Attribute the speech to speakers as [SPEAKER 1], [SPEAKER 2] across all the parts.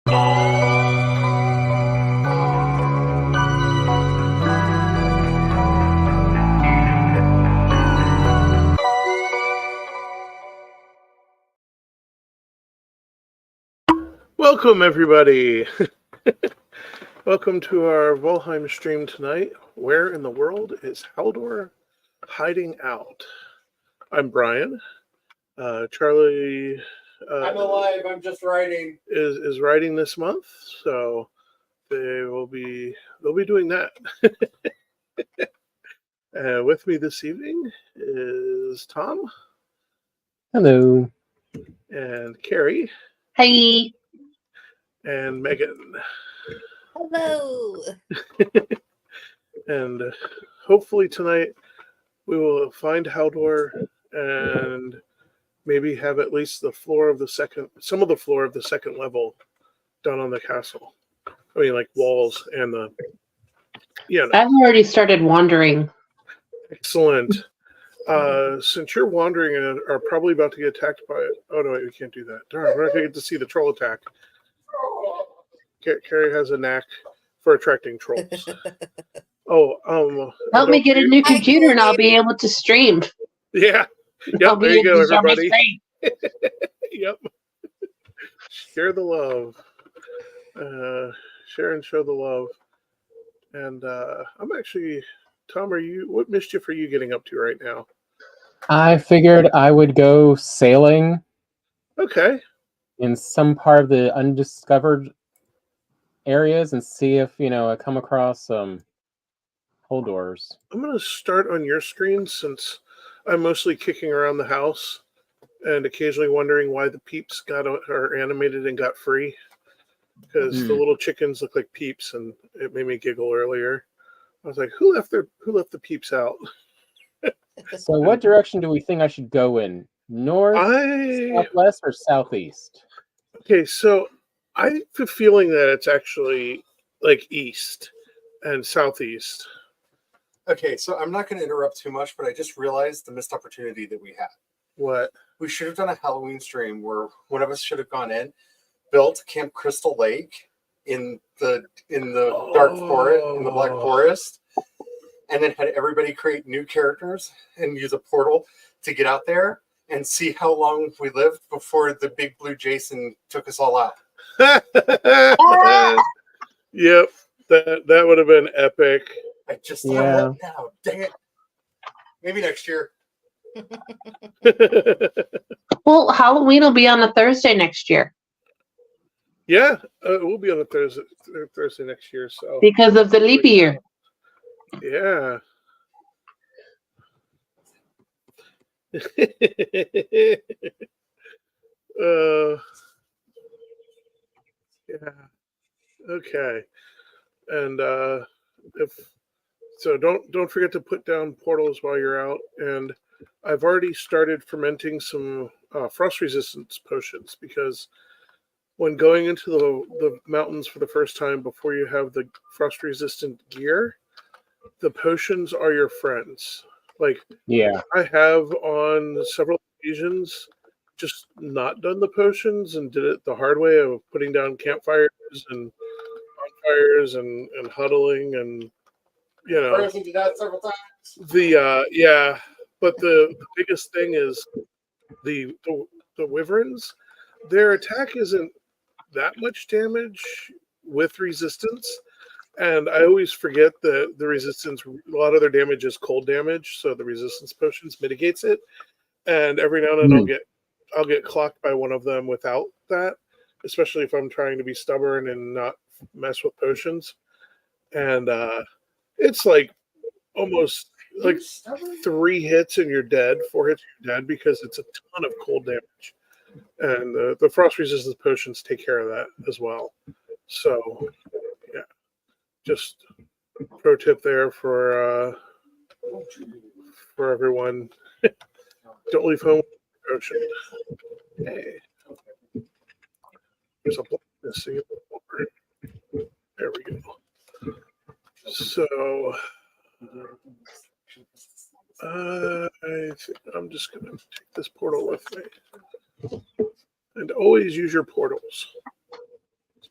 [SPEAKER 1] Welcome, everybody. Welcome to our Valheim stream tonight. Where in the world is Haldor hiding out? I'm Brian. Charlie
[SPEAKER 2] I'm alive. I'm just writing.
[SPEAKER 1] Is writing this month, so they'll be doing that. With me this evening is Tom.
[SPEAKER 3] Hello.
[SPEAKER 1] And Carrie.
[SPEAKER 4] Hey.
[SPEAKER 1] And Megan.
[SPEAKER 4] Hello.
[SPEAKER 1] And hopefully tonight we will find Haldor and maybe have at least some of the floor of the second level done on the castle. I mean, like walls and the. Yeah.
[SPEAKER 4] I've already started wandering.
[SPEAKER 1] Excellent. Since you're wandering and are probably about to get attacked by it. Oh no, wait, we can't do that. Darn, we're not gonna get to see the troll attack. Carrie has a knack for attracting trolls.
[SPEAKER 4] Help me get a new computer and I'll be able to stream.
[SPEAKER 1] Yeah. Yep, there you go, everybody. Yep. Share the love. Share and show the love. And I'm actually, Tom, what mischief are you getting up to right now?
[SPEAKER 3] I figured I would go sailing.
[SPEAKER 1] Okay.
[SPEAKER 3] In some part of the undiscovered areas and see if, I come across some Haldors.
[SPEAKER 1] I'm going to start on your screen since I'm mostly kicking around the house and occasionally wondering why the peeps are animated and got free. Because the little chickens look like peeps and it made me giggle earlier. I was like, who left the peeps out?
[SPEAKER 3] So what direction do we think I should go in? North, southwest, or southeast?
[SPEAKER 1] Okay, so I have a feeling that it's actually like east and southeast.
[SPEAKER 2] Okay, so I'm not going to interrupt too much, but I just realized the missed opportunity that we had.
[SPEAKER 1] What?
[SPEAKER 2] We should have done a Halloween stream where one of us should have gone in, built Camp Crystal Lake in the dark forest, in the Black Forest, and then had everybody create new characters and use a portal to get out there and see how long we lived before the big blue Jason took us all out.
[SPEAKER 1] Yep, that would have been epic.
[SPEAKER 2] I just thought of that now. Dang it. Maybe next year.
[SPEAKER 4] Well, Halloween will be on a Thursday next year.
[SPEAKER 1] Yeah, we'll be on a Thursday next year. So
[SPEAKER 4] because of the leap year.
[SPEAKER 1] Yeah. Yeah. Okay. And don't forget to put down portals while you're out. And I've already started fermenting some frost resistance potions because when going into the mountains for the first time before you have the frost resistant gear, the potions are your friends. Like,
[SPEAKER 3] yeah, I
[SPEAKER 1] have on several occasions just not done the potions and did it the hard way of putting down campfires and bonfires and huddling and
[SPEAKER 2] Person did that several times.
[SPEAKER 1] But the biggest thing is the wyverns. Their attack isn't that much damage with resistance. And I always forget that the resistance, a lot of their damage is cold damage, so the resistance potions mitigates it. And every now and then I'll get clocked by one of them without that, especially if I'm trying to be stubborn and not mess with potions. And it's like almost like 3 hits and you're dead, 4 hits and you're dead because it's a ton of cold damage. And the frost resistance potions take care of that as well. So yeah. Just pro tip there for everyone. Don't leave home with ocean. Hey. There's a block missing. There we go. So I think I'm just gonna take this portal with me. And always use your portals.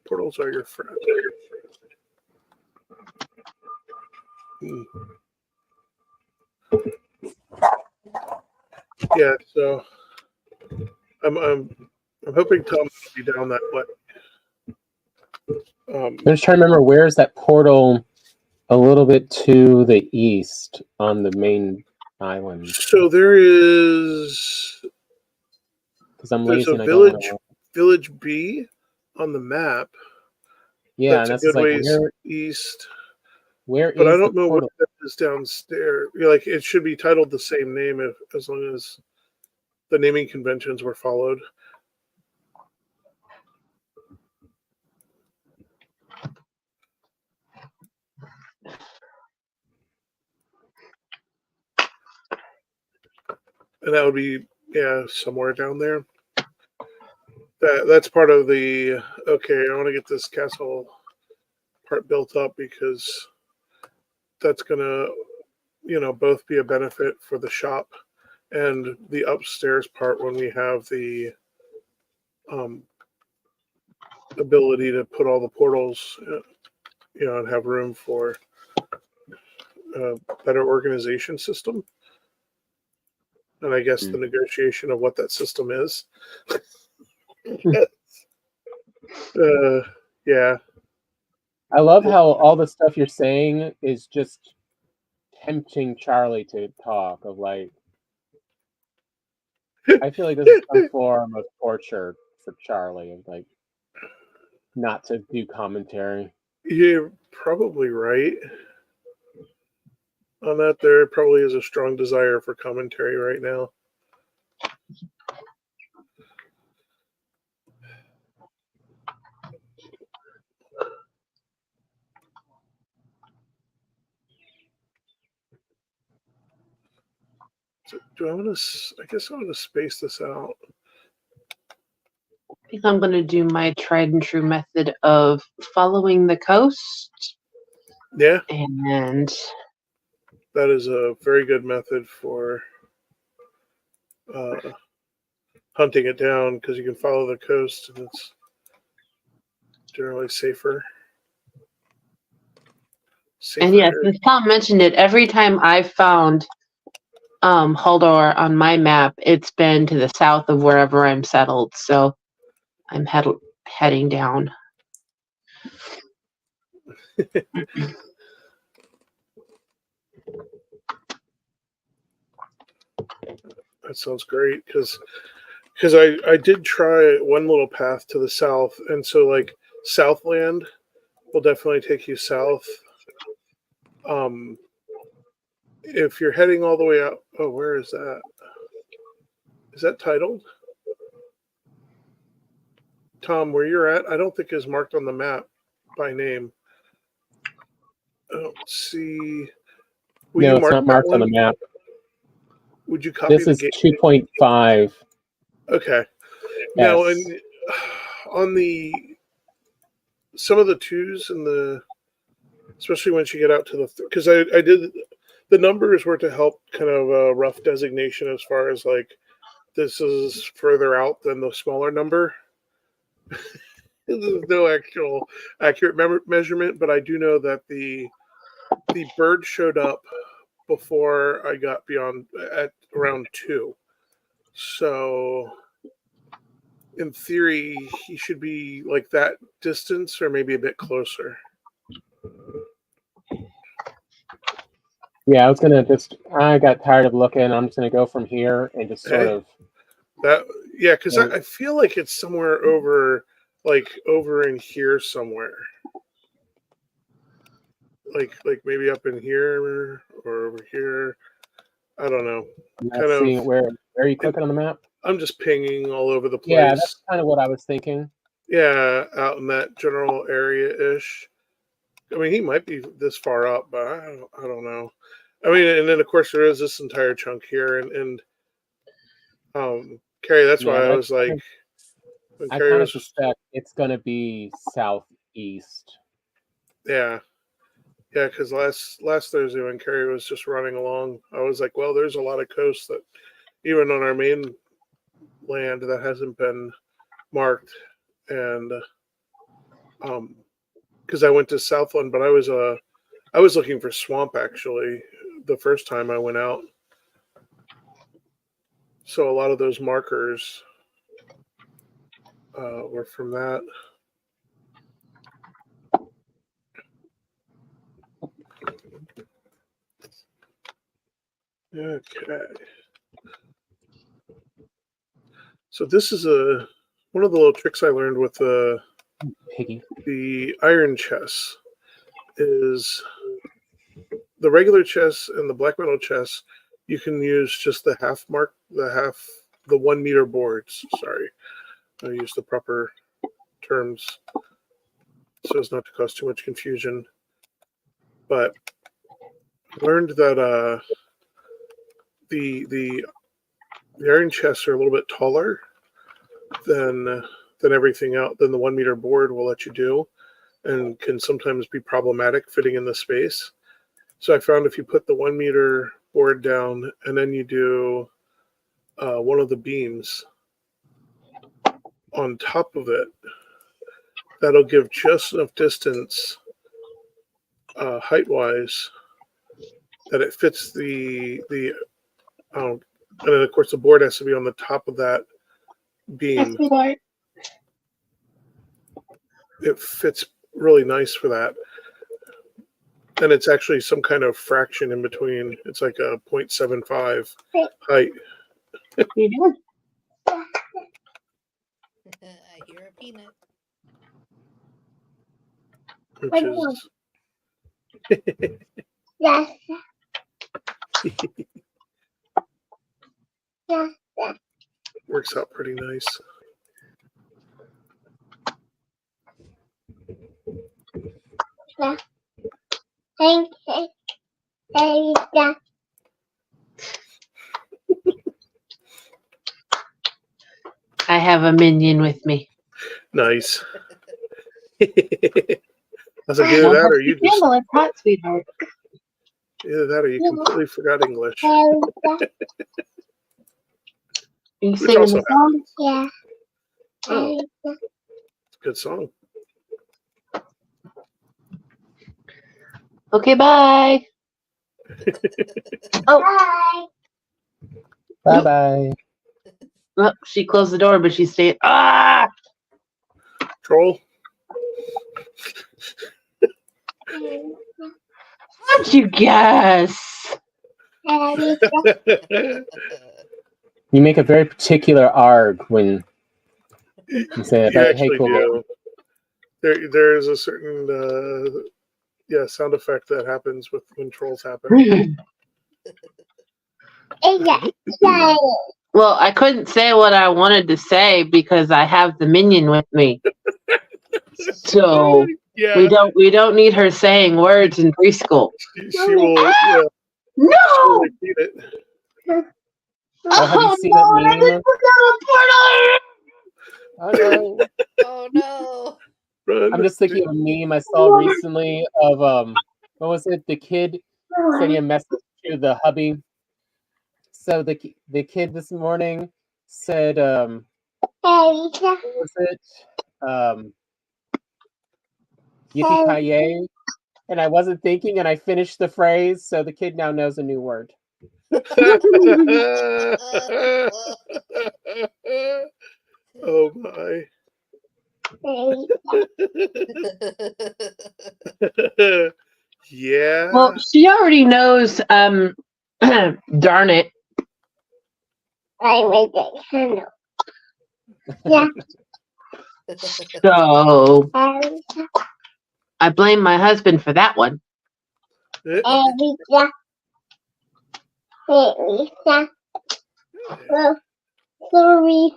[SPEAKER 1] Portals are your friend. Yeah, so I'm hoping Tom will be down that way.
[SPEAKER 3] I'm just trying to remember, where's that portal a little bit to the east on the main island?
[SPEAKER 1] So there is
[SPEAKER 3] Because I'm
[SPEAKER 1] there's
[SPEAKER 3] lazy
[SPEAKER 1] a
[SPEAKER 3] and I don't want
[SPEAKER 1] village B on the map.
[SPEAKER 3] Yeah,
[SPEAKER 1] That's
[SPEAKER 3] and
[SPEAKER 1] a
[SPEAKER 3] that's
[SPEAKER 1] good
[SPEAKER 3] just like,
[SPEAKER 1] ways east.
[SPEAKER 3] where
[SPEAKER 1] But I
[SPEAKER 3] is the
[SPEAKER 1] don't know what
[SPEAKER 3] portal?
[SPEAKER 1] that is downstairs. Like it should be titled the same name as long as the naming conventions were followed. And that would be somewhere down there. That's part of the okay. I want to get this castle part built up because that's gonna both be a benefit for the shop and the upstairs part when we have the ability to put all the portals, and have room for a better organization system. And I guess the negotiation of what that system is. Yeah.
[SPEAKER 3] I love how all the stuff you're saying is just tempting Charlie to talk of like, I feel like this is some form of torture for Charlie of like not to do commentary.
[SPEAKER 1] You're probably right on that. There probably is a strong desire for commentary right now. So do I want to? I guess I want to space this out.
[SPEAKER 4] I think I'm going to do my tried and true method of following the coast.
[SPEAKER 1] Yeah,
[SPEAKER 4] And
[SPEAKER 1] that is a very good method for hunting it down because you can follow the coast and it's generally safer.
[SPEAKER 4] and yes, as Tom mentioned it, every time I've found Haldor on my map, it's been to the south of wherever I'm settled. So I'm heading down.
[SPEAKER 1] That sounds great because I did try one little path to the south, and so like Southland will definitely take you south. If you're heading all the way out, oh, where is that? Is that titled? Tom, where you're at, I don't think is marked on the map by name. I don't see. Will
[SPEAKER 3] No,
[SPEAKER 1] you
[SPEAKER 3] it's
[SPEAKER 1] mark
[SPEAKER 3] not
[SPEAKER 1] that
[SPEAKER 3] marked on the
[SPEAKER 1] one?
[SPEAKER 3] map.
[SPEAKER 1] Would you copy
[SPEAKER 3] This
[SPEAKER 1] the
[SPEAKER 3] is
[SPEAKER 1] gate?
[SPEAKER 3] 2.5.
[SPEAKER 1] Okay. Now,
[SPEAKER 3] Yes.
[SPEAKER 1] and on the some of the twos and the, especially once you get out to the, because I did the numbers were to help kind of a rough designation as far as like this is further out than the smaller number. There's no actual accurate measurement, but I do know that the bird showed up before I got beyond at around 2. So in theory, he should be like that distance or maybe a bit closer.
[SPEAKER 3] Yeah, I got tired of looking. I'm just gonna go from here and just sort of
[SPEAKER 1] that. Yeah, because I feel like it's somewhere over, like over in here somewhere. Like maybe up in here or over here. I don't know.
[SPEAKER 3] I'm not seeing where are you clicking on the map?
[SPEAKER 1] I'm just pinging all over the place.
[SPEAKER 3] Yeah, that's kind of what I was thinking.
[SPEAKER 1] Yeah, out in that general area ish. I mean, he might be this far up, but I don't know. I mean, and then of course there is this entire chunk here, and Carrie. That's why I was like, when
[SPEAKER 3] I
[SPEAKER 1] Carrie
[SPEAKER 3] kind of
[SPEAKER 1] was,
[SPEAKER 3] suspect it's gonna be southeast.
[SPEAKER 1] yeah, because last Thursday when Carrie was just running along, I was like, well, there's a lot of coast that even on our main land that hasn't been marked, and because I went to Southland, but I was looking for swamp actually the first time I went out. So a lot of those markers were from that. Okay. So this is one of the little tricks I learned with
[SPEAKER 3] Piggy.
[SPEAKER 1] the iron chess is the regular chess and the black metal chess. You can use just the the 1 meter boards. Sorry, I use the proper terms so as not to cause too much confusion. But I learned that the iron chests are a little bit taller than everything else than the 1 meter board will let you do, and can sometimes be problematic fitting in the space. So I found if you put the 1 meter board down and then you do one of the beams on top of it, that'll give just enough distance height wise that it fits the and then of course the board has to be on the top of that beam. It fits really nice for that. And it's actually some kind of fraction in between. It's like a 0.75 height.
[SPEAKER 4] What are you doing?
[SPEAKER 5] I hear a peanut.
[SPEAKER 1] Which is
[SPEAKER 6] Yes. Yes.
[SPEAKER 1] works out pretty nice.
[SPEAKER 6] Thank you.
[SPEAKER 4] I have a minion with me.
[SPEAKER 1] Nice. I was like, either
[SPEAKER 4] Don't
[SPEAKER 1] that
[SPEAKER 4] touch
[SPEAKER 1] or
[SPEAKER 4] the
[SPEAKER 1] you just
[SPEAKER 4] candle, it's hot, sweetheart.
[SPEAKER 1] either that or you completely forgot English.
[SPEAKER 4] Are you
[SPEAKER 1] Which
[SPEAKER 4] singing
[SPEAKER 1] also
[SPEAKER 4] the song?
[SPEAKER 1] happens.
[SPEAKER 6] Yeah.
[SPEAKER 1] Oh, it's a good song.
[SPEAKER 4] Okay, bye. Oh,
[SPEAKER 6] Bye.
[SPEAKER 3] Bye bye.
[SPEAKER 4] well, she closed the door, but she stayed. Ah!
[SPEAKER 1] Troll.
[SPEAKER 4] How'd you guess?
[SPEAKER 3] You make a very particular arg when you say that.
[SPEAKER 1] You
[SPEAKER 3] Hey,
[SPEAKER 1] actually
[SPEAKER 3] cool.
[SPEAKER 1] do. There's a certain sound effect that happens with when trolls happen.
[SPEAKER 4] Well, I couldn't say what I wanted to say because I have the minion with me. So
[SPEAKER 1] Yeah,
[SPEAKER 4] we don't need her saying words in preschool.
[SPEAKER 1] she will. Yeah,
[SPEAKER 4] No!
[SPEAKER 1] she'll repeat it.
[SPEAKER 3] Oh, have you seen
[SPEAKER 4] no,
[SPEAKER 3] that
[SPEAKER 4] I
[SPEAKER 3] meme?
[SPEAKER 4] just forgot a portal!
[SPEAKER 3] Oh no.
[SPEAKER 5] Oh no.
[SPEAKER 1] Run.
[SPEAKER 3] I'm just thinking of a meme I saw recently of what was it? The kid sending a message to the hubby. So the kid this morning said what was it? Yippee-ki-yay. And I wasn't thinking and I finished the phrase, so the kid now knows a new word.
[SPEAKER 1] Oh my. Yeah.
[SPEAKER 4] Well, she already knows darn it.
[SPEAKER 6] I made it handle. Yeah.
[SPEAKER 4] So I blame my husband for that one.
[SPEAKER 6] Sorry.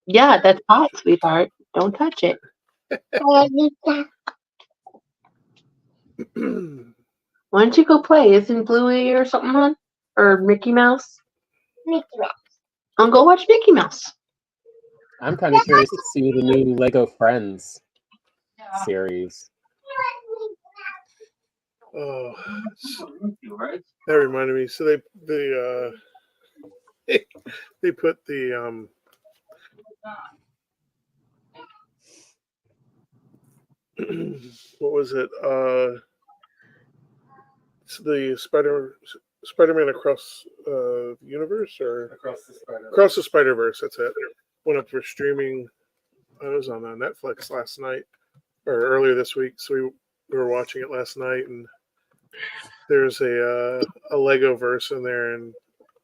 [SPEAKER 4] Yeah, that's hot, sweetheart. Don't touch it. Why don't you go play? Isn't Bluey or something on? Or Mickey Mouse? I'll go watch Mickey Mouse.
[SPEAKER 3] I'm kind of curious to see the new Lego Friends series.
[SPEAKER 1] Oh, that reminded me. So they they put the what was it? It's the Spider-Man across the universe, or
[SPEAKER 2] Across the Spider.
[SPEAKER 1] Across the Spider-Verse. That's it. Went up for streaming. I was on Netflix last night or earlier this week, so we were watching it last night, and there's a Lego verse in there, and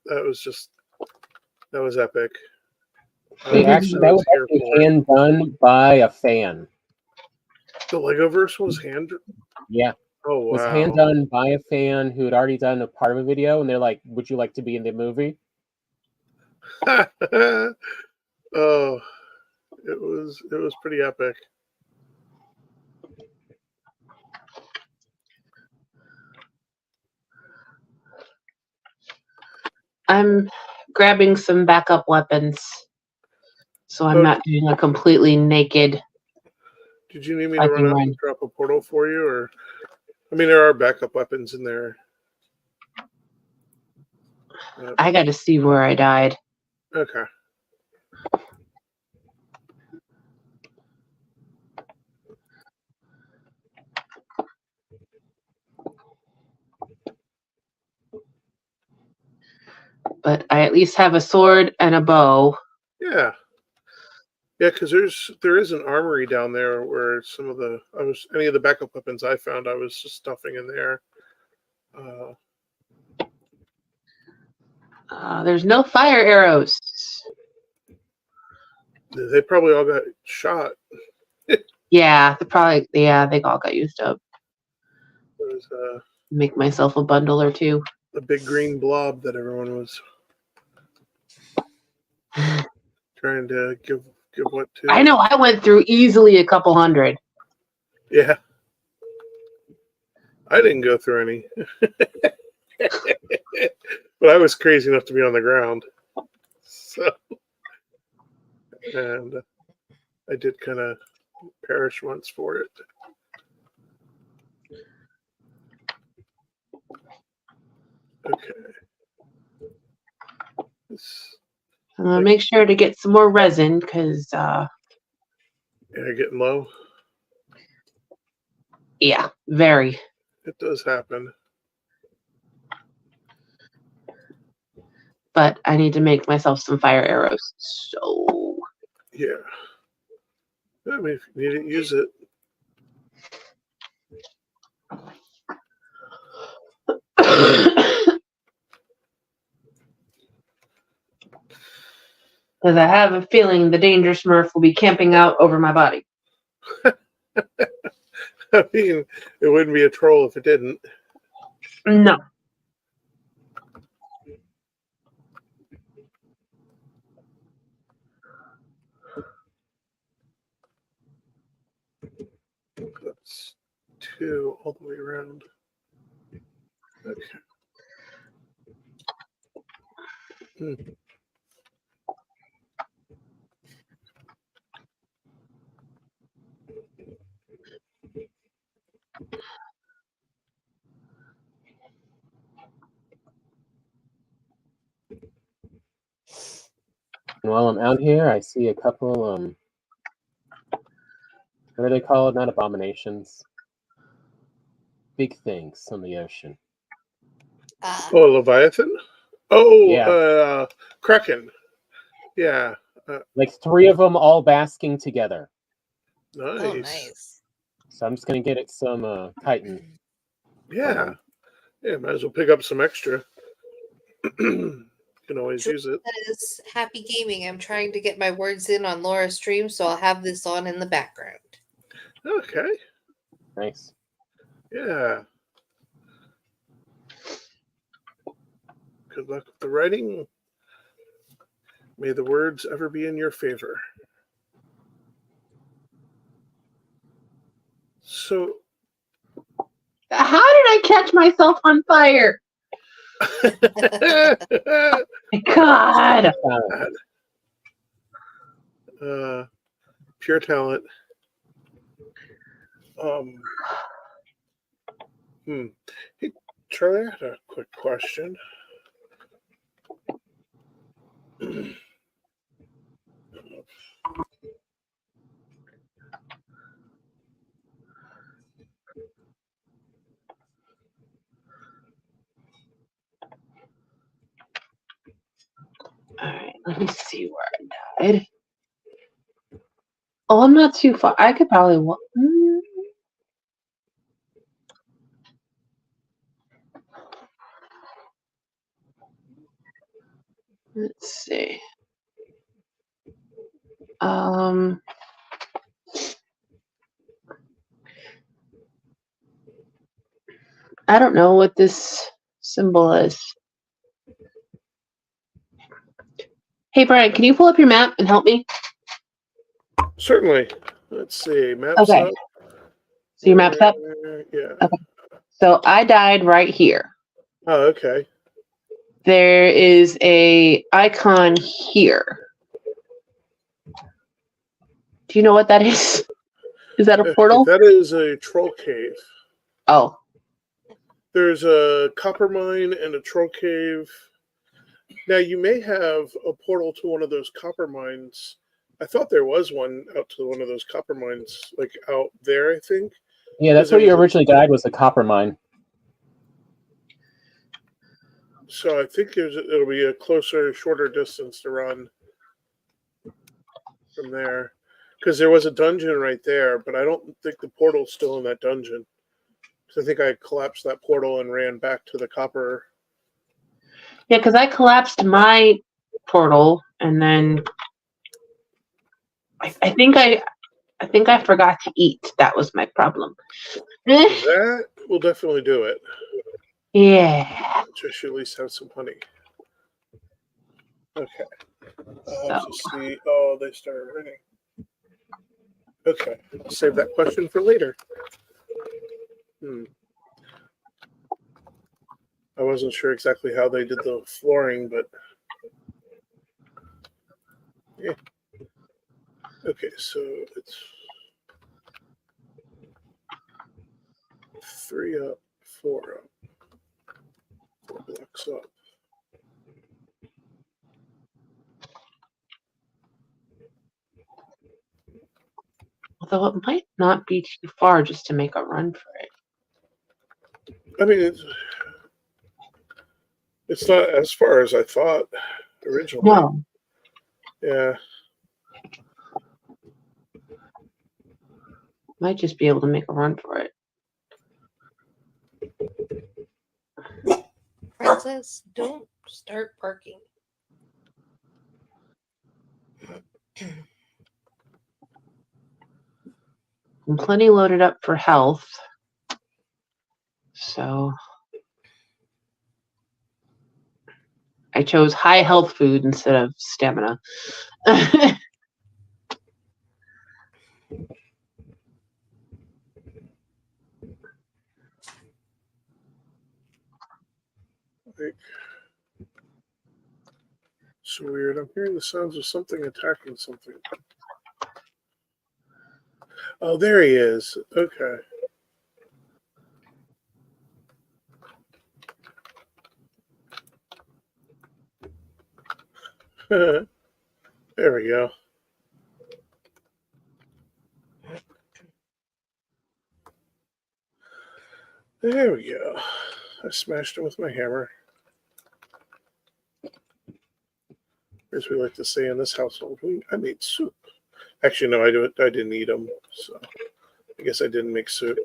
[SPEAKER 1] that was epic.
[SPEAKER 3] They actually that was actually hand done by a fan.
[SPEAKER 1] The Lego verse was hand.
[SPEAKER 3] Yeah.
[SPEAKER 1] Oh wow.
[SPEAKER 3] Was hand done by a fan who had already done a part of a video, and they're like, "Would you like to be in the movie?"
[SPEAKER 1] Oh, it was pretty epic.
[SPEAKER 4] I'm grabbing some backup weapons, so I'm not doing a completely naked.
[SPEAKER 1] Did you need me to run out and drop a portal for you, or? I mean, there are backup weapons in there.
[SPEAKER 4] I got to see where I died.
[SPEAKER 1] Okay.
[SPEAKER 4] But I at least have a sword and a bow.
[SPEAKER 1] Yeah. Yeah, because there is an armory down there where any of the backup weapons I found, I was just stuffing in there.
[SPEAKER 4] There's no fire arrows.
[SPEAKER 1] They probably all got shot.
[SPEAKER 4] Yeah, they all got used up.
[SPEAKER 1] There was
[SPEAKER 4] Make myself a bundle or two.
[SPEAKER 1] a big green blob that everyone was trying to give what to.
[SPEAKER 4] I know, I went through easily a couple hundred.
[SPEAKER 1] Yeah. I didn't go through any. But I was crazy enough to be on the ground. So, and I did kind of perish once for it. Okay.
[SPEAKER 4] I'm gonna make sure to get some more resin because
[SPEAKER 1] yeah, getting low.
[SPEAKER 4] Yeah, very.
[SPEAKER 1] It does happen.
[SPEAKER 4] But I need to make myself some fire arrows. So
[SPEAKER 1] yeah. I mean, if you need it, use it.
[SPEAKER 4] Because I have a feeling the Danger Smurf will be camping out over my body.
[SPEAKER 1] I mean, it wouldn't be a troll if it didn't.
[SPEAKER 4] No.
[SPEAKER 1] That's 2 all the way around. Okay.
[SPEAKER 3] And while I'm out here, I see a couple, what are they called? Not abominations. Big things on the ocean.
[SPEAKER 1] Oh, Leviathan? Oh,
[SPEAKER 3] yeah.
[SPEAKER 1] Kraken. Yeah.
[SPEAKER 3] Like 3 of them all basking together.
[SPEAKER 1] Nice.
[SPEAKER 5] Oh, nice.
[SPEAKER 3] So I'm just going to get it some chitin.
[SPEAKER 1] Yeah. Yeah, might as well pick up some extra. You can always use it.
[SPEAKER 5] That is happy gaming. I'm trying to get my words in on Laura's stream, so I'll have this on in the background.
[SPEAKER 1] Okay.
[SPEAKER 3] Nice.
[SPEAKER 1] Yeah. Good luck with the writing. May the words ever be in your favor. So,
[SPEAKER 4] how did I catch myself on fire? God.
[SPEAKER 1] Pure talent. Hey, Charlie, I had a quick question.
[SPEAKER 4] Alright, let me see where I died. Oh, I'm not too far. I could probably walk. Let's see. I don't know what this symbol is. Hey, Brian, can you pull up your map and help me?
[SPEAKER 1] Certainly. Let's see. Maps
[SPEAKER 4] Okay.
[SPEAKER 1] up.
[SPEAKER 4] So your map's up?
[SPEAKER 1] Yeah.
[SPEAKER 4] Okay. So I died right here.
[SPEAKER 1] Oh, okay.
[SPEAKER 4] There is a icon here. Do you know what that is? Is that a portal?
[SPEAKER 1] That is a troll cave.
[SPEAKER 4] Oh.
[SPEAKER 1] There's a copper mine and a troll cave. Now, you may have a portal to one of those copper mines. I thought there was one out to one of those copper mines, like out there, I think.
[SPEAKER 3] Yeah, that's where you originally died, was the copper mine.
[SPEAKER 1] So I think it'll be a closer, shorter distance to run from there. Because there was a dungeon right there, but I don't think the portal's still in that dungeon. So I think I collapsed that portal and ran back to the copper.
[SPEAKER 4] Yeah, because I collapsed my portal and then I think I forgot to eat. That was my problem.
[SPEAKER 1] That will definitely do it.
[SPEAKER 4] Yeah.
[SPEAKER 1] Just at least have some honey. Okay. I'll
[SPEAKER 4] So.
[SPEAKER 1] have to see. Oh, they started raining. Okay. I'll save that question for later. I wasn't sure exactly how they did the flooring, but yeah. Okay, so it's 3 up, 4 up, 4 blocks up.
[SPEAKER 4] Although it might not be too far just to make a run for it.
[SPEAKER 1] I mean, it's not as far as I thought originally.
[SPEAKER 4] No.
[SPEAKER 1] Yeah.
[SPEAKER 4] Might just be able to make a run for it.
[SPEAKER 5] Princess, don't start barking.
[SPEAKER 4] I'm plenty loaded up for health. So I chose high health food instead of stamina.
[SPEAKER 1] So weird. I'm hearing the sounds of something attacking something. Oh, there he is. Okay. There we go. There we go. I smashed him with my hammer. As we like to say in this household, I made soup. Actually, no, I didn't eat them, so I guess I didn't make soup.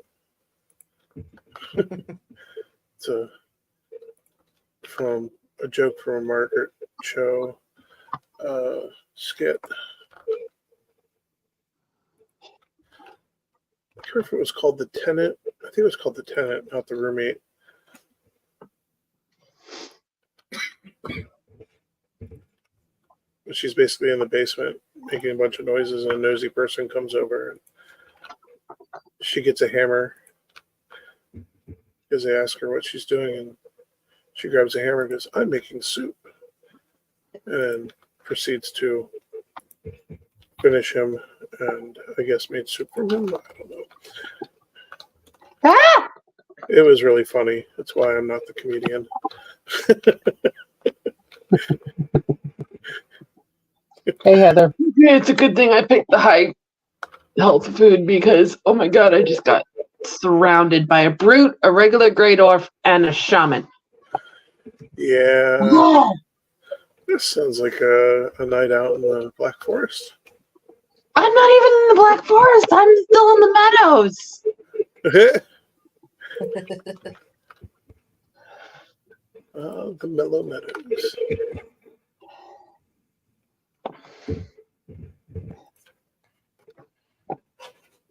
[SPEAKER 1] It's from a joke from a Margaret Cho skit. I can't remember if it was called The Tenant. I think it was called The Tenant, not The Roommate. She's basically in the basement making a bunch of noises, and a nosy person comes over, and she gets a hammer because they ask her what she's doing, and she grabs a hammer and goes, "I'm making soup," and then proceeds to finish him, and I guess made soup from him. I don't know.
[SPEAKER 4] Ah!
[SPEAKER 1] It was really funny. That's why I'm not the comedian.
[SPEAKER 3] Hey, Heather.
[SPEAKER 4] It's a good thing I picked the high health food because, oh my god, I just got surrounded by a brute, a regular Grey Dwarf, and a shaman.
[SPEAKER 1] Yeah.
[SPEAKER 4] Oh,
[SPEAKER 1] This sounds like a night out in the Black Forest.
[SPEAKER 4] I'm not even in the Black Forest. I'm still in the meadows.
[SPEAKER 1] The Mellow Meadows.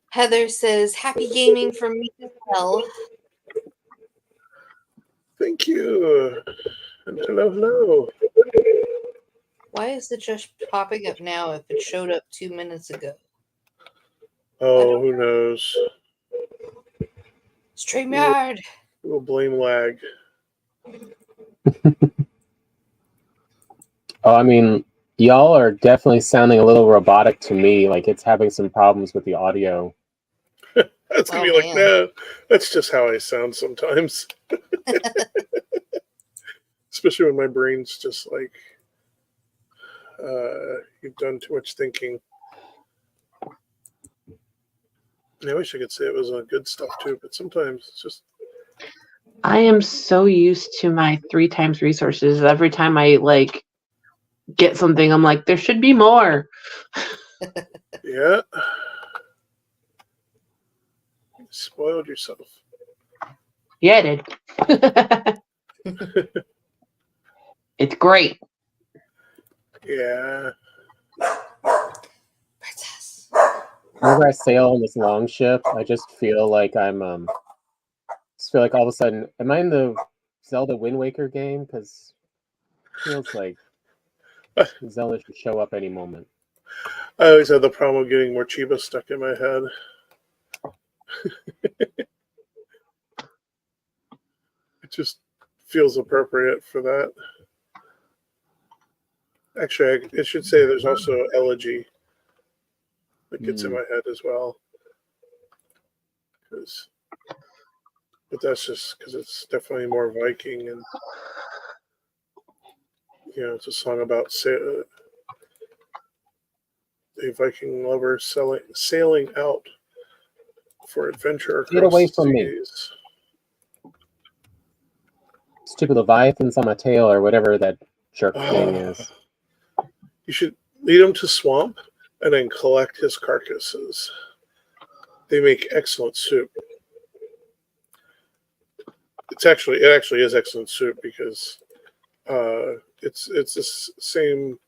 [SPEAKER 5] Heather says, "Happy gaming from me as well."
[SPEAKER 1] Thank you. And hello.
[SPEAKER 5] Why is it just popping up now if it showed up 2 minutes ago?
[SPEAKER 1] Oh, who knows?
[SPEAKER 5] StreamYard.
[SPEAKER 1] We'll blame lag.
[SPEAKER 3] Oh, I mean, y'all are definitely sounding a little robotic to me. Like it's having some problems with the audio.
[SPEAKER 1] That's gonna
[SPEAKER 5] Oh,
[SPEAKER 1] be like,
[SPEAKER 5] man.
[SPEAKER 1] no, that's just how I sound sometimes. Especially when my brain's just like, you've done too much thinking. I wish I could say it was good stuff too, but sometimes it's just.
[SPEAKER 4] I am so used to my 3 times resources. Every time I get something, I'm like, there should be more.
[SPEAKER 1] Yeah. You spoiled yourself.
[SPEAKER 4] Yeah, I did. It's great.
[SPEAKER 1] Yeah.
[SPEAKER 5] Princess.
[SPEAKER 3] Whenever I sail on this long ship, I just feel like I'm just feel like all of a sudden, am I in the Zelda Wind Waker game? Because it feels like Zelda should show up any moment.
[SPEAKER 1] I always had the problem of getting more Chiba stuck in my head. It just feels appropriate for that. Actually, I should say there's also Elegy that gets in my head as well. But that's just because it's definitely more Viking, and it's a song about a Viking lover sailing out for adventure across
[SPEAKER 3] Get away
[SPEAKER 1] the
[SPEAKER 3] from me.
[SPEAKER 1] seas.
[SPEAKER 3] Stupid Leviathans on my tail, or whatever that jerk thing is.
[SPEAKER 1] You should lead him to swamp and then collect his carcasses. They make excellent soup. It actually is excellent soup because it's the same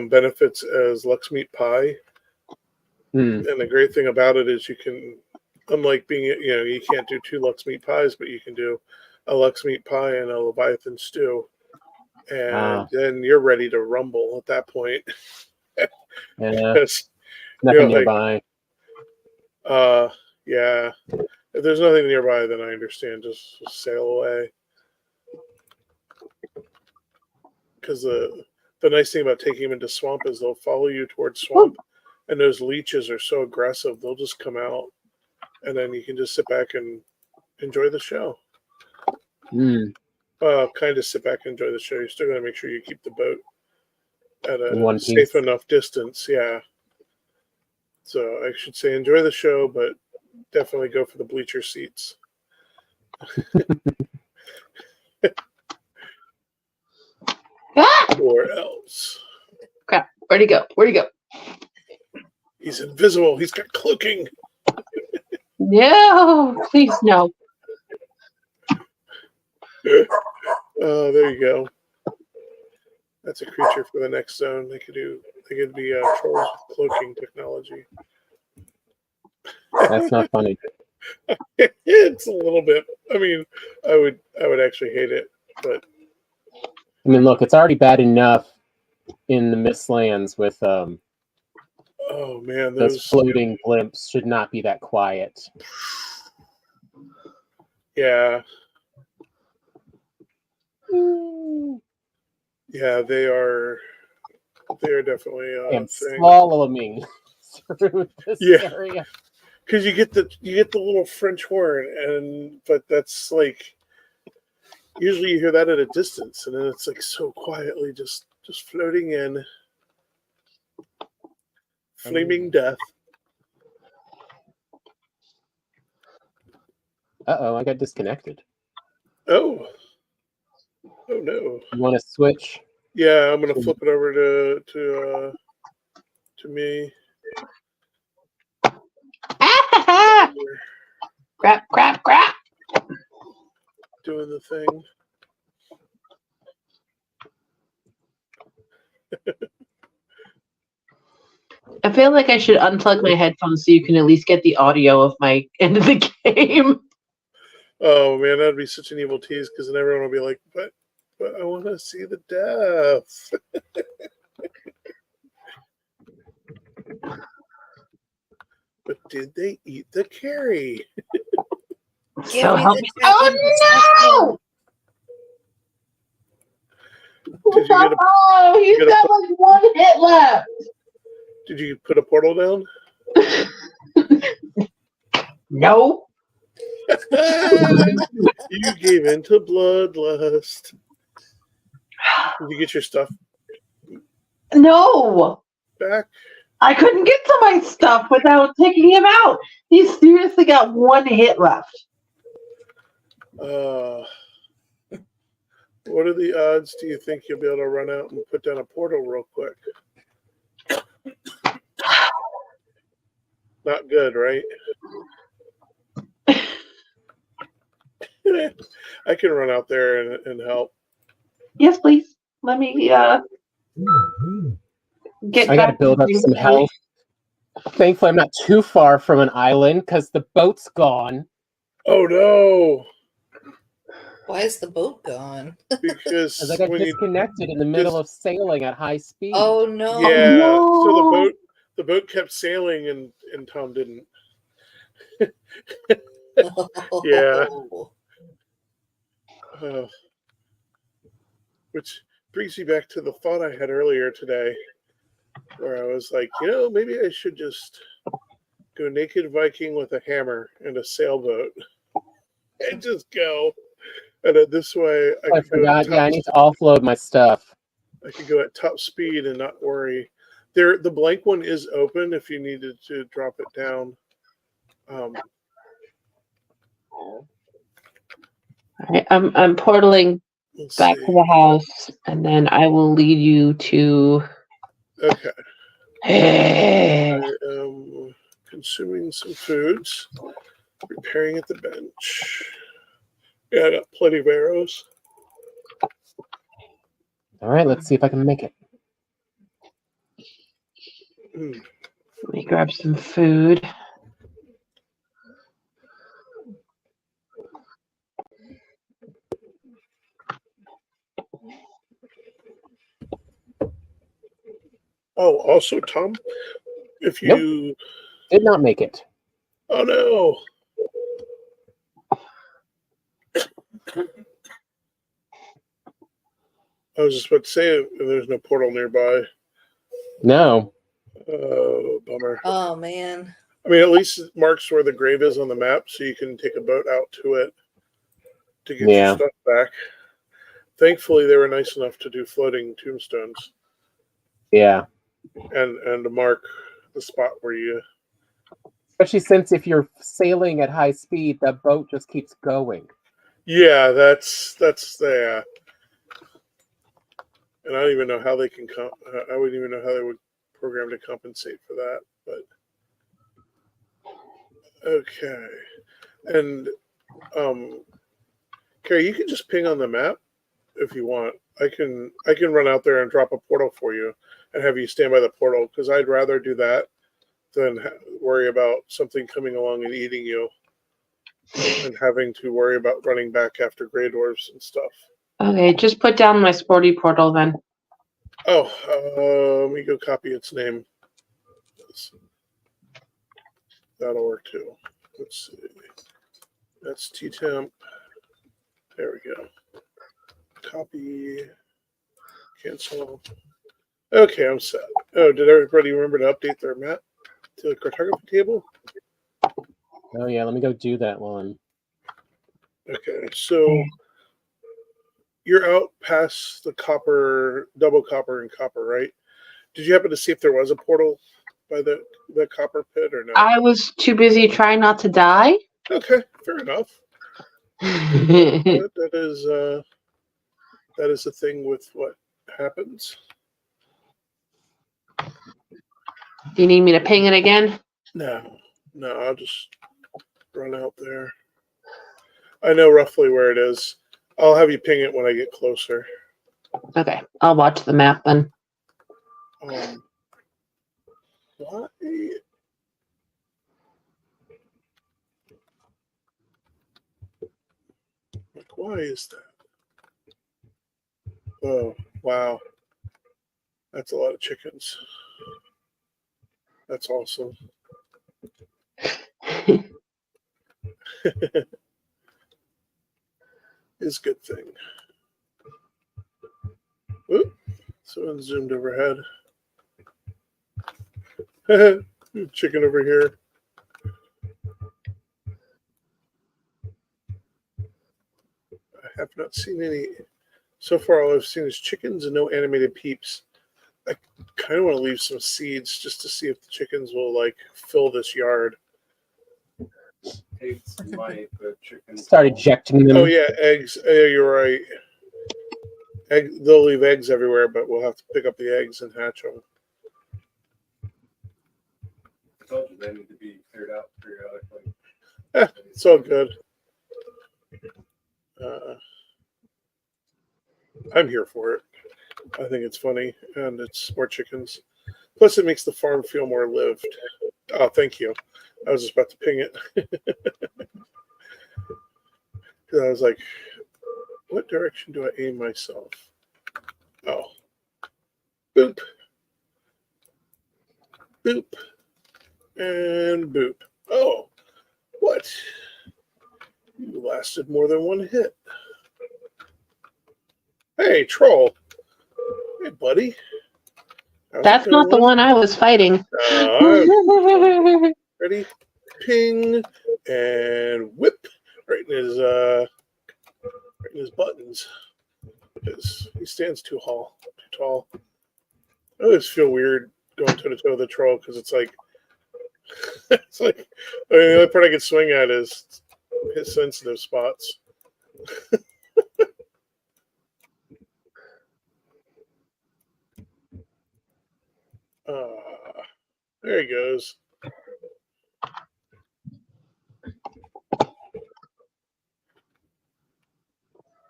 [SPEAKER 1] benefits as Lux meat pie. And the great thing about it is you can, unlike being, you can't do 2 Lux meat pies, but you can do a Lux meat pie and a Leviathan stew. And then you're ready to rumble at that point.
[SPEAKER 3] Nothing nearby.
[SPEAKER 1] Yeah. If there's nothing nearby, then I understand. Just sail away. Because the nice thing about taking them into swamp is they'll follow you towards swamp, and those leeches are so aggressive they'll just come out, and then you can just sit back and enjoy the show. Kind of sit back and enjoy the show. You're still going to make sure you keep the boat at a safe enough distance. Yeah. So I should say enjoy the show, but definitely go for the bleacher seats. Or else.
[SPEAKER 4] Crap. Where'd he go?
[SPEAKER 1] He's invisible. He's got cloaking.
[SPEAKER 4] No, please no.
[SPEAKER 1] There you go. That's a creature for the next zone. They could be trolls with cloaking technology.
[SPEAKER 3] That's not funny.
[SPEAKER 1] It's a little bit. I mean, I would actually hate it, but
[SPEAKER 3] I mean, look, it's already bad enough in the Mistlands with
[SPEAKER 1] oh man,
[SPEAKER 3] those floating blimps should not be that quiet.
[SPEAKER 1] Yeah. Yeah, they are definitely
[SPEAKER 3] swallowing through this area.
[SPEAKER 1] Because you get the little French horn, but that's like usually you hear that at a distance, and then it's like so quietly just floating in, flaming death.
[SPEAKER 3] I got disconnected.
[SPEAKER 1] Oh no!
[SPEAKER 3] You want to switch
[SPEAKER 1] Yeah, I'm gonna flip it over to me.
[SPEAKER 4] Crap, crap, crap.
[SPEAKER 1] Doing the thing.
[SPEAKER 4] I feel like I should unplug my headphones so you can at least get the audio of my end of the game.
[SPEAKER 1] Oh man, that'd be such an evil tease because then everyone will be like, but I want to see the death. But did they eat the carry?
[SPEAKER 5] Give
[SPEAKER 4] So
[SPEAKER 5] me
[SPEAKER 4] help
[SPEAKER 5] the
[SPEAKER 4] me.
[SPEAKER 5] tackle
[SPEAKER 4] Oh
[SPEAKER 1] Did you get a,
[SPEAKER 4] no! He's
[SPEAKER 1] get a-
[SPEAKER 4] got like one hit left.
[SPEAKER 1] did you put a portal down?
[SPEAKER 4] No.
[SPEAKER 1] You gave in to bloodlust. Did you get your stuff
[SPEAKER 4] No.
[SPEAKER 1] back?
[SPEAKER 4] I couldn't get to my stuff without taking him out. He's seriously got one hit left.
[SPEAKER 1] What are the odds do you think you'll be able to run out and put down a portal real quick? Not good, right? I can run out there and help.
[SPEAKER 4] Yes, please. Let me get
[SPEAKER 3] I gotta
[SPEAKER 4] back
[SPEAKER 3] build up
[SPEAKER 4] to
[SPEAKER 3] some health. Thankfully, I'm not too far from an island because the boat's gone.
[SPEAKER 1] Oh no!
[SPEAKER 5] Why is the boat gone?
[SPEAKER 1] Because
[SPEAKER 3] As I got
[SPEAKER 1] when you
[SPEAKER 3] disconnected in the middle of sailing at high speed.
[SPEAKER 5] Oh no.
[SPEAKER 1] yeah,
[SPEAKER 4] no.
[SPEAKER 1] so the boat kept sailing and Tom didn't. Yeah. Which brings me back to the thought I had earlier today, where I was like, maybe I should just go naked Viking with a hammer and a sailboat and just go. And this way,
[SPEAKER 3] I forgot. Yeah, I need to offload my stuff.
[SPEAKER 1] I could go at top speed and not worry. The blank one is open if you needed to drop it down.
[SPEAKER 4] All right, I'm portaling
[SPEAKER 1] Let's
[SPEAKER 4] back
[SPEAKER 1] see.
[SPEAKER 4] to the house, and then I will lead you to.
[SPEAKER 1] Okay.
[SPEAKER 4] Hey.
[SPEAKER 1] I am consuming some foods, repairing at the bench. Yeah, I got plenty of arrows.
[SPEAKER 3] All right, let's see if I can make it.
[SPEAKER 4] Let me grab some food.
[SPEAKER 1] Oh, also, Tom, if you...
[SPEAKER 3] Did not make it.
[SPEAKER 1] Oh, no. I was just about to say, if there's no portal nearby.
[SPEAKER 3] No.
[SPEAKER 1] Oh, bummer.
[SPEAKER 5] Oh man.
[SPEAKER 1] I mean, at least it marks where the grave is on the map, so you can take a boat out to it to get your stuff back. Thankfully, they were nice enough to do floating tombstones.
[SPEAKER 3] Yeah.
[SPEAKER 1] And to mark the spot where you...
[SPEAKER 3] Especially since if you're sailing at high speed, that boat just keeps going.
[SPEAKER 1] Yeah, that's yeah. And I don't even know how they can I wouldn't even know how they would program to compensate for that, but okay. And Carrie, you can just ping on the map if you want. I can run out there and drop a portal for you and have you stand by the portal, because I'd rather do that than worry about something coming along and eating you and having to worry about running back after gray dwarves and stuff.
[SPEAKER 4] Okay, just put down my sporty portal then.
[SPEAKER 1] Oh, let me go copy its name. That'll work too. Let's see. That's T-Temp. There we go. Copy. Cancel. Okay, I'm set. Oh, did everybody remember to update their map to the cartography table?
[SPEAKER 3] Oh yeah, let me go do that one.
[SPEAKER 1] Okay, so you're out past the double copper and copper, right? Did you happen to see if there was a portal by the copper pit or no?
[SPEAKER 4] I was too busy trying not to die.
[SPEAKER 1] Okay, fair enough. That is a thing with what happens.
[SPEAKER 4] Do you need me to ping it again?
[SPEAKER 1] No, I'll just run out there. I know roughly where it is. I'll have you ping it when I get closer.
[SPEAKER 4] Okay, I'll watch the map then.
[SPEAKER 1] Why? Like, why is that? Oh, wow. That's a lot of chickens. That's awesome. Is a good thing. Oop, someone zoomed overhead. Chicken over here. I have not seen any. So far, all I've seen is chickens and no animated peeps. I kind of want to leave some seeds just to see if the chickens will like fill this yard.
[SPEAKER 2] Pigs might, but chickens
[SPEAKER 3] Start
[SPEAKER 2] won't.
[SPEAKER 3] ejecting them.
[SPEAKER 1] Oh yeah, eggs. Yeah, you're right. They'll leave eggs everywhere, but we'll have to pick up the eggs and hatch them.
[SPEAKER 2] I told you they need to be cleared out periodically.
[SPEAKER 1] It's all good. I'm here for it. I think it's funny, and it's more chickens. Plus, it makes the farm feel more lived. Oh, thank you. I was just about to ping it. I was like, what direction do I aim myself? Oh. Boop. Boop. And boop. Oh. What? You lasted more than one hit. Hey, troll. Hey, buddy. How's
[SPEAKER 4] That's
[SPEAKER 1] it
[SPEAKER 4] not the
[SPEAKER 1] going?
[SPEAKER 4] one I was fighting.
[SPEAKER 1] Ready? Ping and whip right in his buttons. Because he stands too tall. I always feel weird going toe to toe with a troll because it's like I mean, the only part I can swing at is his sensitive spots. There he goes.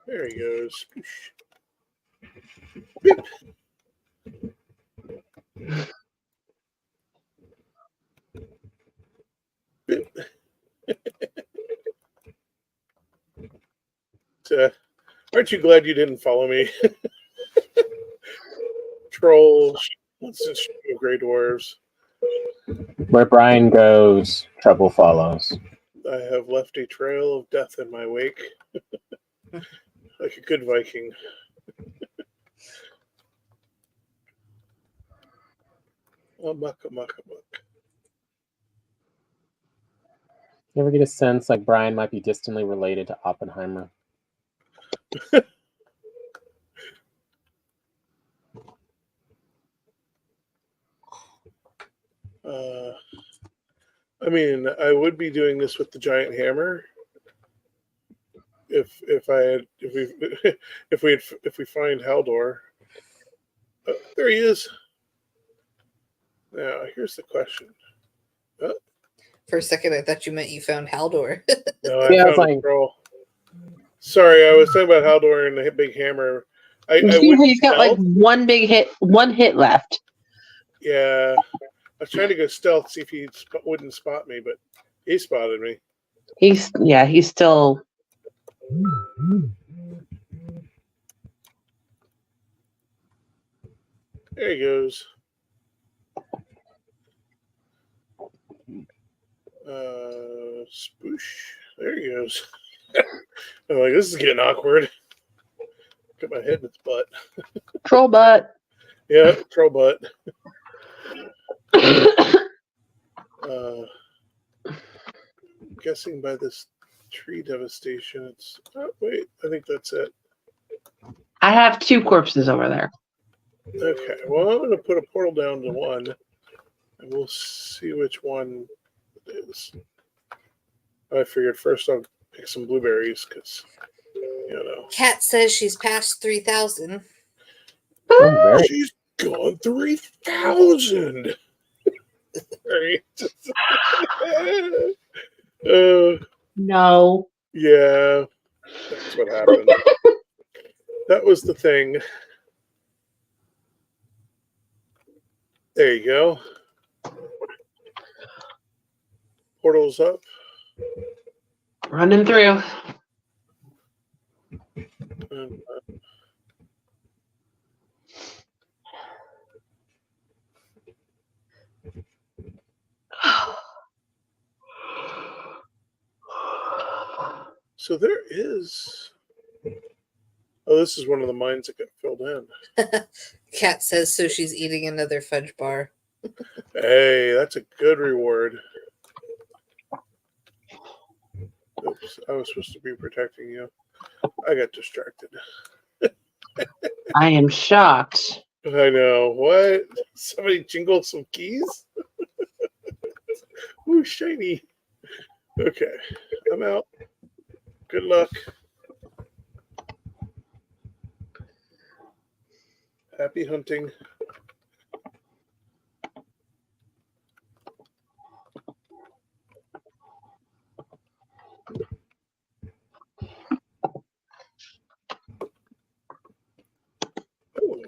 [SPEAKER 1] There he goes. Beep. Beep. Aren't you glad you didn't follow me? Trolls. Let's just show Grey Dwarves.
[SPEAKER 3] Where Brian goes, trouble follows.
[SPEAKER 1] I have left a trail of death in my wake. Like a good Viking. Muck.
[SPEAKER 3] You ever get a sense like Brian might be distantly related to Oppenheimer?
[SPEAKER 1] I mean, I would be doing this with the giant hammer if we find Haldor. There he is. Now here's the question.
[SPEAKER 5] For a second, I thought you meant you found Haldor.
[SPEAKER 1] No, I
[SPEAKER 3] Yeah, I was
[SPEAKER 1] found a
[SPEAKER 3] like-
[SPEAKER 1] troll. Sorry, I was talking about Haldor and the big hammer. I wouldn't
[SPEAKER 4] He's got like
[SPEAKER 1] stealth.
[SPEAKER 4] one hit left.
[SPEAKER 1] Yeah, I was trying to go stealth, see if he wouldn't spot me, but he spotted me.
[SPEAKER 4] He's still.
[SPEAKER 1] There he goes. Spoosh. There he goes. I'm like, this is getting awkward. Got my head in its butt.
[SPEAKER 4] Troll butt.
[SPEAKER 1] Yeah, troll butt. Guessing by this tree devastation, it's. Oh, wait, I think that's it.
[SPEAKER 4] I have 2 corpses over there.
[SPEAKER 1] Okay, well, I'm going to put a portal down to 1, and we'll see which one it is. I figured first I'll pick some blueberries, because,
[SPEAKER 5] Kat says she's past 3,000.
[SPEAKER 3] Oh, very.
[SPEAKER 1] She's gone 3,000. Right?
[SPEAKER 4] No.
[SPEAKER 1] Yeah, that's what happened. That was the thing. There you go. Portal's up.
[SPEAKER 4] Running through.
[SPEAKER 1] And, so there is. Oh, this is one of the mines that got filled in.
[SPEAKER 5] Cat says so she's eating another fudge bar.
[SPEAKER 1] Hey, that's a good reward. Oops, I was supposed to be protecting you. I got distracted.
[SPEAKER 4] I am shocked.
[SPEAKER 1] I know. What? Somebody jingled some keys? Ooh, shiny. Okay, I'm out. Good luck. Happy hunting. Ooh,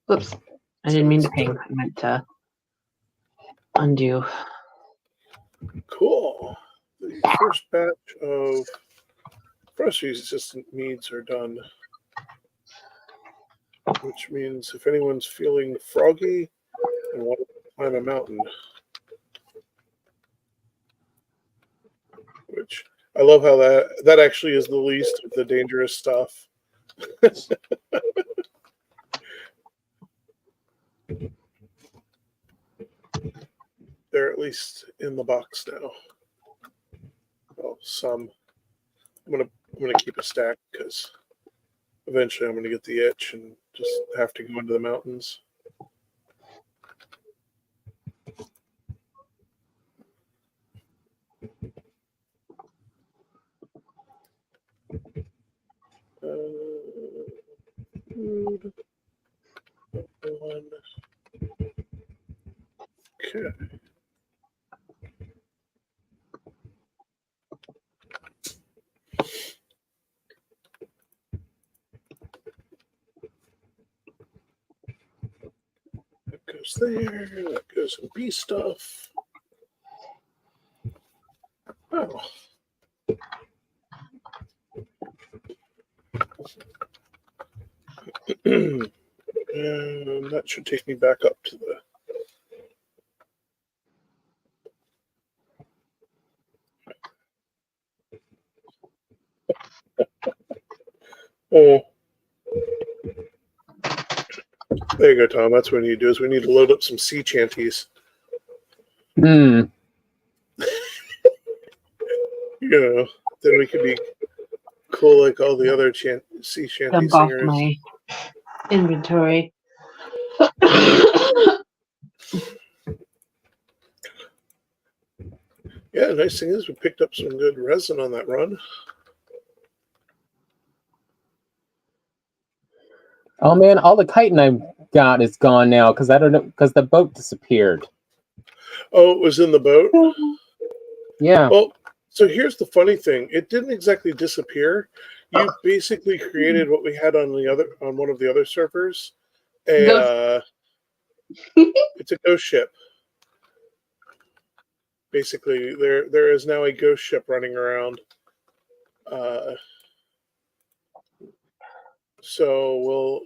[SPEAKER 4] Whoops. I didn't mean to ping. I meant to undo.
[SPEAKER 1] cool. The first batch of frost resistant meads are done. Which means if anyone's feeling froggy and want to climb a mountain, which I love how that actually is the least of the dangerous stuff. They're at least in the box now. Well, some. I'm gonna keep a stack because eventually I'm gonna get the itch and just have to go into the mountains. Food. One. Okay. That goes there. That goes in bee stuff. Oh. And that should take me back up to the. Oh. There you go, Tom. That's what we need to do is we need to load up some sea chanties.
[SPEAKER 3] Hmm.
[SPEAKER 1] You know, then we could be cool like all the other sea shanty
[SPEAKER 4] Dump off
[SPEAKER 1] singers.
[SPEAKER 4] my inventory.
[SPEAKER 1] Yeah, the nice thing is we picked up some good resin on that run.
[SPEAKER 3] Oh man, all the chitin I got is gone now because I don't know because the boat disappeared.
[SPEAKER 1] Oh, it was in the boat?
[SPEAKER 3] Yeah.
[SPEAKER 1] Well, so here's the funny thing. It didn't exactly disappear. You basically created what we had on one of the other servers. It's a ghost ship. Basically, there is now a ghost ship running around. So we'll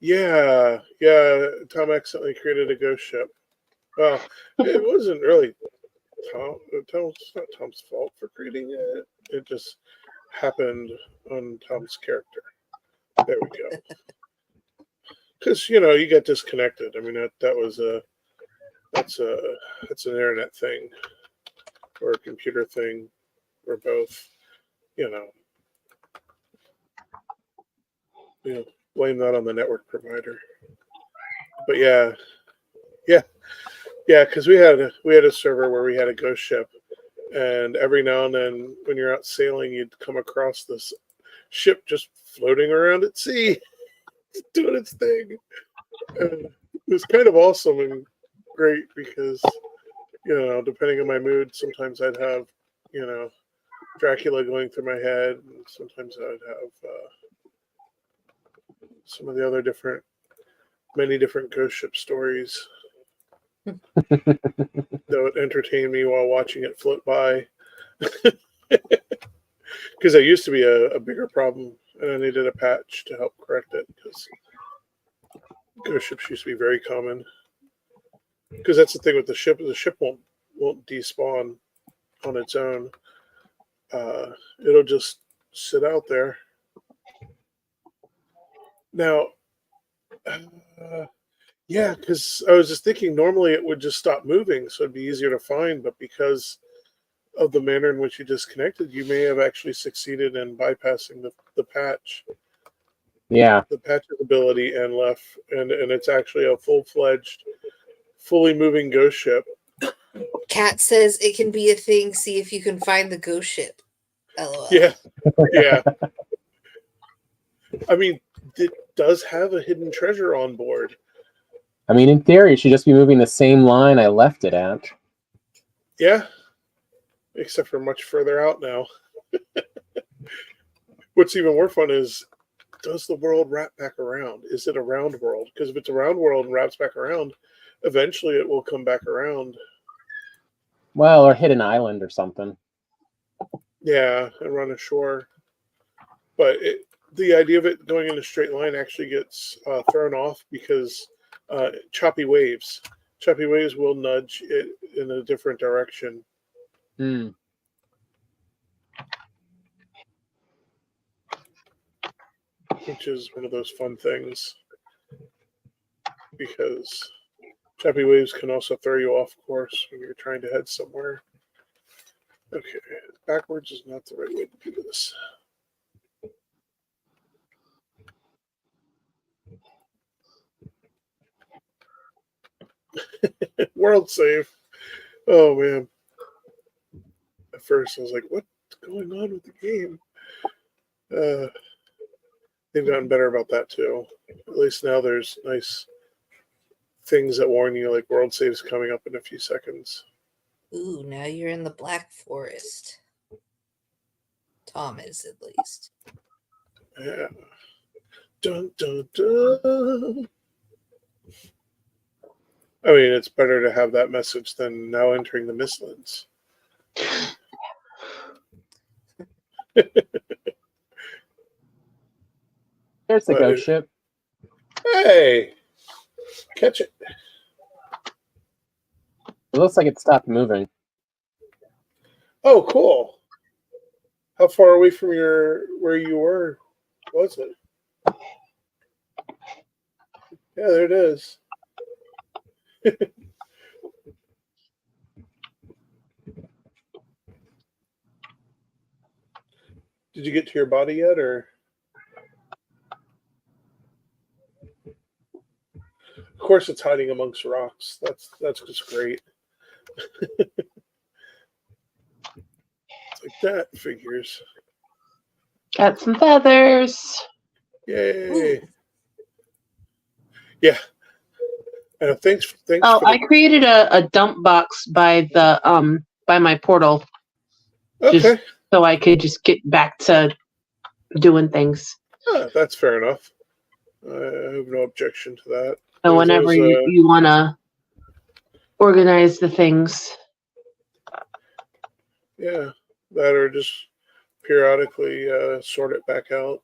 [SPEAKER 1] yeah, Tom accidentally created a ghost ship. Well, it wasn't really it's not Tom's fault for creating it. It just happened on Tom's character. There we go. Because you get disconnected. I mean that's an internet thing or a computer thing or both. Blame that on the network provider. But yeah, because we had a server where we had a ghost ship, and every now and then when you're out sailing, you'd come across this ship just floating around at sea, doing its thing. And it was kind of awesome and great because, depending on my mood, sometimes I'd have, Dracula going through my head, and sometimes I'd have some of the other many different ghost ship stories that would entertain me while watching it float by. Because it used to be a bigger problem, and I needed a patch to help correct it. Because ghost ships used to be very common. Because that's the thing with the ship won't despawn on its own. It'll just sit out there. Now, yeah, because I was just thinking normally it would just stop moving, so it'd be easier to find. But because of the manner in which you disconnected, you may have actually succeeded in bypassing the patch.
[SPEAKER 3] Yeah.
[SPEAKER 1] The patch's ability and it's actually a full-fledged, fully moving ghost ship.
[SPEAKER 5] Cat says it can be a thing. See if you can find the ghost ship. LOL.
[SPEAKER 1] Yeah. I mean, it does have a hidden treasure on board.
[SPEAKER 3] I mean, in theory, it should just be moving the same line I left it at.
[SPEAKER 1] Yeah. Except for much further out now. What's even more fun is, does the world wrap back around? Is it a round world? Because if it's a round world and wraps back around, eventually it will come back around.
[SPEAKER 3] Well, or hit an island or something.
[SPEAKER 1] Yeah, and run ashore. But the idea of it going in a straight line actually gets thrown off because choppy waves will nudge it in a different direction. Which is one of those fun things. Because choppy waves can also throw you off course when you're trying to head somewhere. Okay, backwards is not the right way to do this. World save. Oh man. At first I was like, what's going on with the game? They've gotten better about that too. At least now there's nice things that warn you, like world saves coming up in a few seconds.
[SPEAKER 5] Ooh, now you're in the Black Forest. Tom is, at least.
[SPEAKER 1] Yeah. Dun, dun, dun. I mean, it's better to have that message than now entering the Mistlands.
[SPEAKER 3] There's the ghost ship.
[SPEAKER 1] Hey! Catch it.
[SPEAKER 3] It looks like it stopped moving.
[SPEAKER 1] Oh, cool. How far away from where you were was it? Yeah, there it is. Did you get to your body yet, or? Of course, it's hiding amongst rocks. That's just great. It's like that figures.
[SPEAKER 4] Got some feathers.
[SPEAKER 1] Yay!
[SPEAKER 5] Ooh.
[SPEAKER 1] Yeah. Thanks.
[SPEAKER 4] Oh, I created a dump box by my portal.
[SPEAKER 1] Okay.
[SPEAKER 4] Just so I could just get back to doing things.
[SPEAKER 1] That's fair enough. I have no objection to that.
[SPEAKER 4] So whenever you want to organize the things.
[SPEAKER 1] Yeah, that or just periodically sort it back out.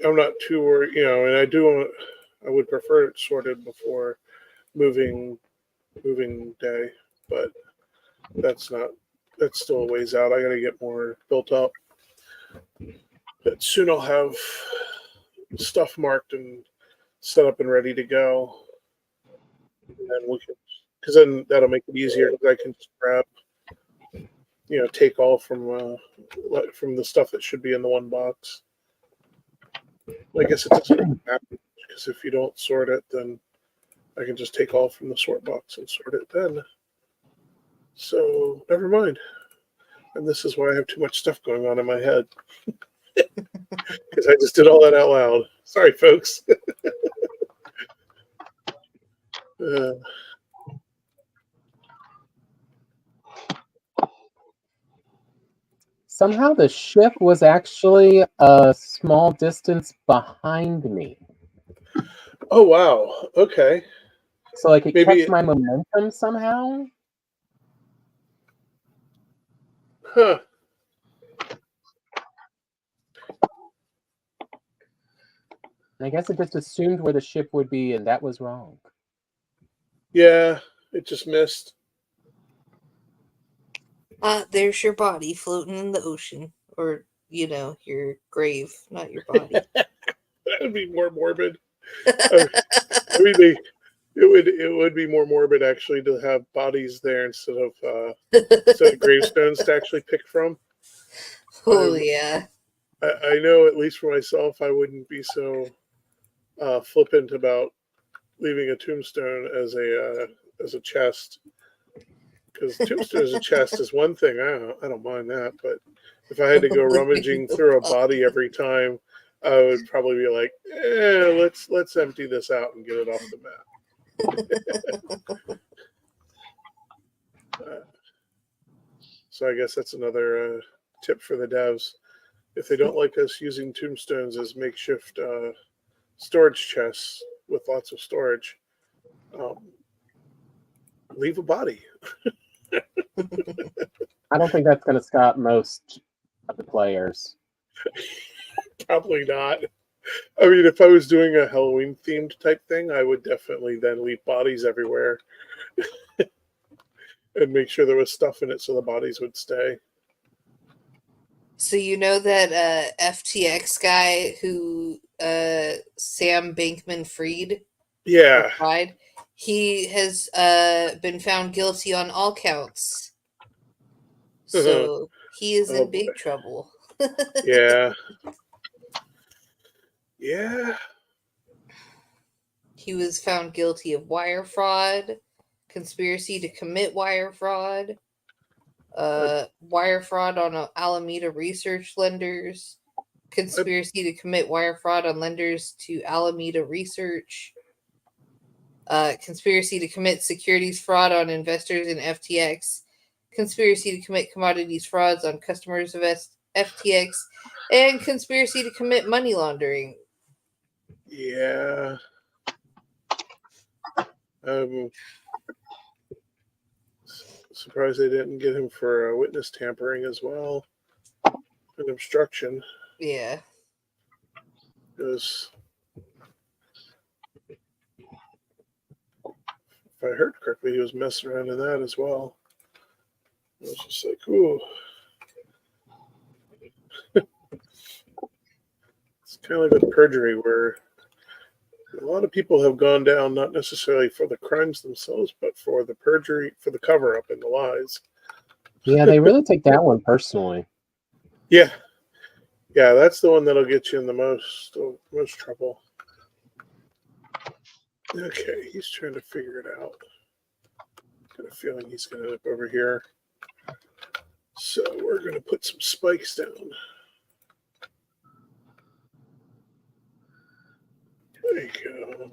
[SPEAKER 1] I'm not too worried, and I would prefer it sorted before moving day, but that's still a ways out. I got to get more built up. But soon I'll have stuff marked and set up and ready to go. And because then that'll make it easier because I can just grab, take all from the stuff that should be in the one box. I guess it doesn't really matter because if you don't sort it, then I can just take all from the sort box and sort it then. So never mind. And this is why I have too much stuff going on in my head. Because I just did all that out loud. Sorry, folks. uh,
[SPEAKER 3] Somehow the ship was actually a small distance behind me.
[SPEAKER 1] oh, wow. Okay.
[SPEAKER 3] So like it
[SPEAKER 1] Maybe,
[SPEAKER 3] kept my momentum somehow.
[SPEAKER 1] huh.
[SPEAKER 3] And I guess it just assumed where the ship would be, and that was wrong.
[SPEAKER 1] Yeah, it just missed.
[SPEAKER 5] There's your body floating in the ocean. Or, your grave, not your body.
[SPEAKER 1] That would be more morbid. I mean, it would be more morbid actually to have bodies there instead of gravestones to actually pick from.
[SPEAKER 5] Oh, yeah.
[SPEAKER 1] I know at least for myself, I wouldn't be so flippant about leaving a tombstone as a chest, because tombstone as a chest is one thing. I don't mind that, but if I had to go rummaging through a body every time, I would probably be like, let's empty this out and get it off the map. So I guess that's another tip for the devs. If they don't like us using tombstones as makeshift storage chests with lots of storage, leave a body.
[SPEAKER 3] I don't think that's going to stop most of the players.
[SPEAKER 1] Probably not. I mean, if I was doing a Halloween themed type thing, I would definitely then leave bodies everywhere and make sure there was stuff in it so the bodies would stay.
[SPEAKER 5] So you know that FTX guy who Sam Bankman-Fried
[SPEAKER 1] Yeah.
[SPEAKER 5] tried? He has been found guilty on all counts. So he is
[SPEAKER 1] Oh,
[SPEAKER 5] in big
[SPEAKER 1] boy.
[SPEAKER 5] trouble.
[SPEAKER 1] Yeah. Yeah.
[SPEAKER 5] He was found guilty of wire fraud, conspiracy to commit wire fraud, wire fraud on Alameda Research lenders, conspiracy to commit wire fraud on lenders to Alameda Research, conspiracy to commit securities fraud on investors in FTX, conspiracy to commit commodities frauds on customers of FTX, and conspiracy to commit money laundering.
[SPEAKER 1] Yeah. Surprised they didn't get him for witness tampering as well and obstruction.
[SPEAKER 5] Yeah.
[SPEAKER 1] Because if I heard correctly, he was messing around in that as well. I was just like, ooh. It's kind of like with perjury, where a lot of people have gone down not necessarily for the crimes themselves, but for the perjury, for the cover up and the lies.
[SPEAKER 3] Yeah, they really take that one personally.
[SPEAKER 1] Yeah. Yeah, that's the one that'll get you in the most trouble. Okay, he's trying to figure it out. Got a feeling he's going to end up over here. So we're going to put some spikes down. There you go.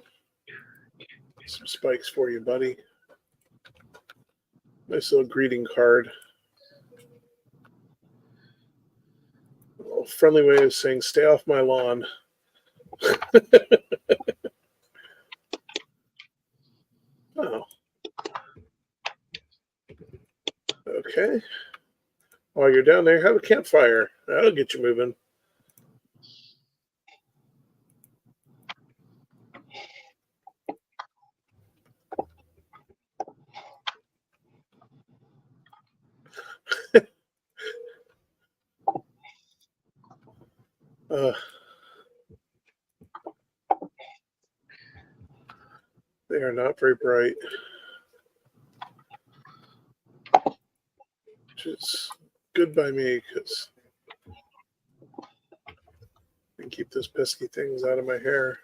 [SPEAKER 1] Some spikes for you, buddy. Nice little greeting card. A little friendly way of saying, stay off my lawn. Oh. Okay. While you're down there, have a campfire. That'll get you moving. They are not very bright. Which is good by me, because I can keep those pesky things out of my hair.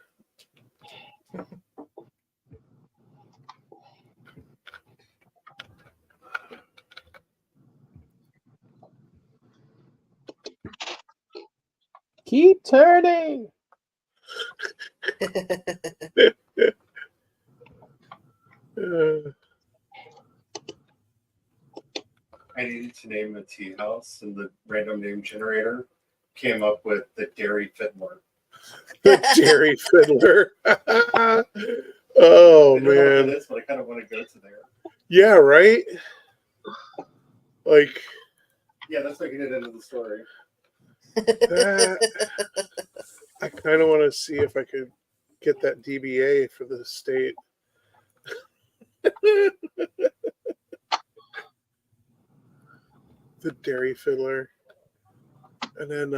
[SPEAKER 3] Keep turning.
[SPEAKER 2] I needed to name a tea house, and the random name generator came up with the Dairy Fiddler.
[SPEAKER 1] The Dairy Fiddler. Oh
[SPEAKER 2] I don't know what
[SPEAKER 1] man.
[SPEAKER 2] it is, but I kind of want to go to there.
[SPEAKER 1] Yeah, right? Like
[SPEAKER 2] Yeah, that's making it into the story.
[SPEAKER 1] that. I kind of want to see if I could get that DBA for the state. The Dairy Fiddler. And then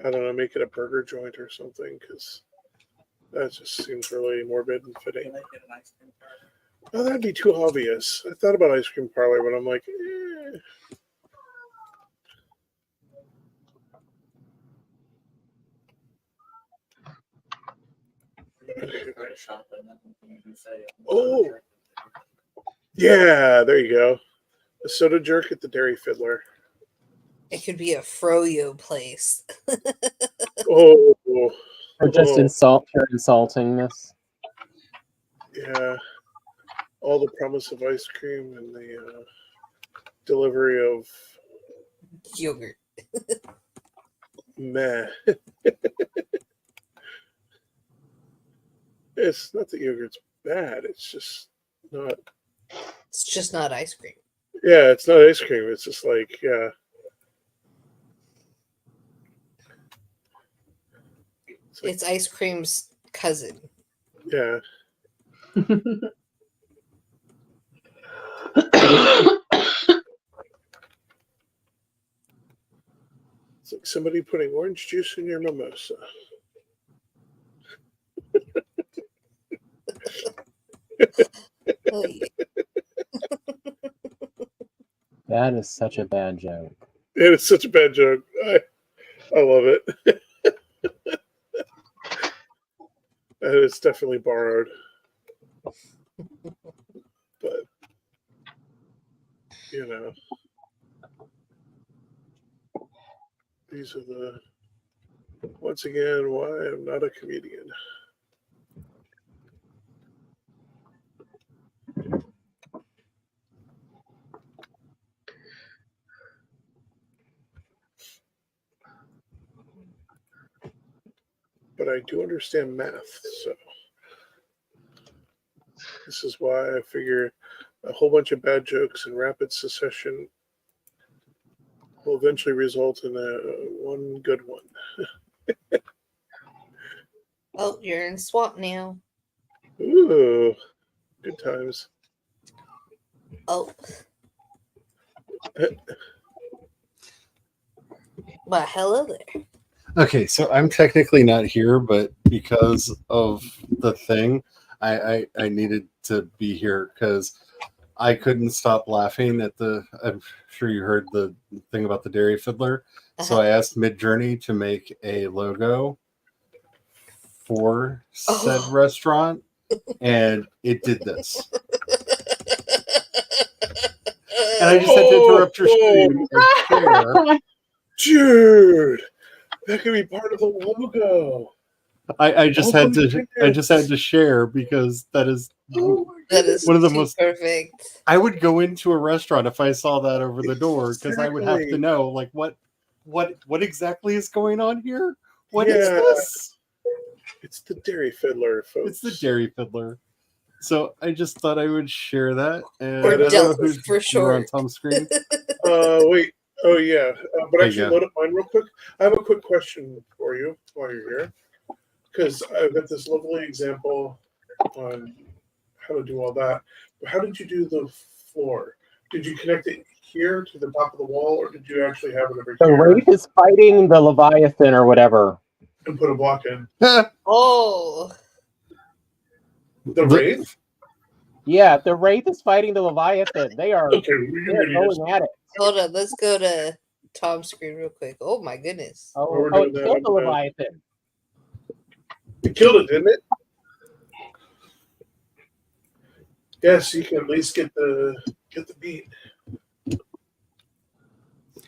[SPEAKER 1] I don't know, make it a burger joint or something, because that just seems really morbid and fitting. Oh, that'd be too obvious. I thought about ice cream parlor, but I'm like, Oh, yeah, there you go. A soda jerk at the Dairy Fiddler.
[SPEAKER 5] It could be a froyo place.
[SPEAKER 1] Oh,
[SPEAKER 3] Or just pure insultingness.
[SPEAKER 1] yeah. All the promise of ice cream and the delivery of
[SPEAKER 5] Yogurt.
[SPEAKER 1] meh. It's not that yogurt's bad. It's just not.
[SPEAKER 5] It's just not ice cream.
[SPEAKER 1] Yeah, it's not ice cream. It's just like, yeah.
[SPEAKER 5] It's ice cream's cousin.
[SPEAKER 1] Yeah. It's like somebody putting orange juice in your mimosa.
[SPEAKER 5] Oh, yeah.
[SPEAKER 3] That is such a bad joke.
[SPEAKER 1] It is such a bad joke. I love it. And it's definitely borrowed. But, you know, these are the, once again, why I'm not a comedian. But I do understand math, so this is why I figure a whole bunch of bad jokes in rapid succession will eventually result in one good one.
[SPEAKER 5] Oh, you're in swamp now.
[SPEAKER 1] Ooh, good times.
[SPEAKER 5] Oh. Well, hello there.
[SPEAKER 2] Okay, so I'm technically not here, but because of the thing, I needed to be here because I couldn't stop laughing at the. I'm sure you heard the thing about the Dairy Fiddler. So I asked Midjourney to make a logo for said restaurant, and it did this. And I just had to interrupt your stream and share.
[SPEAKER 1] Dude, that could be part of the logo.
[SPEAKER 2] I just had to share because that is
[SPEAKER 5] That is
[SPEAKER 2] one of the
[SPEAKER 5] too
[SPEAKER 2] most
[SPEAKER 5] perfect.
[SPEAKER 2] I would go into a restaurant if I saw that over the door because I would have to know like what exactly is going on here. What is this?
[SPEAKER 1] It's the Dairy Fiddler, folks.
[SPEAKER 2] It's the Dairy Fiddler. So I just thought I would share that. And
[SPEAKER 5] Or
[SPEAKER 2] I don't know
[SPEAKER 5] Delta for sure.
[SPEAKER 2] on Tom's screen.
[SPEAKER 1] Wait. Oh yeah, but actually,
[SPEAKER 2] go.
[SPEAKER 1] load up mine real quick. I have a quick question for you while you're here, because I've got this lovely example on how to do all that. But how did you do the floor? Did you connect it here to the top of the wall, or did you actually have it over
[SPEAKER 3] The
[SPEAKER 1] here
[SPEAKER 3] Wraith is fighting the Leviathan or whatever.
[SPEAKER 1] and put a block in?
[SPEAKER 5] Oh.
[SPEAKER 1] The Wraith?
[SPEAKER 3] Yeah, the Wraith is fighting the Leviathan. They are
[SPEAKER 1] Okay,
[SPEAKER 3] they're going at it.
[SPEAKER 5] Hold on, let's go to Tom's screen real quick. Oh my goodness.
[SPEAKER 3] It killed the Leviathan.
[SPEAKER 1] It killed it, didn't it? Yes, you can at least get the beat.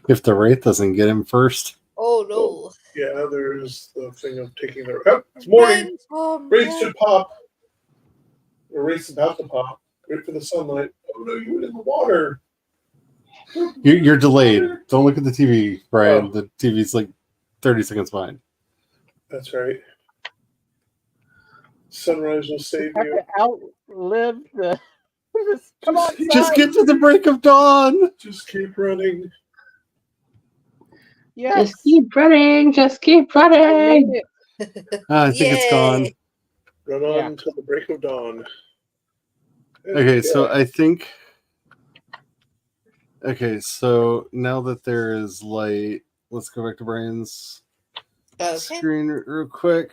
[SPEAKER 2] If the wraith doesn't get him first.
[SPEAKER 5] Oh no.
[SPEAKER 1] Yeah, there's the thing of taking the. Oh, it's morning. Race should pop. Or race about to pop. Wait for the sunlight. Oh no, you went in the water.
[SPEAKER 2] You're delayed. Don't look at the TV, Brian.
[SPEAKER 1] Oh.
[SPEAKER 2] The TV's like 30 seconds behind.
[SPEAKER 1] That's right. Sunrise will save
[SPEAKER 3] Have
[SPEAKER 1] you.
[SPEAKER 3] to outlive the. Come on,
[SPEAKER 2] Just get to the break of dawn.
[SPEAKER 1] Just keep running.
[SPEAKER 3] Yes.
[SPEAKER 4] Just keep running. Just keep
[SPEAKER 3] I made
[SPEAKER 4] running.
[SPEAKER 3] it.
[SPEAKER 2] I think it's gone.
[SPEAKER 5] Yay.
[SPEAKER 1] Run on
[SPEAKER 3] Yeah.
[SPEAKER 1] until the break of dawn.
[SPEAKER 2] Okay, so I think. Okay, so now that there is light, let's go back to Brian's
[SPEAKER 5] Okay.
[SPEAKER 2] screen real quick.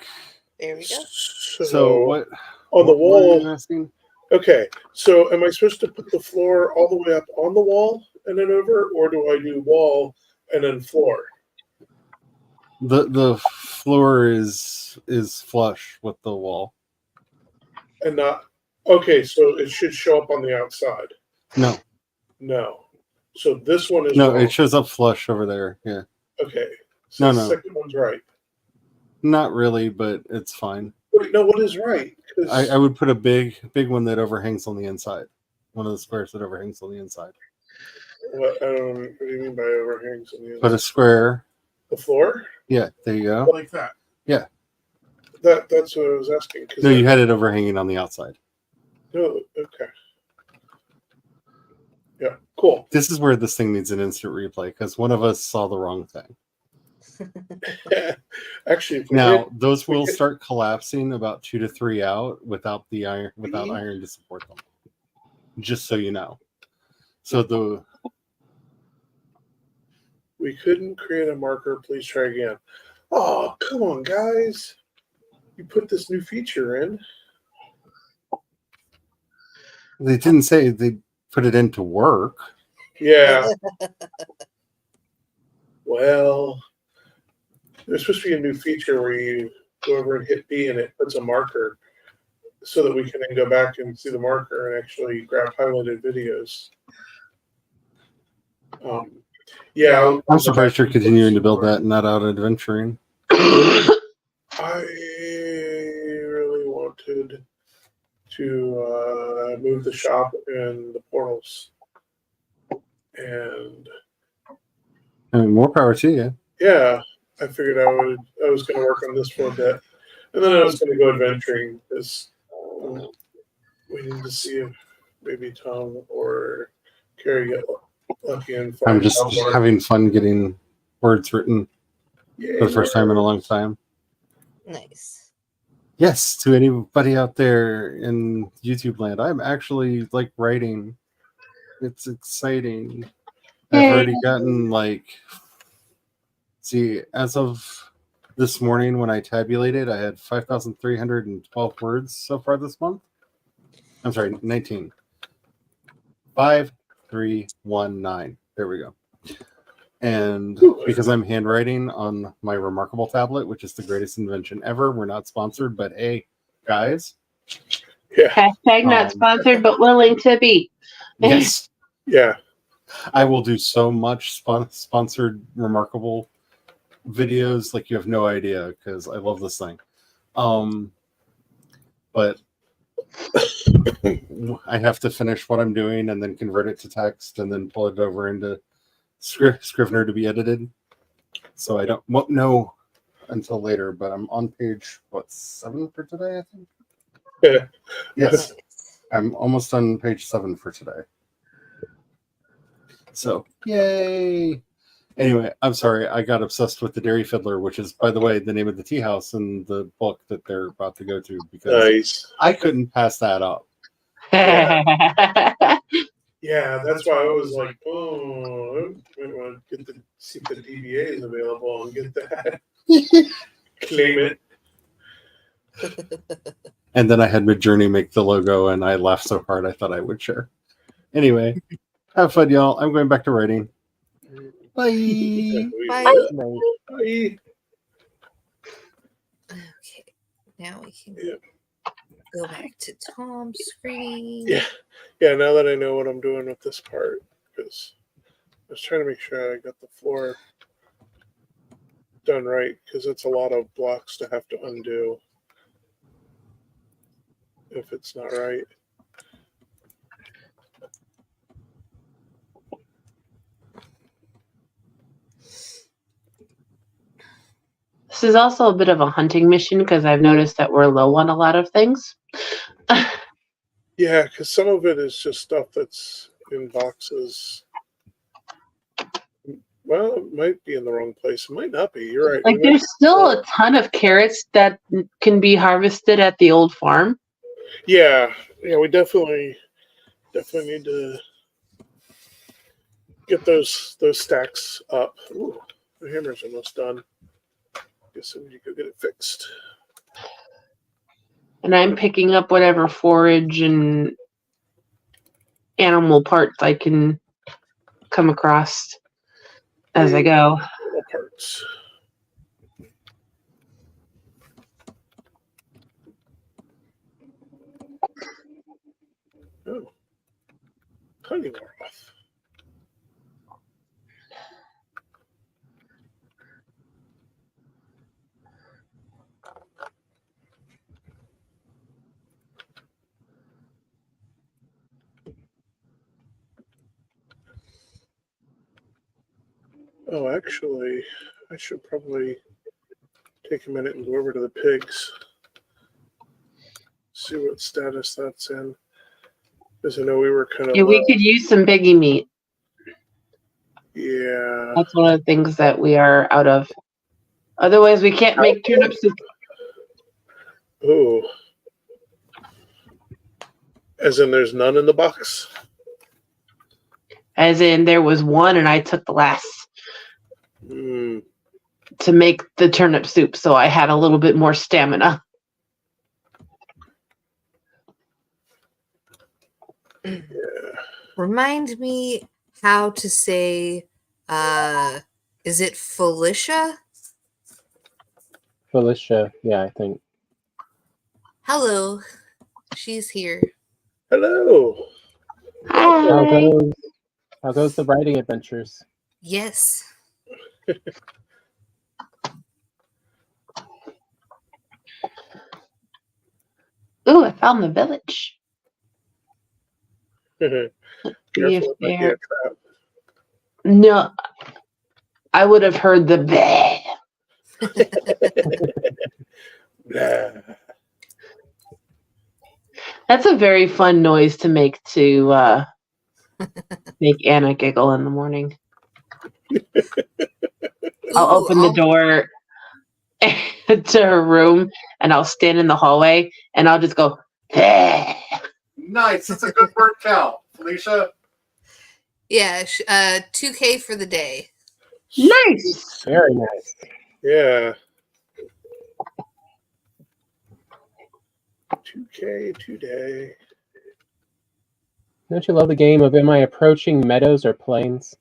[SPEAKER 5] There we go.
[SPEAKER 2] So what?
[SPEAKER 1] on the
[SPEAKER 2] what were
[SPEAKER 1] wall?
[SPEAKER 2] you asking?
[SPEAKER 1] Okay, so am I supposed to put the floor all the way up on the wall and then over, or do I do wall and then floor?
[SPEAKER 2] The floor is flush with the wall.
[SPEAKER 1] And not okay, so it should show up on the outside.
[SPEAKER 2] No,
[SPEAKER 1] No. So this one is
[SPEAKER 2] no,
[SPEAKER 1] wrong.
[SPEAKER 2] it shows up flush over there. Yeah,
[SPEAKER 1] Okay. So
[SPEAKER 2] No,
[SPEAKER 1] the
[SPEAKER 2] no.
[SPEAKER 1] second one's right.
[SPEAKER 2] not really, but it's fine.
[SPEAKER 1] Wait, no, what is right? 'Cause-
[SPEAKER 2] I would put a big one that overhangs on the inside. One of the squares that overhangs on the inside.
[SPEAKER 1] what do you mean by overhangs on the
[SPEAKER 2] Put a
[SPEAKER 1] inside?
[SPEAKER 2] square.
[SPEAKER 1] The floor?
[SPEAKER 2] Yeah, there you go.
[SPEAKER 1] Like that.
[SPEAKER 2] Yeah.
[SPEAKER 1] That's what I was asking. 'Cause
[SPEAKER 2] No, you had it overhanging on the outside.
[SPEAKER 1] No, okay. Yeah, cool.
[SPEAKER 2] This is where this thing needs an instant replay because one of us saw the wrong thing.
[SPEAKER 1] Actually, if we
[SPEAKER 2] Now
[SPEAKER 1] did-
[SPEAKER 2] those
[SPEAKER 1] we
[SPEAKER 2] will
[SPEAKER 1] did-
[SPEAKER 2] start collapsing about 2 to 3 out without
[SPEAKER 1] Mhm.
[SPEAKER 2] iron to support them. Just so you know. So
[SPEAKER 1] we couldn't create a marker. Please try again. Oh, come on, guys! You put this new feature in.
[SPEAKER 2] they didn't say they put it into work.
[SPEAKER 1] Yeah. Well, there's supposed to be a new feature where you go over and hit B and it puts a marker so that we can then go back and see the marker and actually grab highlighted videos. Yeah.
[SPEAKER 2] I'm surprised you're continuing to build that and not out adventuring.
[SPEAKER 1] I really wanted to move the shop and the portals. And
[SPEAKER 2] I mean, more power to you.
[SPEAKER 1] yeah, I figured I was going to work on this for a bit. And then I was going to go adventuring because we need to see if maybe Tom or Carrie get lucky and find
[SPEAKER 2] I'm just
[SPEAKER 1] Haldor.
[SPEAKER 2] having fun getting words written
[SPEAKER 1] Yay,
[SPEAKER 2] for the first time in a long time.
[SPEAKER 5] Nice.
[SPEAKER 2] Yes, to anybody out there in YouTube land, I'm actually like writing. It's exciting. I've already gotten as of this morning when I tabulated, I had 5,312 words so far this month. I'm sorry, 19. 5319. There we go. And because I'm handwriting on my remarkable tablet, which is the greatest invention ever, we're not sponsored, but hey, guys,
[SPEAKER 1] Yeah,
[SPEAKER 4] Hashtag not sponsored, but willing to be.
[SPEAKER 2] yes,
[SPEAKER 1] yeah.
[SPEAKER 2] I will do so much sponsored remarkable videos like you have no idea because I love this thing. But I have to finish what I'm doing and then convert it to text and then pull it over into Scrivener to be edited. So I won't know until later, but I'm on page 7 for today, I think.
[SPEAKER 1] Yeah.
[SPEAKER 2] Yes, I'm almost on page 7 for today. So yay! Anyway, I'm sorry, I got obsessed with the Dairy Fiddler, which is, by the way, the name of the tea house in the book that they're about to go to because
[SPEAKER 1] Nice.
[SPEAKER 2] I couldn't pass that up.
[SPEAKER 1] Yeah, that's why I was like, oh, I want to see if the DBA is available and get that. Claim it.
[SPEAKER 2] And then I had Midjourney make the logo, and I laughed so hard I thought I would share. Anyway, have fun, y'all. I'm going back to writing. Bye.
[SPEAKER 5] Bye.
[SPEAKER 1] Bye.
[SPEAKER 5] Okay. Now we can
[SPEAKER 1] Yeah.
[SPEAKER 5] go back to Tom's screen.
[SPEAKER 1] Yeah. Yeah, now that I know what I'm doing with this part, because was trying to make sure I got the floor done right because it's a lot of blocks to have to undo if it's not right.
[SPEAKER 4] This is also a bit of a hunting mission because I've noticed that we're low on a lot of things.
[SPEAKER 1] Yeah, because some of it is just stuff that's in boxes. Well, it might be in the wrong place. It might not be. You're right.
[SPEAKER 4] Like, there's still a ton of carrots that can be harvested at the old farm.
[SPEAKER 1] Yeah, we definitely need to get those stacks up. Ooh, the hammer's almost done. Guess I need to go get it fixed.
[SPEAKER 4] And I'm picking up whatever forage and animal parts I can come across as I go.
[SPEAKER 1] Little parts. Oh, honey wore off. Oh, actually, I should probably take a minute and go over to the pigs. See what status that's in. Because I know we were kind of
[SPEAKER 4] Yeah, we could use some piggy meat.
[SPEAKER 1] Yeah.
[SPEAKER 4] That's one of the things that we are out of. Otherwise, we can't make turnip soup.
[SPEAKER 1] Oh. As in there's none in the box?
[SPEAKER 4] As in, there was one and I took the last
[SPEAKER 1] Mm.
[SPEAKER 4] to make the turnip soup, so I had a little bit more stamina.
[SPEAKER 1] Yeah.
[SPEAKER 5] Remind me how to say, is it Felicia?
[SPEAKER 3] Felicia, yeah, I think.
[SPEAKER 5] Hello. She's here.
[SPEAKER 1] Hello.
[SPEAKER 3] How
[SPEAKER 4] Hi.
[SPEAKER 3] goes the writing adventures?
[SPEAKER 5] Yes.
[SPEAKER 4] Ooh, I found the village.
[SPEAKER 1] Careful,
[SPEAKER 4] If
[SPEAKER 1] it might be a trap.
[SPEAKER 4] No, I would have heard the bleh.
[SPEAKER 1] Blah.
[SPEAKER 4] That's a very fun noise to make to make Anna giggle in the morning. I'll open the door to her room and I'll stand in the hallway and I'll just go, bleh.
[SPEAKER 2] Nice. That's a good word count, Felicia.
[SPEAKER 5] Yeah, 2K for the day.
[SPEAKER 4] Nice.
[SPEAKER 3] Very nice.
[SPEAKER 1] Yeah. 2K today.
[SPEAKER 3] Don't you love the game of am I approaching meadows or plains?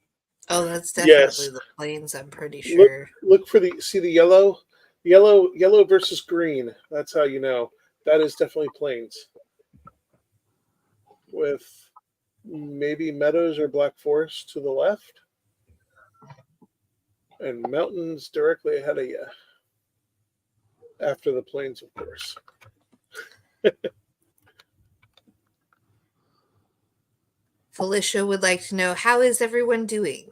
[SPEAKER 5] Oh, that's definitely
[SPEAKER 1] Yes.
[SPEAKER 5] the plains, I'm pretty sure.
[SPEAKER 1] Look for see the yellow versus green. That's how you know. That is definitely plains. With maybe meadows or black forest to the left. And mountains directly ahead of you. After the plains, of course.
[SPEAKER 5] Felicia would like to know, how is everyone doing?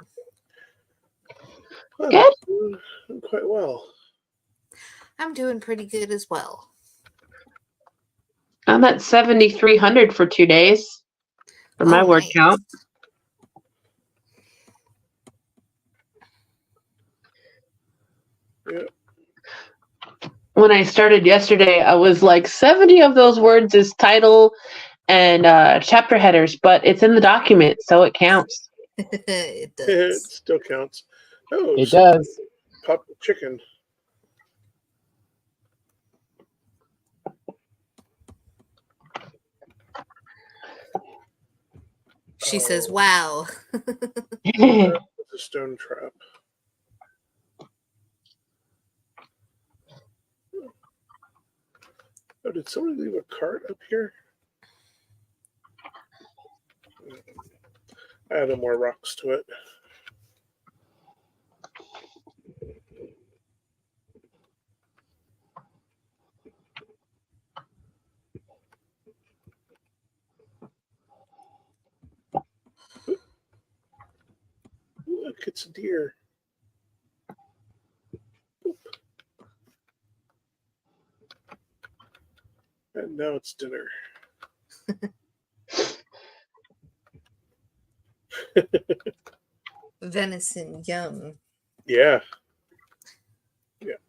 [SPEAKER 1] Well,
[SPEAKER 4] Good.
[SPEAKER 1] doing quite well.
[SPEAKER 5] I'm doing pretty good as well.
[SPEAKER 4] I'm at 7,300 for 2 days for my word
[SPEAKER 5] nice.
[SPEAKER 4] count.
[SPEAKER 1] Yeah.
[SPEAKER 4] When I started yesterday, I was like 70 of those words is title and chapter headers, but it's in the document, so it counts.
[SPEAKER 5] It
[SPEAKER 1] It
[SPEAKER 5] does.
[SPEAKER 1] still counts. Oh,
[SPEAKER 3] It does.
[SPEAKER 1] Pop chicken.
[SPEAKER 5] She says, wow.
[SPEAKER 1] It's a stone trap. Oh, did somebody leave a cart up here? I added more rocks to it. look, it's a deer. Boop. And now it's dinner.
[SPEAKER 5] Venison, yum.
[SPEAKER 1] Yeah.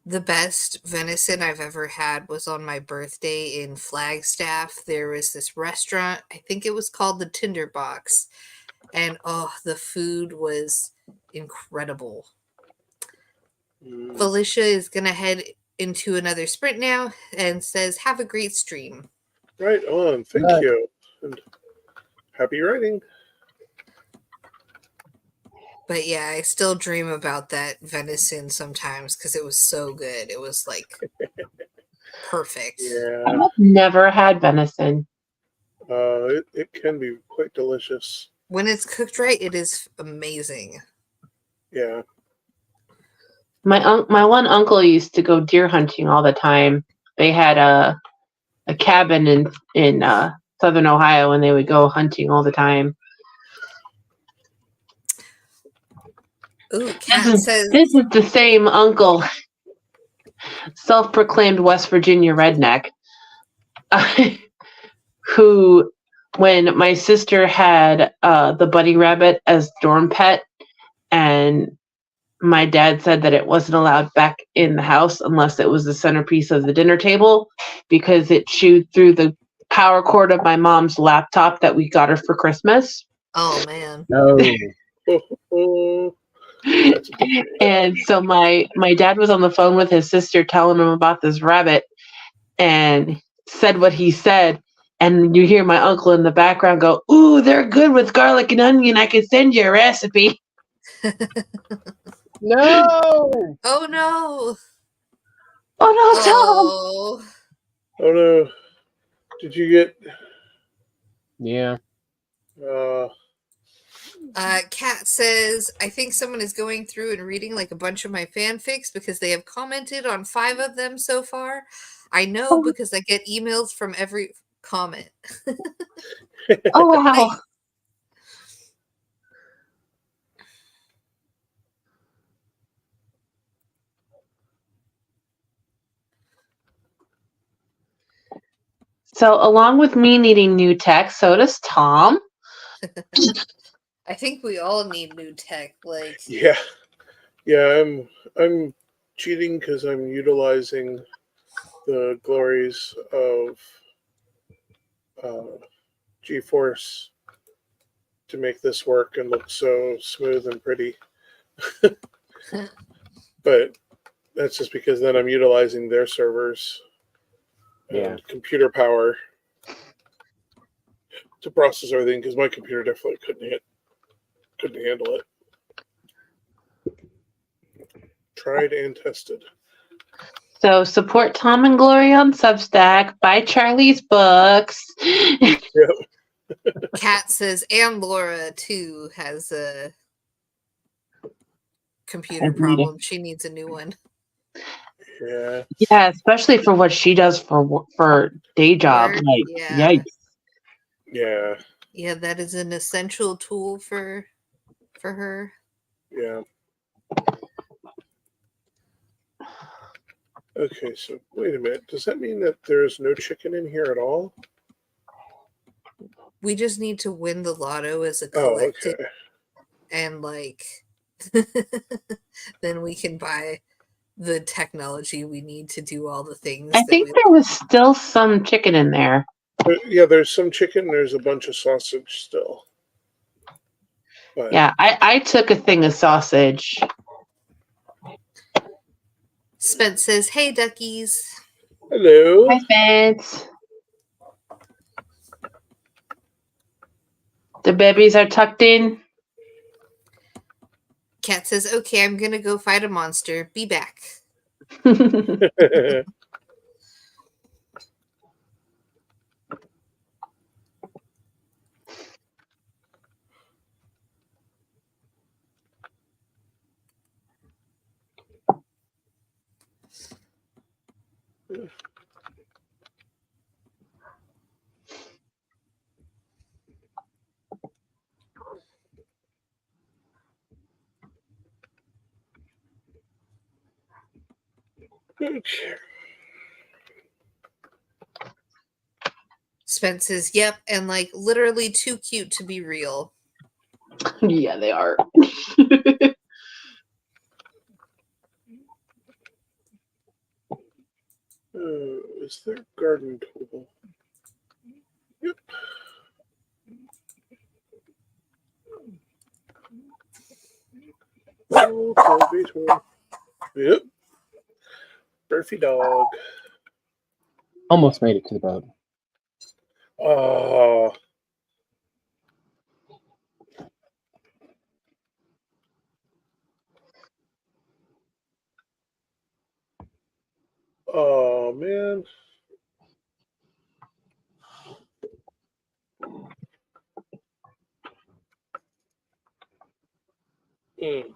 [SPEAKER 5] The best venison I've ever had was on my birthday in Flagstaff. There was this restaurant, I think it was called the Tinderbox, and oh, the food was incredible.
[SPEAKER 1] Mm.
[SPEAKER 5] Felicia is gonna head into another sprint now and says, "Have a great stream."
[SPEAKER 1] Right on. Thank
[SPEAKER 3] Right.
[SPEAKER 1] you. And happy writing.
[SPEAKER 5] But yeah, I still dream about that venison sometimes because it was so good. It was like perfect.
[SPEAKER 1] Yeah.
[SPEAKER 4] I've never had venison.
[SPEAKER 1] It can be quite delicious.
[SPEAKER 5] When it's cooked right, it is amazing.
[SPEAKER 1] Yeah.
[SPEAKER 4] My one uncle used to go deer hunting all the time. They had a cabin in southern Ohio, and they would go hunting all the time.
[SPEAKER 5] Ooh,
[SPEAKER 4] This
[SPEAKER 5] Kat
[SPEAKER 4] is
[SPEAKER 5] says,
[SPEAKER 4] this is the same uncle, self-proclaimed West Virginia redneck, who, when my sister had the bunny rabbit as dorm pet, and my dad said that it wasn't allowed back in the house unless it was the centerpiece of the dinner table because it chewed through the power cord of my mom's laptop that we got her for Christmas.
[SPEAKER 5] "Oh man,
[SPEAKER 3] No.
[SPEAKER 1] Oh, oh, that's a good thing.
[SPEAKER 4] And so my dad was on the phone with his sister telling him about this rabbit and said what he said. And you hear my uncle in the background go, "Ooh, they're good with garlic and onion. I can send you a recipe."
[SPEAKER 3] No.
[SPEAKER 5] oh no,
[SPEAKER 4] Oh no, Tom!
[SPEAKER 5] oh."
[SPEAKER 1] Oh no. Did you get
[SPEAKER 3] Yeah.
[SPEAKER 5] Kat says, "I think someone is going through and reading like a bunch of my fanfics because they have commented on 5 of them so far. I know because I get emails from every comment."
[SPEAKER 4] Oh wow!
[SPEAKER 5] Nice.
[SPEAKER 4] So along with me needing new tech, so does Tom.
[SPEAKER 5] I think we all need new tech. Like,
[SPEAKER 1] Yeah. Yeah, I'm cheating because I'm utilizing the glories of GeForce to make this work and look so smooth and pretty. But that's just because then I'm utilizing their servers and
[SPEAKER 3] Yeah.
[SPEAKER 1] computer power to process everything because my computer definitely couldn't handle it. Tried and tested.
[SPEAKER 4] So support Tom and Glory on Substack. Buy Charlie's books.
[SPEAKER 1] Yep.
[SPEAKER 5] Kat says, and Laura too has a computer problem. She needs a new one.
[SPEAKER 1] Yeah.
[SPEAKER 4] Yeah, especially for what she does for day job.
[SPEAKER 5] Work,
[SPEAKER 4] Like,
[SPEAKER 5] yeah.
[SPEAKER 4] yikes.
[SPEAKER 1] Yeah.
[SPEAKER 5] Yeah, that is an essential tool for her.
[SPEAKER 1] Yeah. Okay, so wait a minute. Does that mean that there's no chicken in here at all?
[SPEAKER 5] We just need to win the lotto as a
[SPEAKER 1] Oh,
[SPEAKER 5] collective,
[SPEAKER 1] okay.
[SPEAKER 5] and like then we can buy the technology we need to do all the things
[SPEAKER 4] I
[SPEAKER 5] that
[SPEAKER 4] think
[SPEAKER 5] we
[SPEAKER 4] there was still some chicken in there.
[SPEAKER 1] Yeah, there's some chicken. There's a bunch of sausage still. But
[SPEAKER 4] Yeah, I took a thing of sausage.
[SPEAKER 5] Spence says, "Hey duckies."
[SPEAKER 1] hello.
[SPEAKER 4] Hi, Spence. The babies are tucked in.
[SPEAKER 5] Kat says, "Okay, I'm gonna go fight a monster. Be back."
[SPEAKER 1] Okay.
[SPEAKER 5] Spence says, "Yep," and like literally too cute to be real.
[SPEAKER 4] Yeah, they are.
[SPEAKER 1] Is there a garden tool? Yep. Oh, tool. Yep. Burfy dog.
[SPEAKER 3] Almost made it to the boat.
[SPEAKER 1] Oh. Oh, man. Mm.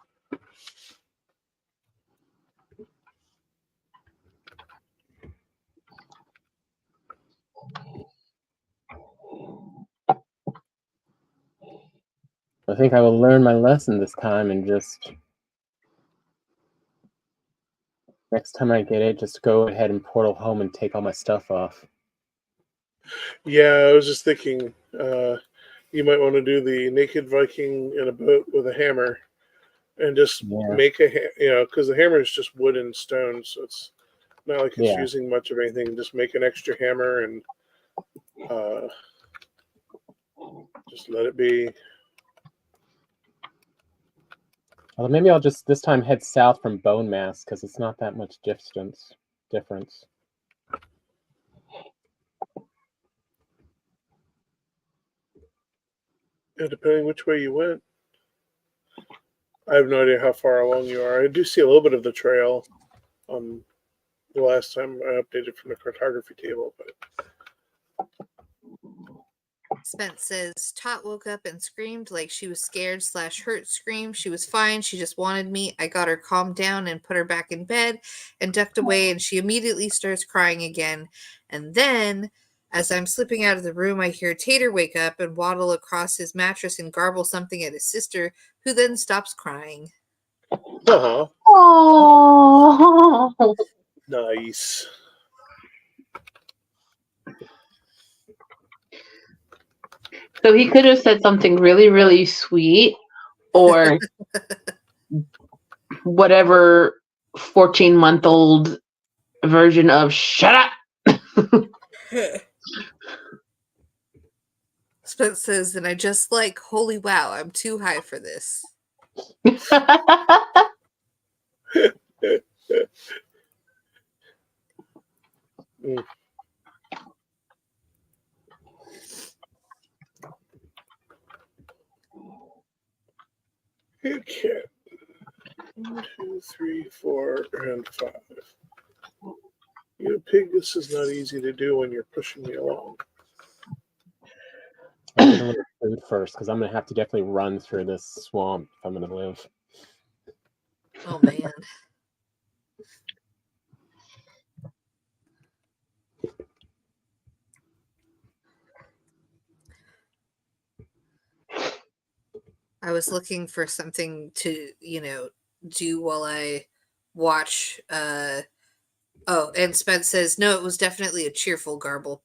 [SPEAKER 3] I think I will learn my lesson this time and just next time I get it, just go ahead and portal home and take all my stuff off.
[SPEAKER 1] Yeah, I was just thinking you might want to do the naked Viking in a boat with a hammer and just make because the hammer is just wood and stone, so it's not like it's using much of anything. Just make an extra hammer and just let it be.
[SPEAKER 3] Well, maybe I'll just this time head south from Bone Mass because it's not that much difference.
[SPEAKER 1] Yeah, depending which way you went. I have no idea how far along you are. I do see a little bit of the trail the last time I updated from the cartography table, but
[SPEAKER 5] Spence says, Tot woke up and screamed like she was scared / hurt scream. She was fine. She just wanted me. I got her calmed down and put her back in bed and ducked away, and she immediately starts crying again. And then, as I'm slipping out of the room, I hear Tater wake up and waddle across his mattress and garble something at his sister, who then stops crying.
[SPEAKER 4] Oh,
[SPEAKER 1] nice.
[SPEAKER 4] So he could have said something really, really sweet, or whatever 14-month-old version of "shut up."
[SPEAKER 5] Spence says, and I just like, holy wow, I'm too high for this.
[SPEAKER 1] Mm. Okay. 1, 2, 3, 4, and 5. You pig, this is not easy to do when you're pushing me along.
[SPEAKER 3] I'm gonna look at food first because I'm gonna have to definitely run through this swamp if I'm gonna live.
[SPEAKER 5] Oh man. I was looking for something to, do while I watch. Oh, and Spence says, no, it was definitely a cheerful garble.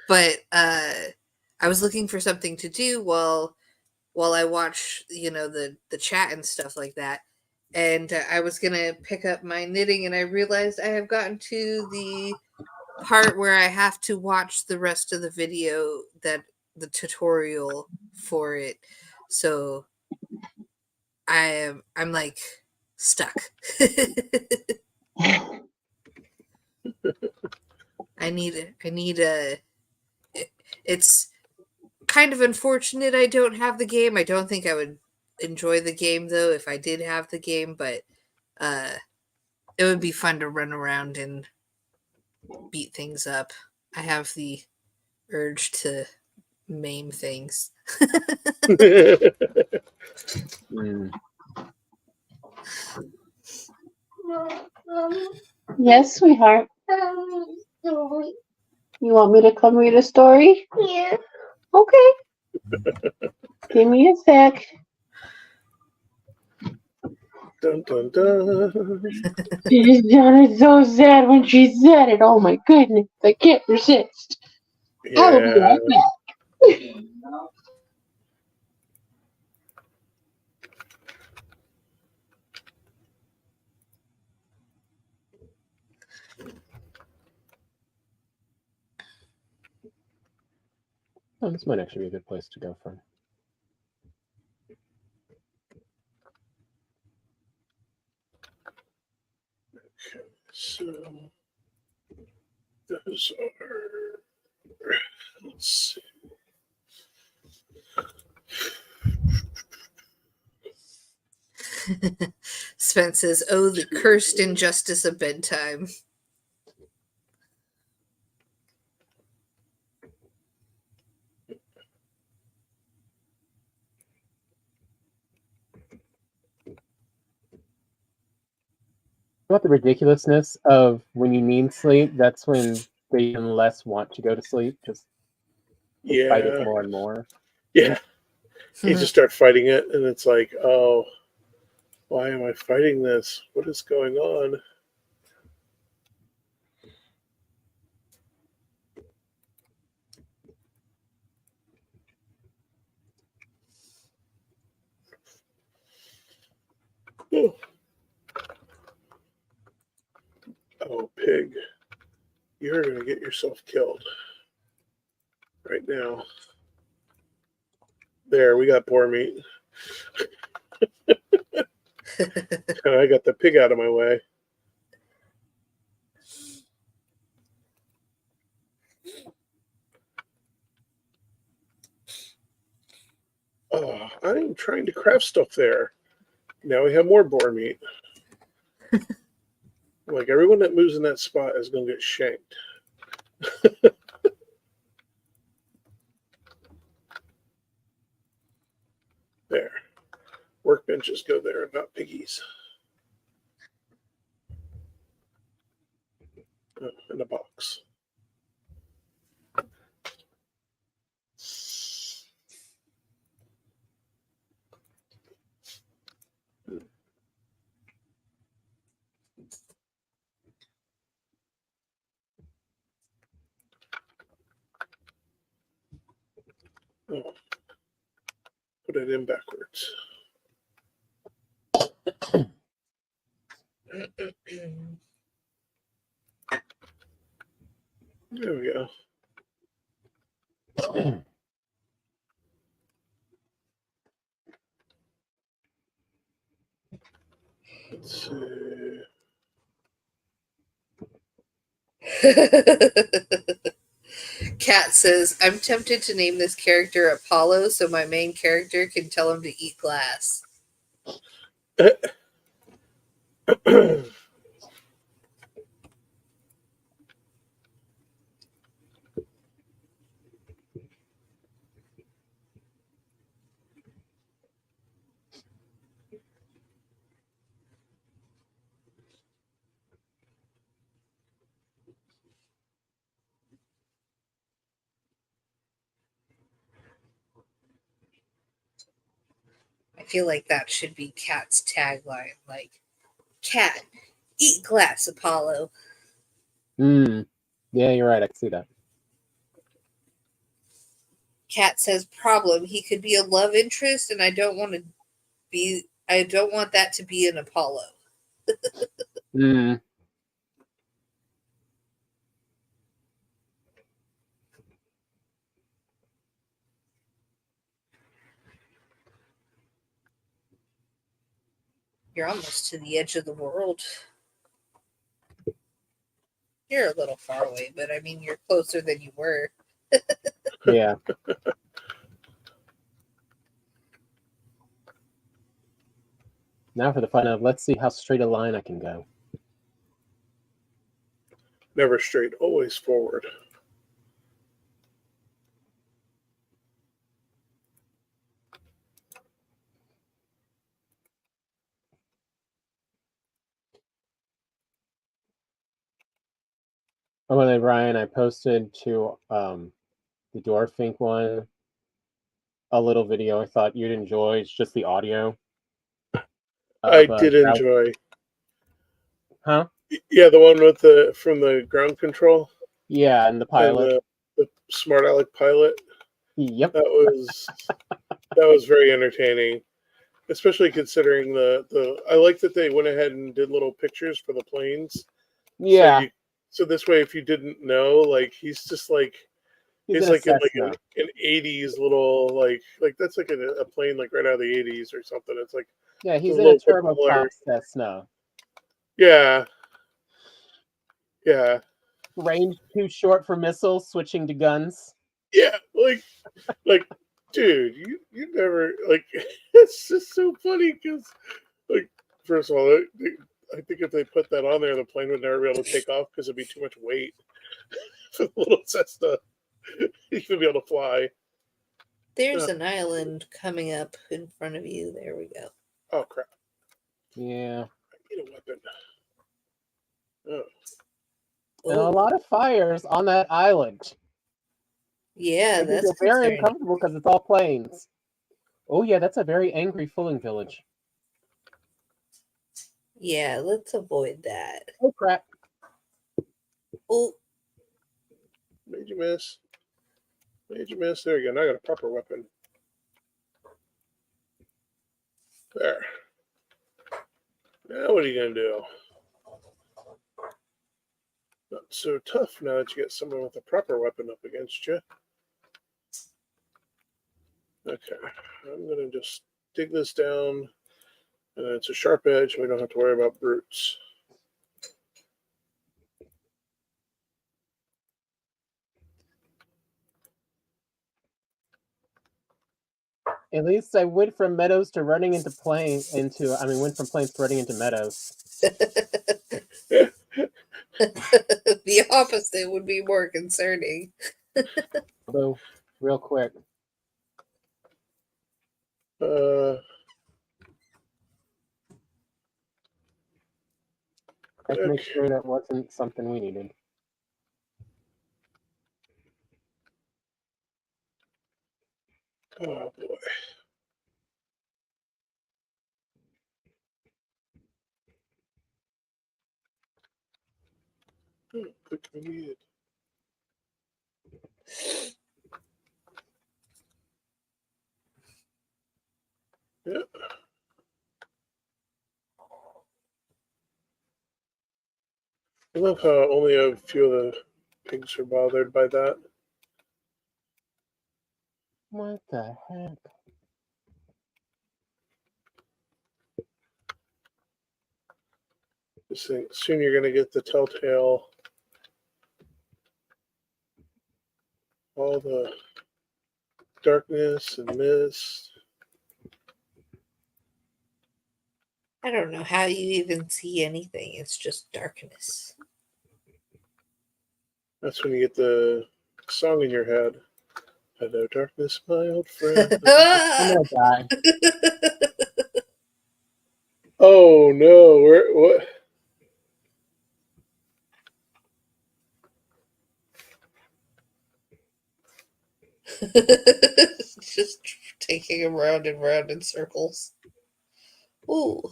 [SPEAKER 5] But I was looking for something to do while I watch, the chat and stuff like that. And I was going to pick up my knitting, and I realized I have gotten to the part where I have to watch the rest of the video, that the tutorial for it. So I'm like stuck. I need a it's kind of unfortunate I don't have the game. I don't think I would enjoy the game though if I did have the game, but it would be fun to run around and beat things up. I have the urge to maim things.
[SPEAKER 4] Yes, sweetheart. You want me to come read a story?
[SPEAKER 6] Yeah.
[SPEAKER 4] Okay. Give me a sec.
[SPEAKER 1] Dun dun dun.
[SPEAKER 4] It sounded so sad when she said it. Oh my goodness, I can't resist. I will be
[SPEAKER 1] Yeah.
[SPEAKER 4] right back.
[SPEAKER 3] Oh, this might actually be a good place to go from.
[SPEAKER 1] So those are. Let's see.
[SPEAKER 5] Spence says, "Oh, the cursed injustice of bedtime."
[SPEAKER 3] About the ridiculousness of when you need sleep, that's when they even less want to go to sleep because they fight it
[SPEAKER 1] Yeah.
[SPEAKER 3] more and more.
[SPEAKER 1] Yeah. You just start fighting it, and it's like, oh, why am I fighting this? What is going on? Oh, oh pig. You're going to get yourself killed right now. There, we got boar meat. And I got the pig out of my way. Oh, I'm trying to craft stuff there. Now we have more boar meat. Like, everyone that moves in that spot is going to get shanked. There. Workbenches go there, not piggies. Oh, in a box. Oh, put it in backwards. There we go. Let's see.
[SPEAKER 5] Kat says, "I'm tempted to name this character Apollo so my main character can tell him to eat glass." I feel like that should be Kat's tagline. Like, "Kat, eat glass, Apollo."
[SPEAKER 3] Yeah, you're right. I can see that.
[SPEAKER 5] Kat says, "Problem, he could be a love interest, and I don't want that to be an Apollo."
[SPEAKER 3] Mm.
[SPEAKER 5] You're almost to the edge of the world. You're a little far away, but I mean, you're closer than you were.
[SPEAKER 3] Yeah. Now for the fun of, let's see how straight a line I can go.
[SPEAKER 1] Never straight, always forward.
[SPEAKER 3] Oh, and then Ryan, I posted to the Dwarfink one a little video I thought you'd enjoy. It's just the audio.
[SPEAKER 1] I
[SPEAKER 3] of
[SPEAKER 1] did enjoy.
[SPEAKER 3] Huh?
[SPEAKER 1] Yeah, the one with the from the ground control
[SPEAKER 3] Yeah, and the
[SPEAKER 1] and
[SPEAKER 3] pilot.
[SPEAKER 1] the smart aleck pilot.
[SPEAKER 3] Yep.
[SPEAKER 1] That was very entertaining, especially considering the. I like that they went ahead and did little pictures for the planes.
[SPEAKER 3] Yeah,
[SPEAKER 1] So this way, if you didn't know, like he's just like
[SPEAKER 3] he's
[SPEAKER 1] he's
[SPEAKER 3] in a
[SPEAKER 1] like in like
[SPEAKER 3] Cessna.
[SPEAKER 1] an '80s little like that's like a plane like right out of the '80s or something. It's like
[SPEAKER 3] Yeah,
[SPEAKER 1] it's a
[SPEAKER 3] he's in a
[SPEAKER 1] little bit
[SPEAKER 3] turboprop
[SPEAKER 1] hilarious.
[SPEAKER 3] Cessna.
[SPEAKER 1] Yeah, yeah,
[SPEAKER 3] Range too short for missiles, switching to guns.
[SPEAKER 1] yeah. Like, dude, you never like. It's just so funny because like first of all, I think if they put that on there, the plane would never be able to take off because it'd be too much weight for the little Cessna. Even be able to fly.
[SPEAKER 5] There's an island coming up in front of you. There we go.
[SPEAKER 1] Oh crap!
[SPEAKER 3] Yeah.
[SPEAKER 1] I need a weapon. Oh.
[SPEAKER 3] And a
[SPEAKER 5] Oh,
[SPEAKER 3] lot of fires on that island.
[SPEAKER 5] yeah,
[SPEAKER 3] Making
[SPEAKER 5] that's
[SPEAKER 3] it very
[SPEAKER 5] concerning.
[SPEAKER 3] uncomfortable because it's all plains. Oh yeah, that's a very angry fooling village.
[SPEAKER 5] Yeah, let's avoid that.
[SPEAKER 3] Oh crap.
[SPEAKER 5] Oh,
[SPEAKER 1] Made you miss. Made you miss. There you go. Now I got a proper weapon. There. Now what are you gonna do? Not so tough now that you get someone with a proper weapon up against you. Okay. I'm gonna just dig this down. And it's a sharp edge. We don't have to worry about brutes.
[SPEAKER 3] At least I went from meadows to running into went from plains to running into meadows.
[SPEAKER 5] the opposite would be more concerning.
[SPEAKER 3] Although, real quick. I can make
[SPEAKER 1] Okay.
[SPEAKER 3] sure that wasn't something we needed.
[SPEAKER 1] Oh boy. Quick we needed. Yeah. I love how only a few of the pigs are bothered by that.
[SPEAKER 3] What the heck?
[SPEAKER 1] Just think soon you're gonna get the telltale all the darkness and mist.
[SPEAKER 5] I don't know how you even see anything. It's just darkness.
[SPEAKER 1] That's when you get the song in your head. Hello, darkness, my old friend.
[SPEAKER 3] I'm gonna die.
[SPEAKER 1] Oh no! Where? What?
[SPEAKER 5] just taking him round and round in circles. Ooh.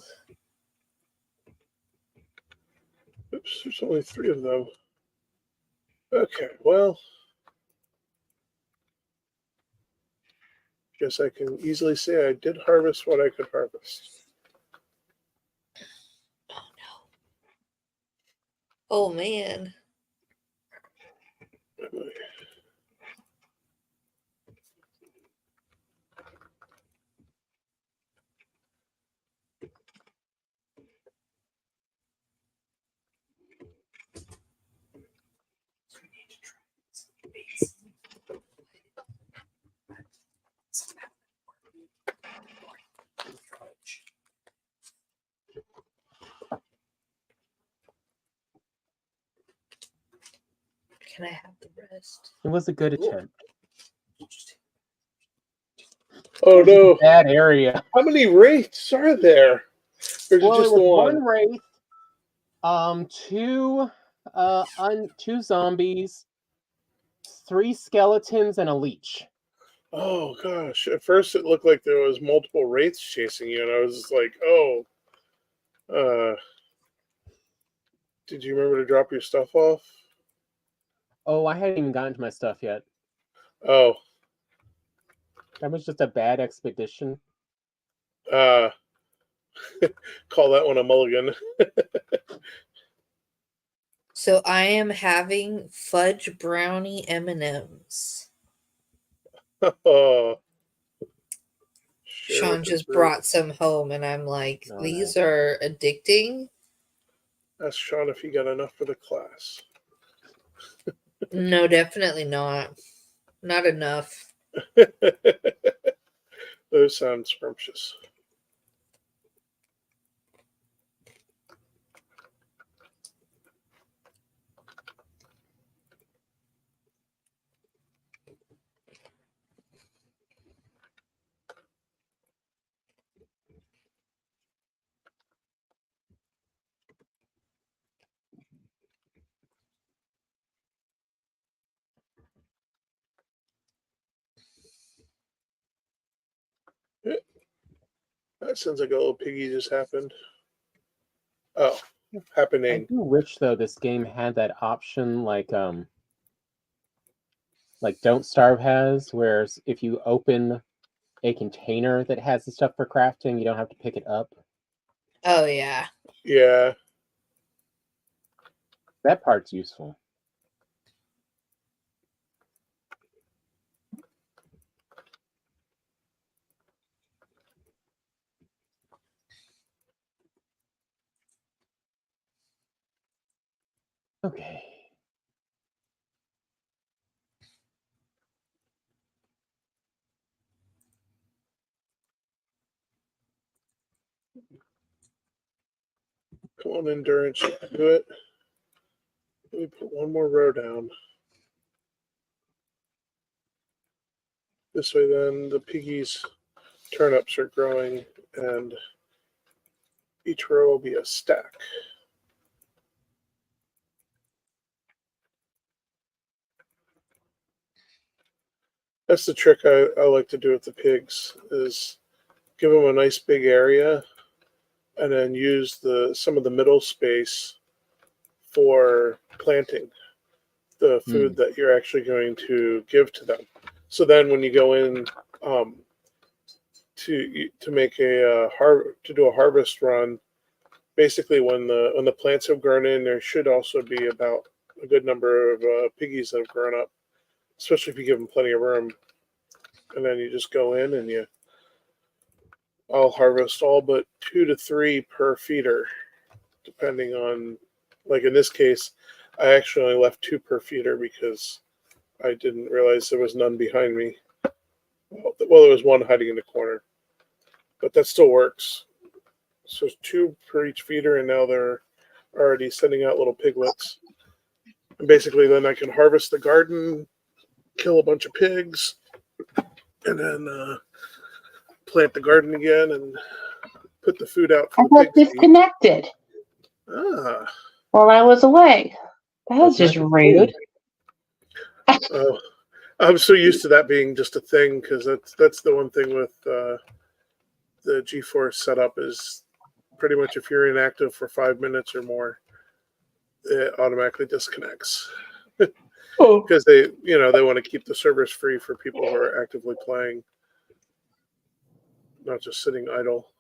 [SPEAKER 1] Oops! There's only 3 of them. Okay. Well, guess I can easily say I did harvest what I could harvest.
[SPEAKER 5] Oh no. Oh man. Can I have the rest?
[SPEAKER 3] It was a good attempt.
[SPEAKER 1] Oh no!
[SPEAKER 3] Bad area.
[SPEAKER 1] How many wraiths are there? Or is it
[SPEAKER 3] Well,
[SPEAKER 1] just
[SPEAKER 3] it
[SPEAKER 1] the
[SPEAKER 3] was
[SPEAKER 1] one?
[SPEAKER 3] one wraith, two zombies, 3 skeletons, and a leech.
[SPEAKER 1] Oh gosh! At first, it looked like there was multiple wraiths chasing you, and I was just like, "Oh, Did you remember to drop your stuff off?
[SPEAKER 3] Oh, I hadn't even gotten to my stuff yet.
[SPEAKER 1] Oh,
[SPEAKER 3] That was just a bad expedition.
[SPEAKER 1] call that one a mulligan.
[SPEAKER 5] So I am having fudge brownie M&Ms.
[SPEAKER 1] Oh, share
[SPEAKER 5] Sean
[SPEAKER 1] with the
[SPEAKER 5] just
[SPEAKER 1] group.
[SPEAKER 5] brought some home, and I'm like,
[SPEAKER 3] Oh,
[SPEAKER 5] these are addicting.
[SPEAKER 1] Ask Sean if he got enough for the class.
[SPEAKER 5] No, definitely not. Not enough.
[SPEAKER 1] Those sound scrumptious. That sounds like a little piggy just happened. Oh,
[SPEAKER 3] I
[SPEAKER 1] happening.
[SPEAKER 3] do wish though this game had that option like Don't Starve has, where if you open a container that has the stuff for crafting, you don't have to pick it up.
[SPEAKER 5] Oh, yeah.
[SPEAKER 1] Yeah.
[SPEAKER 3] That part's useful. Okay.
[SPEAKER 1] Come on, endurance. You can do it. Let me put one more row down. This way, then the piggies' turnips are growing, and each row will be a stack. That's the trick I like to do with the pigs, is give them a nice big area and then use some of the middle space for planting the food that you're actually going to give to them. So then when you go in to make to do a harvest run, basically when the plants have grown in, there should also be about a good number of piggies that have grown up, especially if you give them plenty of room. And then you just go in and I'll harvest all but 2 to 3 per feeder, depending on, like in this case, I actually only left 2 per feeder because I didn't realize there was none behind me. Well, there was one hiding in the corner, but that still works. So 2 per each feeder, and now they're already sending out little piglets. And basically, then I can harvest the garden, kill a bunch of pigs, and then plant the garden again and put the food out for
[SPEAKER 4] I
[SPEAKER 1] the
[SPEAKER 4] got
[SPEAKER 1] pigs to eat.
[SPEAKER 4] disconnected while I was away. That was just rude.
[SPEAKER 1] Oh, I'm so used to that being just a thing, because that's the one thing with the GeForce setup is pretty much if you're inactive for 5 minutes or more, it automatically disconnects. Because they want to keep the servers free for people who are actively playing, not just sitting idle.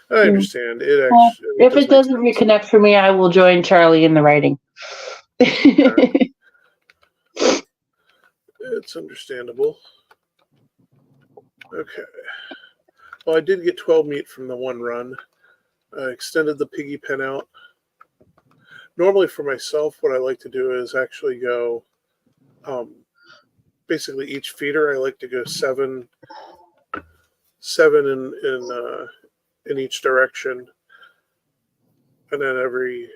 [SPEAKER 1] I understand.
[SPEAKER 4] If it doesn't reconnect for me, I will join Charlie in the writing.
[SPEAKER 1] It's understandable. Okay. Well, I did get 12 meat from the one run. I extended the piggy pen out. Normally for myself, what I like to do is actually go, basically each feeder, I like to go seven in each direction, and then every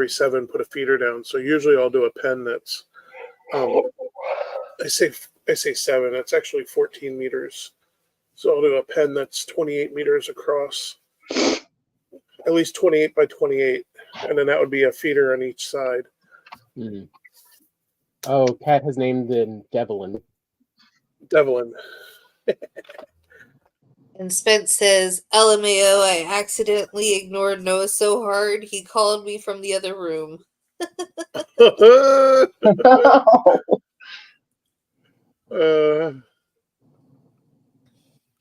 [SPEAKER 1] 7 put a feeder down. So usually I'll do a pen that's I say 7. It's actually 14 meters. So I'll do a pen that's 28 meters across, at least 28 by 28, and then that would be a feeder on each side.
[SPEAKER 3] Mm. Oh, Cat has named them Devlin.
[SPEAKER 1] Devlin.
[SPEAKER 5] And Spence says, LMAO, I accidentally ignored Noah so hard he called me from the other room.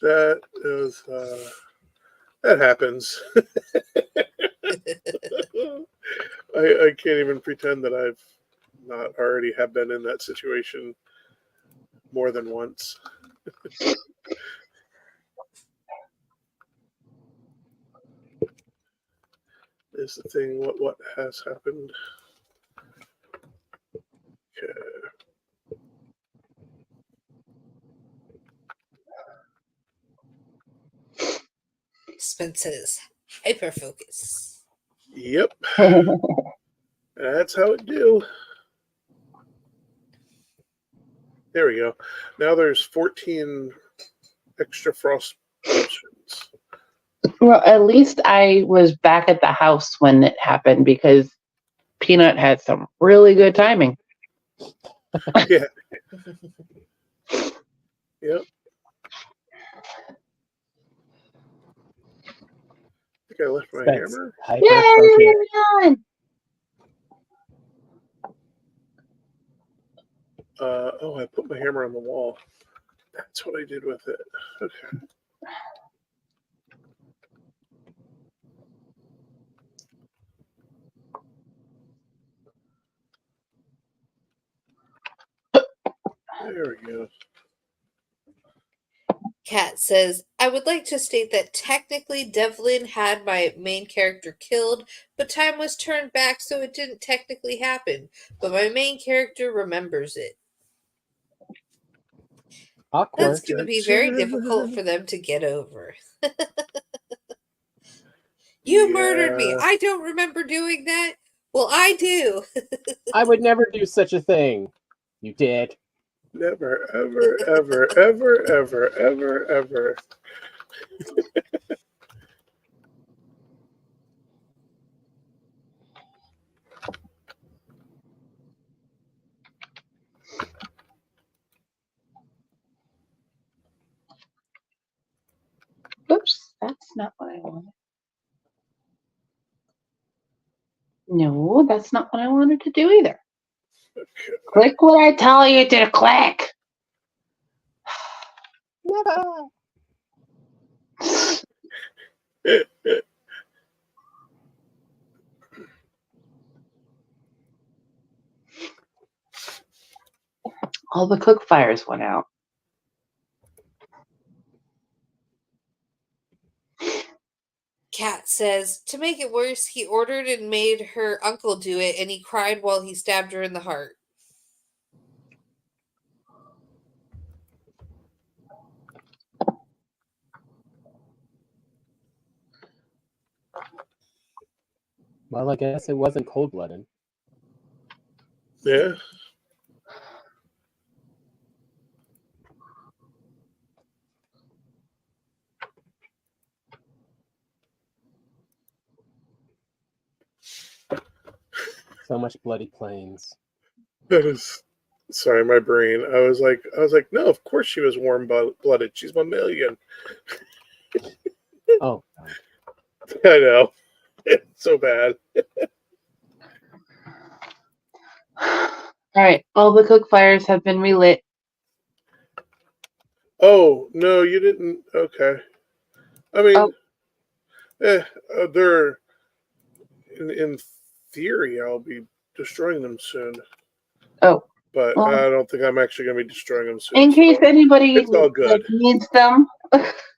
[SPEAKER 1] That is that happens. I can't even pretend that I've not already have been in that situation more than once. Is the thing what has happened? Okay.
[SPEAKER 5] Spence says, hyperfocus.
[SPEAKER 1] Yep, that's how it do. There we go. Now there's 14 extra frost potions.
[SPEAKER 4] Well, at least I was back at the house when it happened because Peanut had some really good timing.
[SPEAKER 1] Yeah. Yep. I think I left my
[SPEAKER 3] Spence,
[SPEAKER 1] hammer.
[SPEAKER 3] hyper-focus.
[SPEAKER 4] Yay!
[SPEAKER 1] Oh, I put my hammer on the wall. That's what I did with it. Okay. There we go.
[SPEAKER 5] Kat says, I would like to state that technically Devlin had my main character killed, but time was turned back so it didn't technically happen. But my main character remembers it.
[SPEAKER 3] Awkward.
[SPEAKER 5] That's going to be very difficult for them to get over. You murdered me. I don't remember doing that. Well, I do.
[SPEAKER 3] I would never do such a thing. You did.
[SPEAKER 1] Never, ever, ever, ever, ever, ever, ever.
[SPEAKER 4] Oops, that's not what I wanted. No, that's not what I wanted to do either.
[SPEAKER 1] Okay.
[SPEAKER 4] Click what I tell you to click.
[SPEAKER 3] Never.
[SPEAKER 4] All the cook fires went out.
[SPEAKER 5] Kat says, to make it worse, he ordered and made her uncle do it, and he cried while he stabbed her in the heart.
[SPEAKER 3] Well, I guess it wasn't cold-blooded.
[SPEAKER 1] Yeah.
[SPEAKER 3] So much bloody plains.
[SPEAKER 1] That is. Sorry, my brain. I was like, no, of course she was warm-blooded. She's mammalian.
[SPEAKER 3] Oh,
[SPEAKER 1] I know. It's so bad.
[SPEAKER 4] All right, all the cook fires have been relit.
[SPEAKER 1] Oh no, you didn't. Okay. I mean, they're in theory. I'll be destroying them soon.
[SPEAKER 4] Oh,
[SPEAKER 1] But
[SPEAKER 4] well,
[SPEAKER 1] I don't think I'm actually going to be destroying them soon.
[SPEAKER 4] in case
[SPEAKER 1] So
[SPEAKER 4] anybody
[SPEAKER 1] it's all good.
[SPEAKER 4] needs them.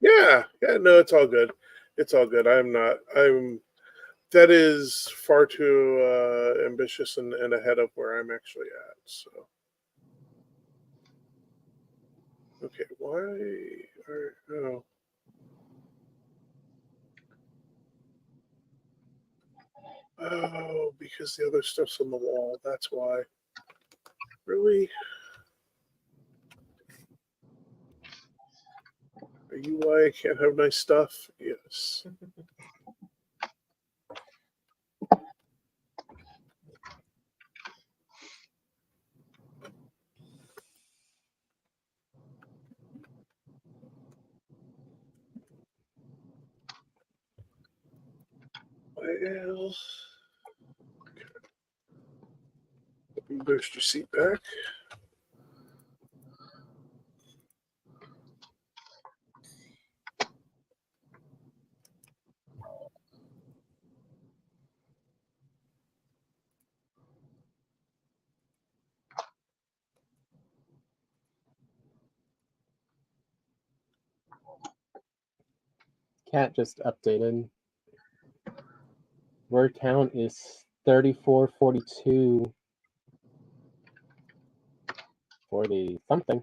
[SPEAKER 1] Yeah, no, it's all good. It's all good. I'm. That is far too ambitious and ahead of where I'm actually at. So. Okay, why are oh. Oh, because the other stuff's on the wall. That's why. Really? Are you why I can't have nice stuff? Yes. Well, boost your seat back.
[SPEAKER 3] Cat just updated. Word count is 3442 for the something.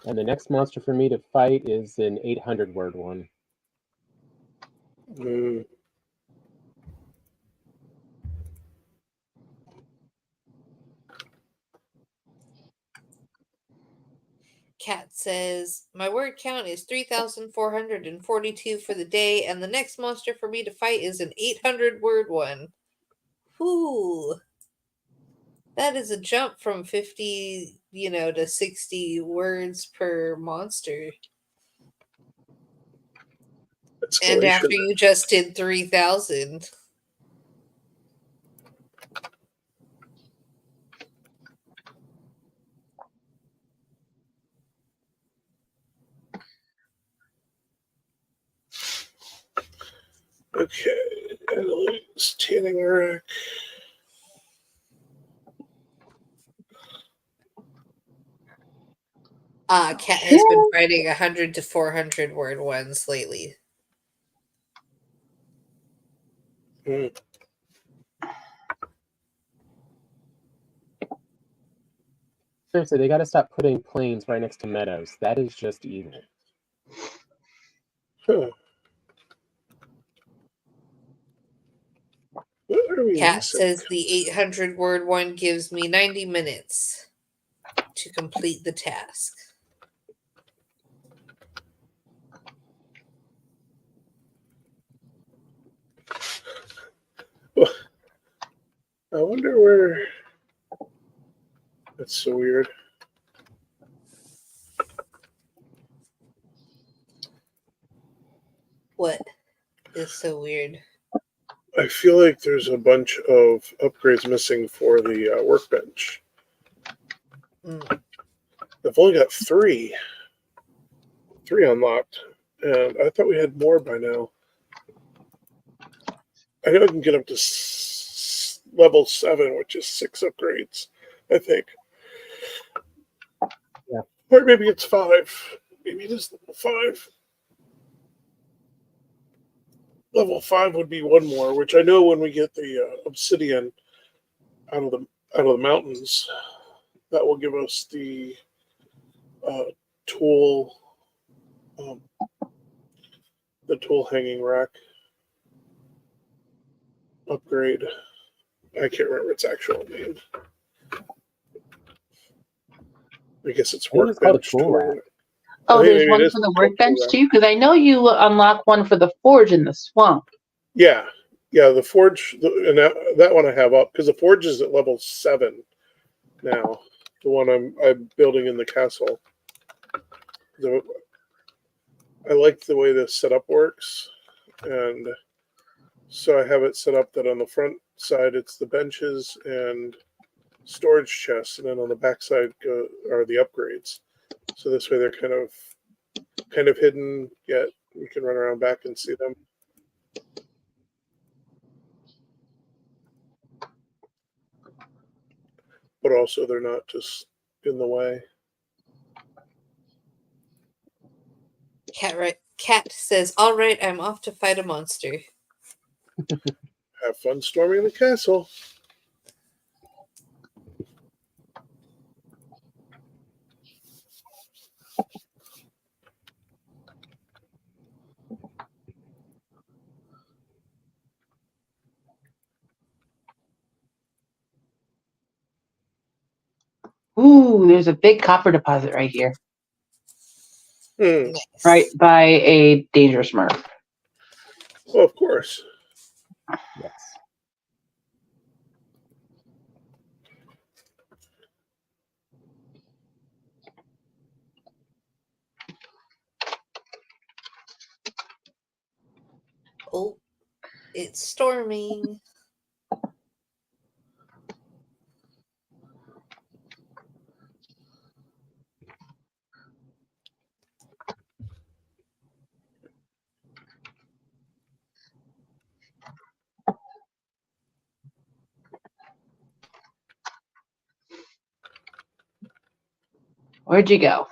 [SPEAKER 3] And the next monster for me to fight is an 800 word one.
[SPEAKER 1] Mm.
[SPEAKER 5] Cat says, my word count is 3,442 for the day, and the next monster for me to fight is an 800 word one. Whoo. That is a jump from 50, to 60 words per monster. And after you just did 3,000.
[SPEAKER 1] Okay, Annalise, tanning rack.
[SPEAKER 5] Cat has been fighting 100 to 400 word ones lately.
[SPEAKER 1] Mm.
[SPEAKER 3] Seriously, they gotta stop putting plains right next to meadows. That is just evil.
[SPEAKER 1] Huh. What are we
[SPEAKER 5] Cat
[SPEAKER 1] missing?
[SPEAKER 5] says the 800 word one gives me 90 minutes to complete the task.
[SPEAKER 1] Well, I wonder where. That's so weird.
[SPEAKER 5] What is so weird?
[SPEAKER 1] I feel like there's a bunch of upgrades missing for the workbench.
[SPEAKER 5] Mm.
[SPEAKER 1] I've only got three unlocked, and I thought we had more by now. I know I can get up to level 7, which is 6 upgrades, I think.
[SPEAKER 3] Yeah.
[SPEAKER 1] Or maybe it's 5. Maybe it is level 5. Level 5 would be one more, which I know when we get the obsidian out of the mountains, that will give us the tool, um, the tool hanging rack upgrade. I can't remember its actual name. I guess it's
[SPEAKER 3] I think it's called a
[SPEAKER 1] workbench
[SPEAKER 3] tool rack.
[SPEAKER 4] Oh,
[SPEAKER 1] I think
[SPEAKER 4] there's
[SPEAKER 1] maybe it
[SPEAKER 4] one
[SPEAKER 1] is
[SPEAKER 4] for the
[SPEAKER 1] called tool
[SPEAKER 4] workbench
[SPEAKER 1] rack.
[SPEAKER 4] too? Because I know you unlock one for the forge in the swamp.
[SPEAKER 1] Yeah, the forge, and that one I have up because the forge is at level 7 now. The one I'm building in the castle. I like the way the setup works, and so I have it set up that on the front side it's the benches and storage chests, and then on the back side are the upgrades. So this way they're kind of hidden, yet you can run around back and see them. But also they're not just in the way.
[SPEAKER 5] Cat says, all right, I'm off to fight a monster.
[SPEAKER 1] Have fun storming the castle.
[SPEAKER 4] Ooh, there's a big copper deposit right here.
[SPEAKER 5] Nice.
[SPEAKER 4] Right by a dangerous smurf.
[SPEAKER 1] Well, of course.
[SPEAKER 3] Yes.
[SPEAKER 5] Oh, it's storming.
[SPEAKER 4] Where'd you go?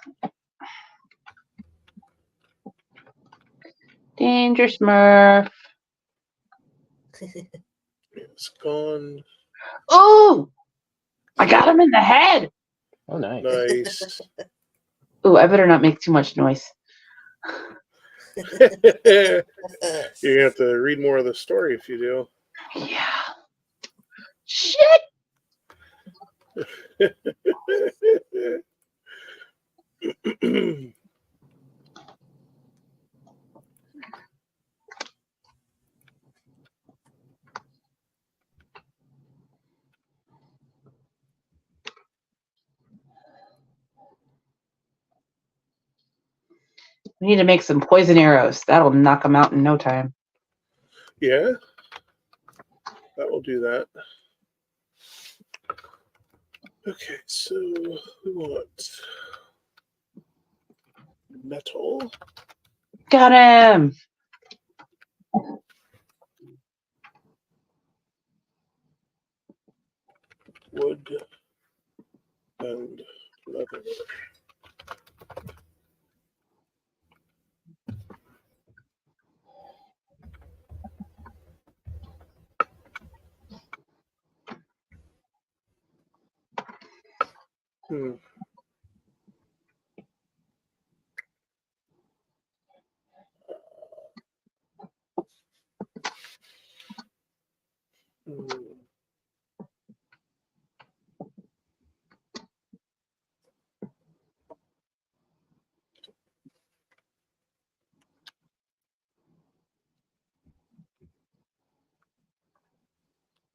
[SPEAKER 4] Danger Smurf.
[SPEAKER 1] It's gone.
[SPEAKER 4] Oh! I got him in the head!
[SPEAKER 3] Oh, nice.
[SPEAKER 1] Nice.
[SPEAKER 4] Ooh, I better not make too much noise.
[SPEAKER 1] You're gonna have to read more of the story if you do.
[SPEAKER 4] Yeah. Shit! We need to make some poison arrows. That'll knock them out in no time.
[SPEAKER 1] Yeah, that will do that. Okay, so we want metal.
[SPEAKER 4] Got him!
[SPEAKER 1] Wood and leather. Hmm. Hmm.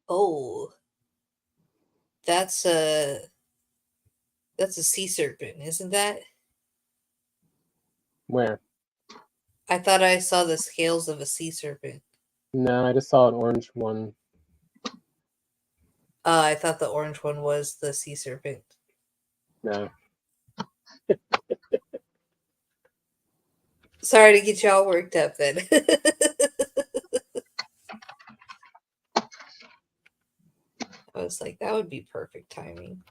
[SPEAKER 5] Oh, that's a sea serpent, isn't that?
[SPEAKER 3] Where?
[SPEAKER 5] I thought I saw the scales of a sea serpent.
[SPEAKER 3] No, I just saw an orange one.
[SPEAKER 5] I thought the orange one was the sea serpent.
[SPEAKER 3] No.
[SPEAKER 5] Sorry to get you all worked up then. I was like, that would be perfect timing.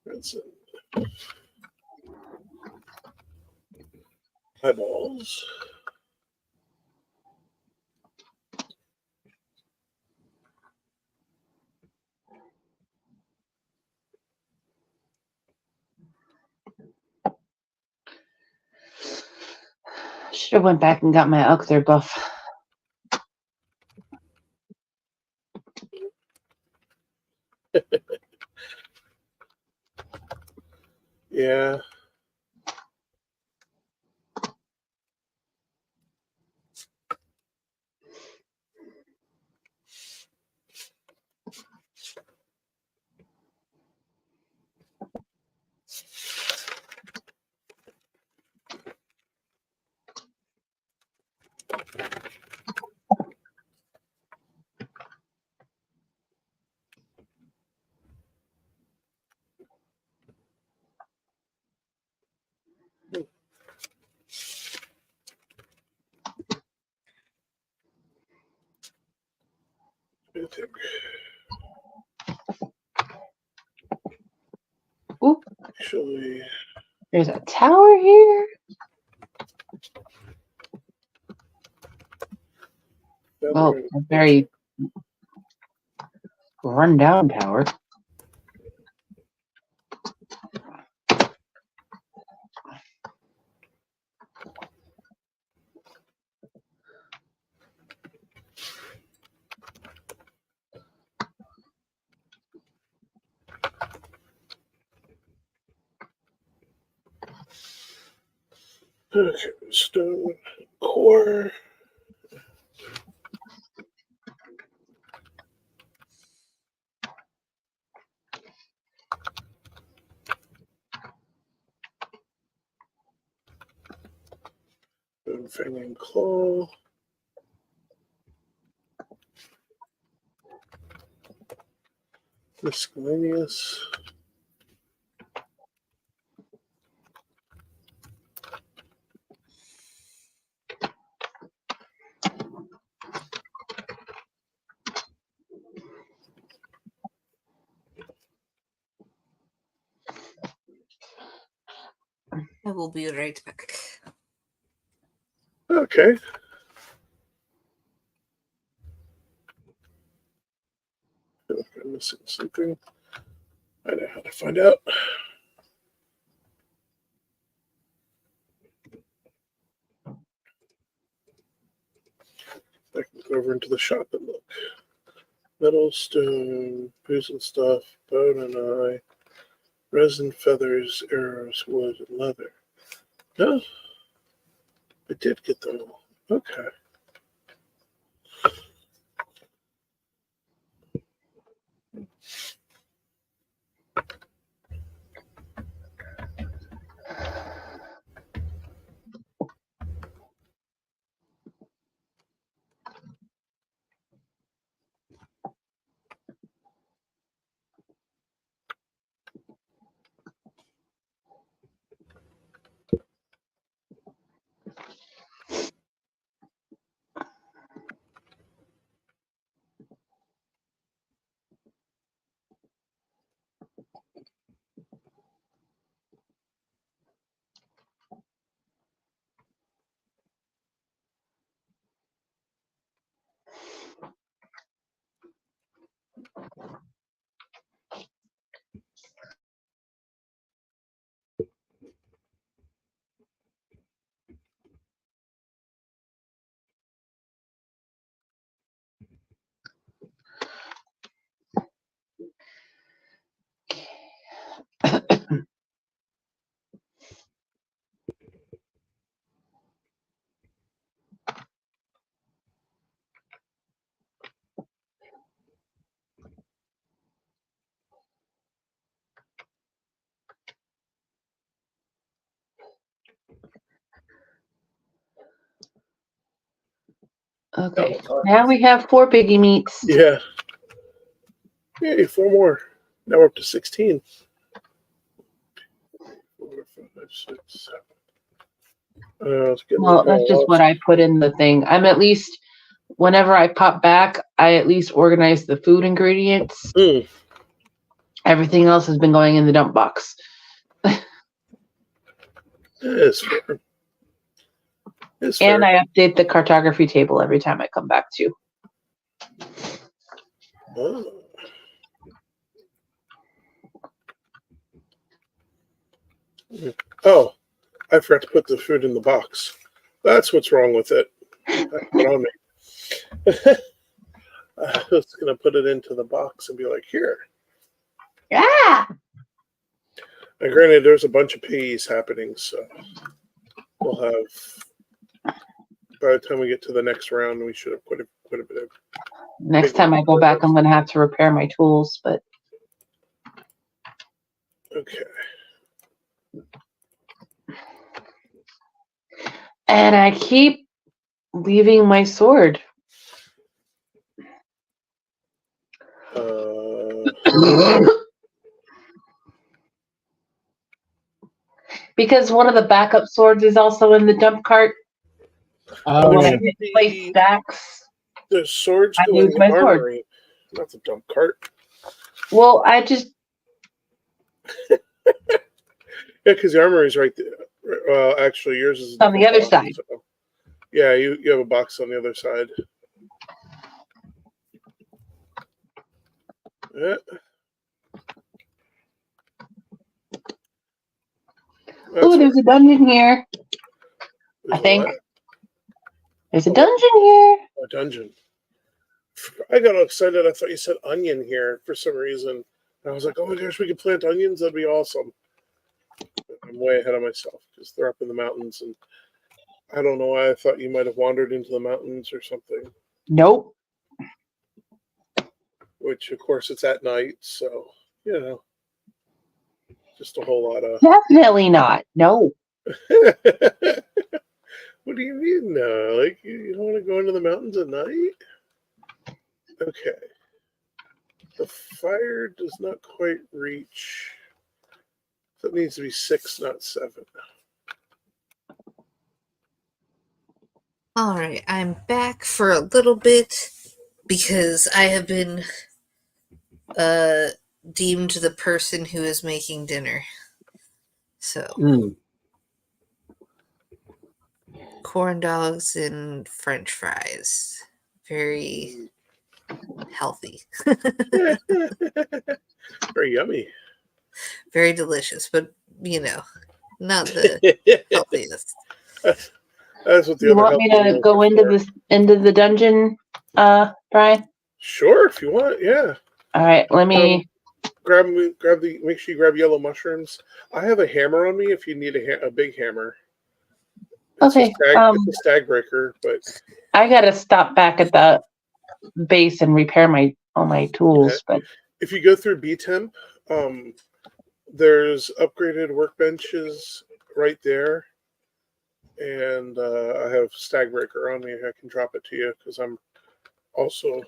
[SPEAKER 1] That's it. Eyeballs.
[SPEAKER 4] Should have went back and got my Uxor buff.
[SPEAKER 1] Yeah. I think.
[SPEAKER 4] Ooh,
[SPEAKER 1] Actually,
[SPEAKER 4] there's a tower here. Well,
[SPEAKER 1] feather.
[SPEAKER 4] a very run-down tower.
[SPEAKER 1] Okay, stone core. Stone fanging claw. Miscellaneous.
[SPEAKER 5] I will be right back.
[SPEAKER 1] Okay. I feel like I'm missing something. I know how to find out. I can go over into the shop and look. Metal, stone, booze and stuff, bone and eye, resin, feathers, arrows, wood, and leather. No, I did get them all. Okay.
[SPEAKER 4] Okay, now we have 4 biggie meats.
[SPEAKER 1] Yeah. Yay, 4 more. Now we're up to 16. 4, 5, 6, 7.
[SPEAKER 4] Well, that's just what I put in the thing. I'm at least, whenever I pop back, I at least organize the food ingredients.
[SPEAKER 1] Mm.
[SPEAKER 4] Everything else has been going in the dump box.
[SPEAKER 1] It's fair. It's
[SPEAKER 4] And
[SPEAKER 1] fair.
[SPEAKER 4] I update the cartography table every time I come back too.
[SPEAKER 1] Oh. Oh, I forgot to put the food in the box. That's what's wrong with it. Put on me. I was going to put it into the box and be like, here.
[SPEAKER 4] Yeah.
[SPEAKER 1] And granted, there's a bunch of peas happening, so we'll have, by the time we get to the next round, we should have quite a bit of.
[SPEAKER 4] Next time I go back, I'm going to have to repair my tools, but.
[SPEAKER 1] Okay.
[SPEAKER 4] And I keep leaving my sword. Because one of the backup swords is also in the dump cart.
[SPEAKER 3] Oh,
[SPEAKER 4] When I
[SPEAKER 3] yeah.
[SPEAKER 4] hit place stacks,
[SPEAKER 1] The swords
[SPEAKER 4] I
[SPEAKER 1] go in
[SPEAKER 4] lose
[SPEAKER 1] the
[SPEAKER 4] my sword.
[SPEAKER 1] armory, not the dump cart.
[SPEAKER 4] Well, I just.
[SPEAKER 1] Yeah, because the armory is right there. Well, actually, yours is
[SPEAKER 4] On the other
[SPEAKER 1] box,
[SPEAKER 4] side.
[SPEAKER 1] so. Yeah, you have a box on the other side. Yeah.
[SPEAKER 4] Oh, there's a dungeon here.
[SPEAKER 1] There's
[SPEAKER 4] I think.
[SPEAKER 1] what?
[SPEAKER 4] There's a dungeon here.
[SPEAKER 1] A dungeon. I got excited. I thought you said onion here for some reason. And I was like, oh my gosh, we could plant onions. That'd be awesome. I'm way ahead of myself because they're up in the mountains. And I don't know why I thought you might have wandered into the mountains or something.
[SPEAKER 4] Nope.
[SPEAKER 1] Which, of course, it's at night. So, you know, just a whole lot of.
[SPEAKER 4] Definitely not. No.
[SPEAKER 1] What do you mean, no? Like, you don't want to go into the mountains at night? Okay. The fire does not quite reach. So it needs to be 6, not 7.
[SPEAKER 5] All right, I'm back for a little bit because I have been deemed the person who is making dinner. So, corn dogs and French fries, very healthy,
[SPEAKER 1] Very yummy.
[SPEAKER 5] very delicious, but not the healthiest.
[SPEAKER 1] That's what the
[SPEAKER 4] You
[SPEAKER 1] other
[SPEAKER 4] want me
[SPEAKER 1] healthy
[SPEAKER 4] to
[SPEAKER 1] meals
[SPEAKER 4] go
[SPEAKER 1] are
[SPEAKER 4] into
[SPEAKER 1] for.
[SPEAKER 4] the dungeon, Brian?
[SPEAKER 1] Sure, if you want. Yeah.
[SPEAKER 4] All right, let me.
[SPEAKER 1] Make sure you grab yellow mushrooms. I have a hammer on me if you need a big hammer. It's
[SPEAKER 4] Okay.
[SPEAKER 1] it's a stag breaker, but
[SPEAKER 4] I gotta stop back at the base and repair all my tools. But
[SPEAKER 1] if you go through B temp, there's upgraded workbenches right there, and I have stag breaker on me. I can drop it to you because I'm also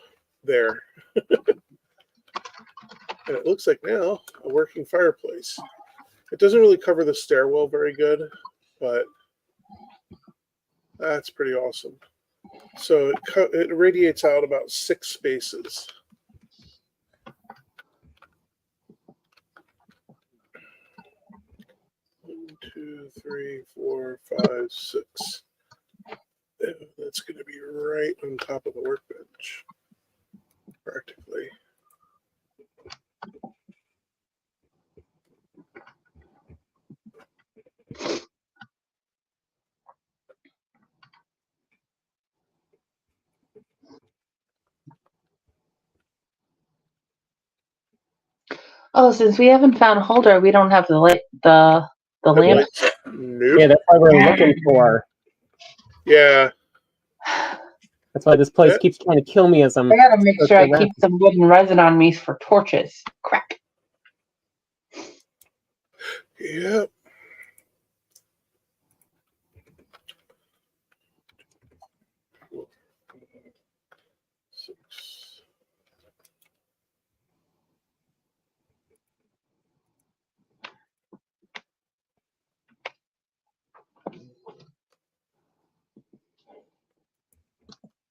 [SPEAKER 1] there. And it looks like now a working fireplace. It doesn't really cover the stairwell very good, but that's pretty awesome. So it radiates out about 6 spaces. One, 2, 3, 4, 5, 6. That's going to be right on top of the workbench, practically.
[SPEAKER 4] since we haven't found Haldor, we don't have the lamp.
[SPEAKER 1] Nope.
[SPEAKER 3] Yeah, that's why we're looking for.
[SPEAKER 1] Yeah.
[SPEAKER 3] That's why this place keeps trying to kill me as I'm.
[SPEAKER 4] I gotta make sure I keep some wood and resin on me for torches. Crap.
[SPEAKER 1] Yep.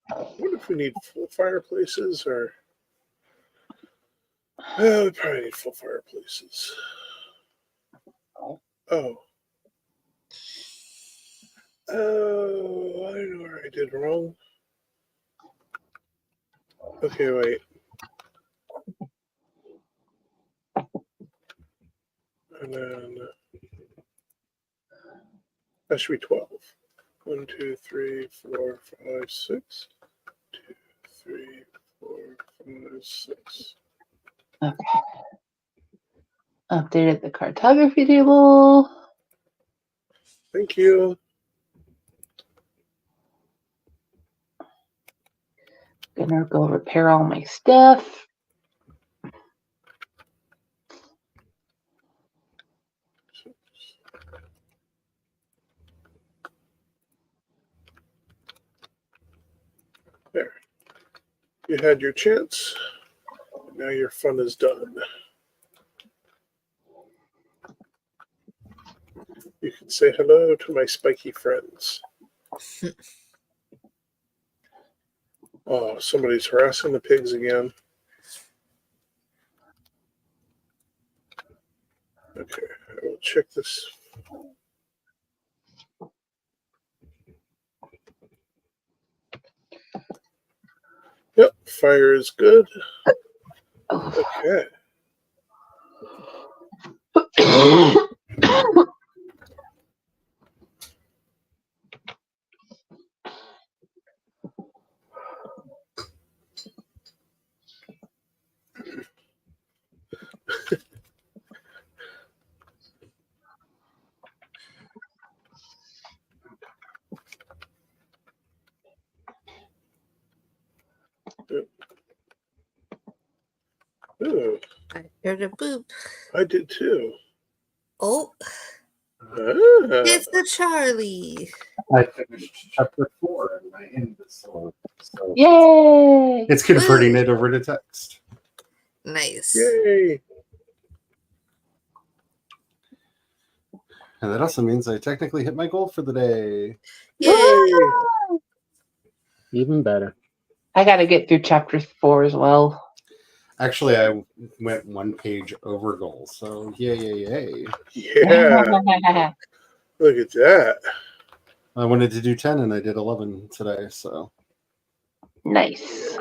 [SPEAKER 1] I wonder if we need full fireplaces or. Well, we probably need full fireplaces. Oh. Oh, I know where I did wrong. Okay, wait. And then that should be 12. 1, 2, 3, 4, 5, 6. 2, 3, 4, 5, 6.
[SPEAKER 4] Okay. Updated the cartography table.
[SPEAKER 1] Thank you.
[SPEAKER 4] Gonna go repair all my stuff.
[SPEAKER 1] There. You had your chance. Now your fun is done. You can say hello to my spiky friends. Oh, somebody's harassing the pigs again. Okay, I will check this. Yep, fire is good. Okay. Ooh,
[SPEAKER 5] I heard a boop.
[SPEAKER 1] I did too.
[SPEAKER 5] Oh,
[SPEAKER 1] Ah.
[SPEAKER 5] it's the Charlie.
[SPEAKER 2] I finished chapter 4 and I ended this. So
[SPEAKER 4] Yay!
[SPEAKER 2] it's converting it over to text.
[SPEAKER 5] Nice.
[SPEAKER 1] Yay!
[SPEAKER 2] And that also means I technically hit my goal for the day.
[SPEAKER 1] Yay!
[SPEAKER 3] Even better.
[SPEAKER 4] I got to get through chapter 4 as well.
[SPEAKER 2] Actually, I went 1 page over goal, so yay.
[SPEAKER 1] Yeah, look at that.
[SPEAKER 2] I wanted to do 10 and I did 11 today, so.
[SPEAKER 4] Nice.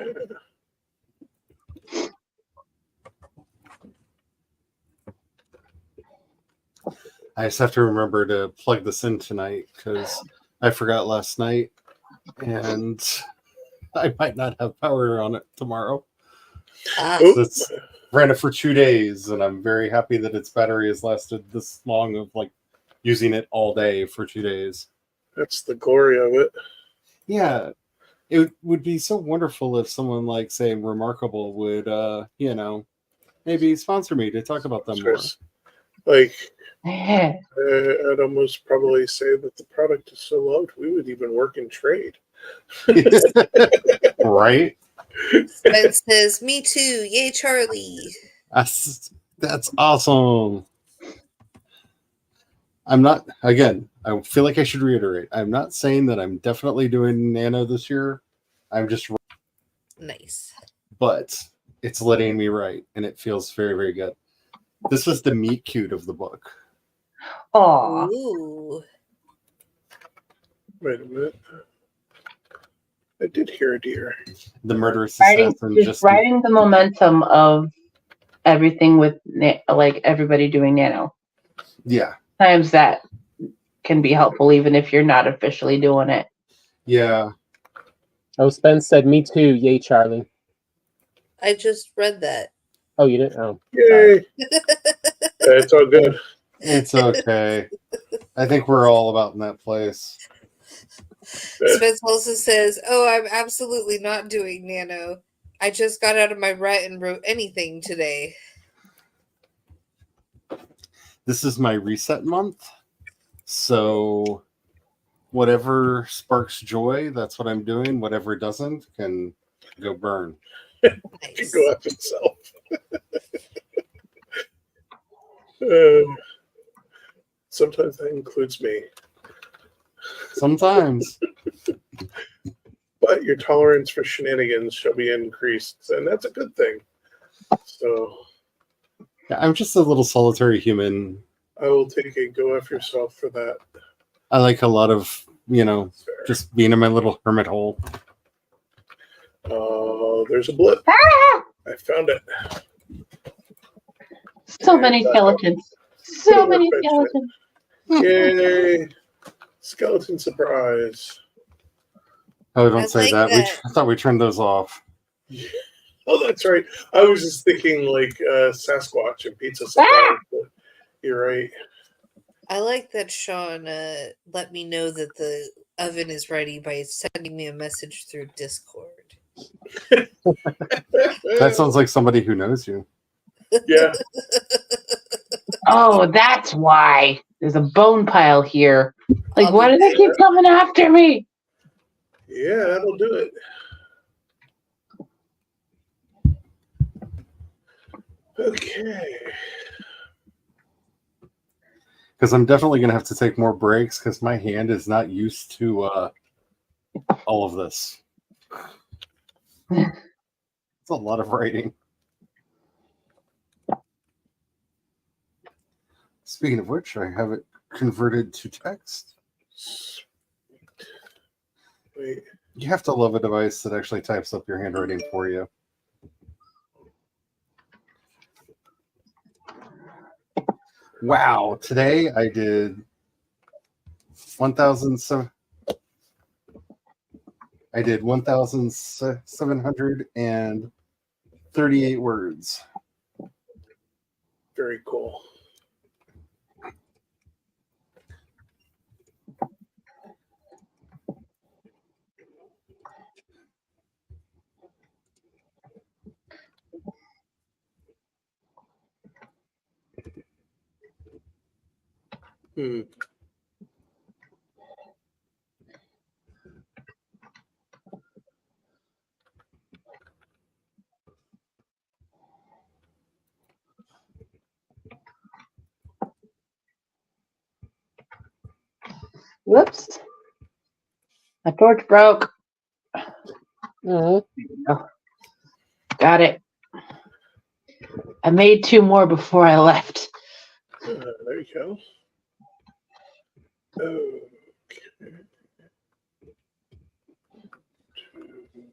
[SPEAKER 2] I just have to remember to plug this in tonight because I forgot last night and I might not have power on it tomorrow.
[SPEAKER 5] Ah,
[SPEAKER 1] Oop.
[SPEAKER 2] So it's ran it for 2 days and I'm very happy that its battery has lasted this long of like using it all day for 2 days.
[SPEAKER 1] That's the glory of it.
[SPEAKER 2] Yeah. It would be so wonderful if someone like say Remarkable would maybe sponsor me to talk about them more.
[SPEAKER 1] Like, I'd almost probably say that the product is so loved, we would even work in trade.
[SPEAKER 2] Right?
[SPEAKER 5] Ben says, "Me too, yay, Charlie."
[SPEAKER 2] That's awesome. I'm not, again, I feel like I should reiterate. I'm not saying that I'm definitely doing Nano this year. I'm just,
[SPEAKER 5] Nice.
[SPEAKER 2] but it's letting me write and it feels very, very good. This was the meet cute of the book.
[SPEAKER 4] Aw.
[SPEAKER 5] Ooh.
[SPEAKER 1] Wait a minute. I did hear a deer.
[SPEAKER 2] The murderous
[SPEAKER 4] Writing,
[SPEAKER 2] assassin
[SPEAKER 4] just writing the momentum of everything with like everybody doing Nano.
[SPEAKER 2] Yeah.
[SPEAKER 4] Times that can be helpful even if you're not officially doing it.
[SPEAKER 2] Yeah.
[SPEAKER 3] Oh, Spence said, "Me too, yay, Charlie."
[SPEAKER 5] I just read that.
[SPEAKER 3] Oh, you didn't? Oh,
[SPEAKER 1] Yay! It's all good.
[SPEAKER 2] It's okay. I think we're all about in that place.
[SPEAKER 5] Spence also says, "Oh, I'm absolutely not doing Nano. I just got out of my rut and wrote anything today."
[SPEAKER 2] This is my reset month. So whatever sparks joy, that's what I'm doing. Whatever doesn't can go burn.
[SPEAKER 1] Can
[SPEAKER 5] Nice.
[SPEAKER 1] go after itself. Sometimes that includes me.
[SPEAKER 2] Sometimes.
[SPEAKER 1] But your tolerance for shenanigans shall be increased, and that's a good thing. So
[SPEAKER 2] Yeah, I'm just a little solitary human.
[SPEAKER 1] I will take a go after yourself for that.
[SPEAKER 2] I like a lot of, just being in my little hermit hole.
[SPEAKER 1] Oh, there's a blip. I found it.
[SPEAKER 4] So many skeletons. So many skeletons.
[SPEAKER 1] Yay! Skeleton surprise.
[SPEAKER 2] Oh, don't
[SPEAKER 5] I
[SPEAKER 2] say
[SPEAKER 5] like
[SPEAKER 2] that.
[SPEAKER 5] that.
[SPEAKER 2] I thought we turned those off.
[SPEAKER 1] Oh, that's right. I was just thinking like Sasquatch and pizza surprise. But you're right.
[SPEAKER 5] I like that Sean let me know that the oven is ready by sending me a message through Discord.
[SPEAKER 2] That sounds like somebody who knows you.
[SPEAKER 1] Yeah.
[SPEAKER 4] Oh, that's why. There's a bone pile here. Like,
[SPEAKER 5] I'll
[SPEAKER 4] why
[SPEAKER 5] be
[SPEAKER 4] do they keep coming after me?
[SPEAKER 1] Yeah, that'll do it. Okay.
[SPEAKER 2] Because I'm definitely going to have to take more breaks because my hand is not used to all of this. It's a lot of writing. Speaking of which, I have it converted to text.
[SPEAKER 1] Wait.
[SPEAKER 2] You have to love a device that actually types up your handwriting for you. Wow, today I did 1,738 words.
[SPEAKER 1] Very cool. Hmm.
[SPEAKER 4] Whoops. My torch broke.
[SPEAKER 3] Mhm.
[SPEAKER 4] Oh, got it. I made 2 more before I left.
[SPEAKER 1] There you go. Okay. 2, 3.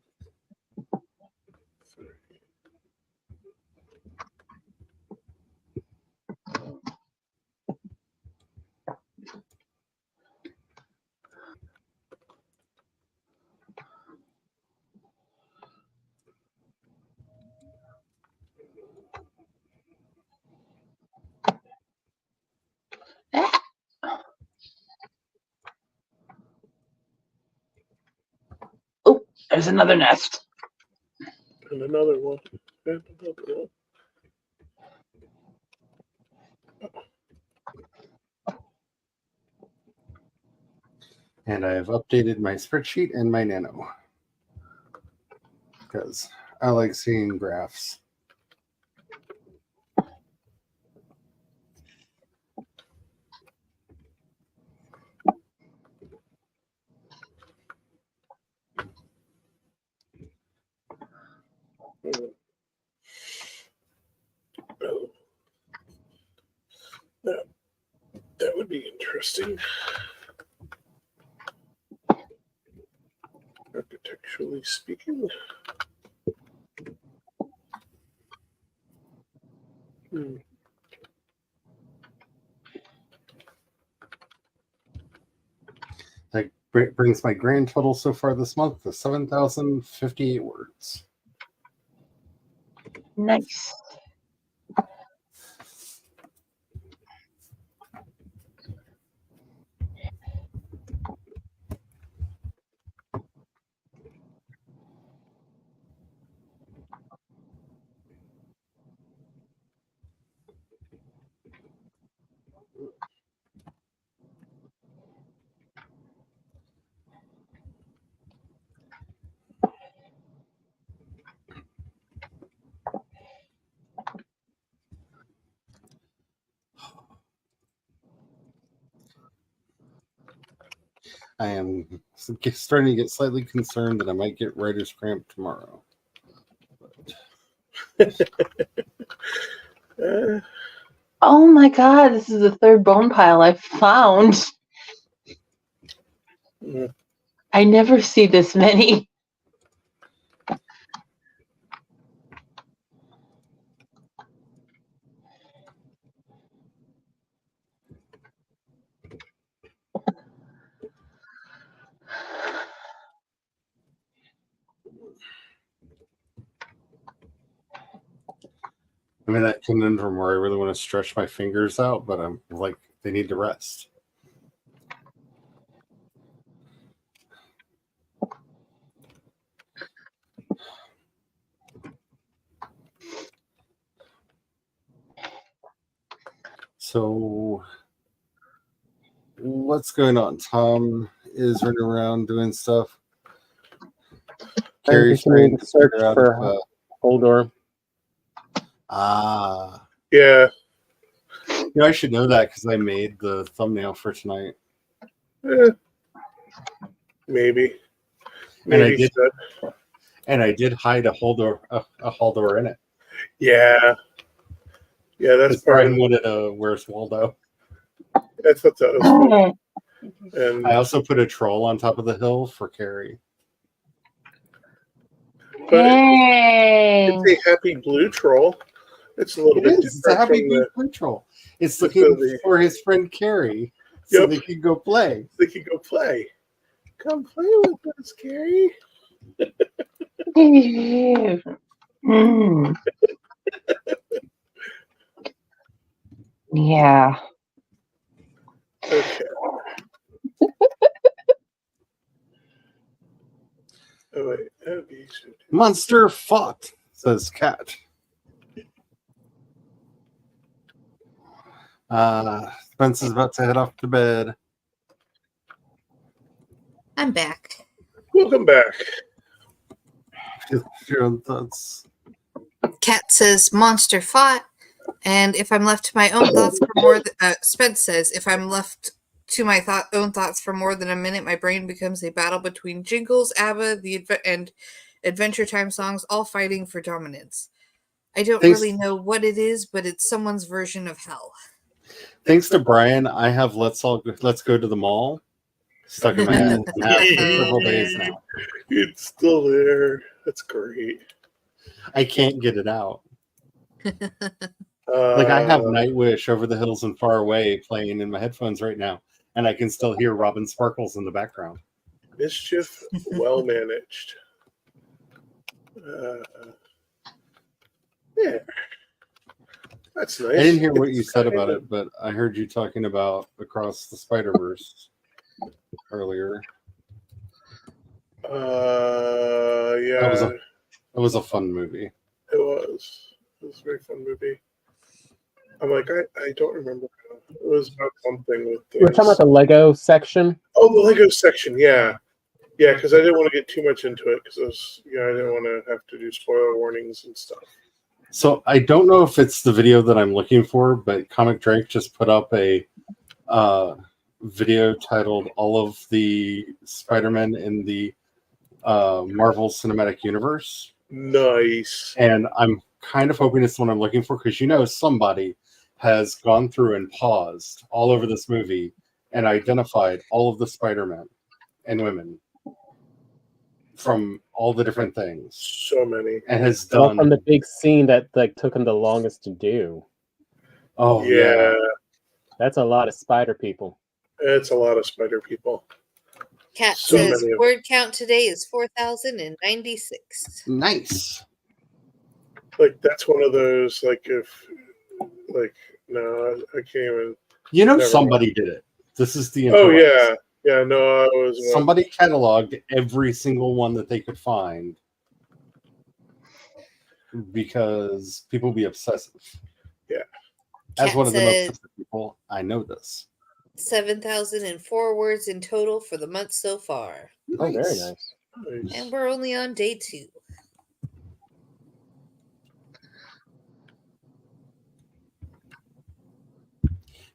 [SPEAKER 4] Oh, there's another nest.
[SPEAKER 1] And another one. And another one.
[SPEAKER 2] And I have updated my spreadsheet and my nano because I like seeing graphs.
[SPEAKER 1] Oh, that would be interesting. Architecturally speaking.
[SPEAKER 2] That brings my grand total so far this month to 7,058 words.
[SPEAKER 4] Nice.
[SPEAKER 2] I am starting to get slightly concerned that I might get writer's cramp tomorrow.
[SPEAKER 4] Oh my god, this is the 3rd bone pile I've found.
[SPEAKER 1] Mm.
[SPEAKER 4] I never see this many.
[SPEAKER 2] I'm in that conundrum where I really want to stretch my fingers out, but I'm like, they need to rest. So, what's going on? Tom is running around doing stuff.
[SPEAKER 3] I'm
[SPEAKER 2] Carrie's trying
[SPEAKER 3] continuing
[SPEAKER 2] to
[SPEAKER 3] to search
[SPEAKER 2] figure out
[SPEAKER 3] for Haldor.
[SPEAKER 1] Yeah.
[SPEAKER 2] You know, I should know that because I made the thumbnail for tonight.
[SPEAKER 1] Maybe.
[SPEAKER 2] And I
[SPEAKER 1] Maybe
[SPEAKER 2] did,
[SPEAKER 1] so.
[SPEAKER 2] and I did hide a Haldor in it.
[SPEAKER 1] Yeah. Yeah, that's
[SPEAKER 2] Because
[SPEAKER 1] part
[SPEAKER 2] Brian
[SPEAKER 1] of it.
[SPEAKER 2] wanted a Where's Waldo.
[SPEAKER 1] I thought that was fun. And
[SPEAKER 2] I also put a troll on top of the hill for Carrie.
[SPEAKER 1] but
[SPEAKER 4] Hey.
[SPEAKER 1] it's a happy blue troll. It's a little
[SPEAKER 2] It
[SPEAKER 1] bit
[SPEAKER 2] is. It's a
[SPEAKER 1] different
[SPEAKER 2] happy
[SPEAKER 1] from
[SPEAKER 2] blue
[SPEAKER 1] the
[SPEAKER 2] troll. It's
[SPEAKER 1] the
[SPEAKER 2] looking
[SPEAKER 1] Philly.
[SPEAKER 2] for his friend Carrie so
[SPEAKER 1] Yep.
[SPEAKER 2] they can go play.
[SPEAKER 1] They can go play. Come play with us, Carrie.
[SPEAKER 4] Mm. Yeah.
[SPEAKER 1] Okay. Oh wait. Okay.
[SPEAKER 2] Monster fought, says Cat. Spence is about to head off to bed.
[SPEAKER 5] I'm back.
[SPEAKER 1] Welcome back.
[SPEAKER 2] Your own thoughts.
[SPEAKER 5] Cat says monster fought, and if I'm left to my own thoughts for more, Spence says if I'm left to my own thoughts for more than a minute, my brain becomes a battle between Jingles, ABBA, and Adventure Time songs, all fighting for dominance. I don't
[SPEAKER 2] Thanks-
[SPEAKER 5] really know what it is, but it's someone's version of hell.
[SPEAKER 2] Thanks to Brian, I have Let's Go to the Mall stuck in my head and have for several days now.
[SPEAKER 1] It's still there. That's great.
[SPEAKER 2] I can't get it out. Like I have Nightwish, Over the Hills and Far Away playing in my headphones right now, and I can still hear Robin Sparkles in the background.
[SPEAKER 1] Mischief, well managed. Yeah, that's nice.
[SPEAKER 2] I didn't hear what you said about it, but I heard you talking about Across the Spider-Verse earlier.
[SPEAKER 1] Yeah,
[SPEAKER 2] That was a fun movie.
[SPEAKER 1] it was. It was a very fun movie. I'm like, I don't remember. It was about something with.
[SPEAKER 3] We're talking about the Lego section.
[SPEAKER 1] Oh, the Lego section, yeah, because I didn't want to get too much into it because I didn't want to have to do spoiler warnings and stuff.
[SPEAKER 2] So I don't know if it's the video that I'm looking for, but Comic Drake just put up a video titled "All of the Spider-Men in the Marvel Cinematic Universe."
[SPEAKER 1] Nice.
[SPEAKER 2] And I'm kind of hoping it's the one I'm looking for because somebody has gone through and paused all over this movie and identified all of the Spider-Men and women from all the different things,
[SPEAKER 1] So many.
[SPEAKER 2] and has
[SPEAKER 3] All
[SPEAKER 2] done.
[SPEAKER 3] from the big scene that took him the longest to do.
[SPEAKER 2] Oh
[SPEAKER 1] Yeah,
[SPEAKER 3] That's a lot of spider people.
[SPEAKER 1] it's a lot of spider people.
[SPEAKER 5] Cat
[SPEAKER 1] So
[SPEAKER 5] says
[SPEAKER 1] many of-
[SPEAKER 5] word count today is 4,096.
[SPEAKER 2] Nice.
[SPEAKER 1] Like that's one of those no, I can't even. Never
[SPEAKER 2] Somebody did it. This is the
[SPEAKER 1] Oh
[SPEAKER 2] intro.
[SPEAKER 1] yeah. No, I was.
[SPEAKER 2] Somebody cataloged every single one that they could find because people be obsessive.
[SPEAKER 1] Yeah.
[SPEAKER 2] As
[SPEAKER 5] Cat
[SPEAKER 2] one of the most
[SPEAKER 5] said
[SPEAKER 2] obsessive people, I know this.
[SPEAKER 5] 7,004 words in total for the month so far.
[SPEAKER 3] Oh, very nice.
[SPEAKER 1] Nice.
[SPEAKER 5] And we're only on day 2.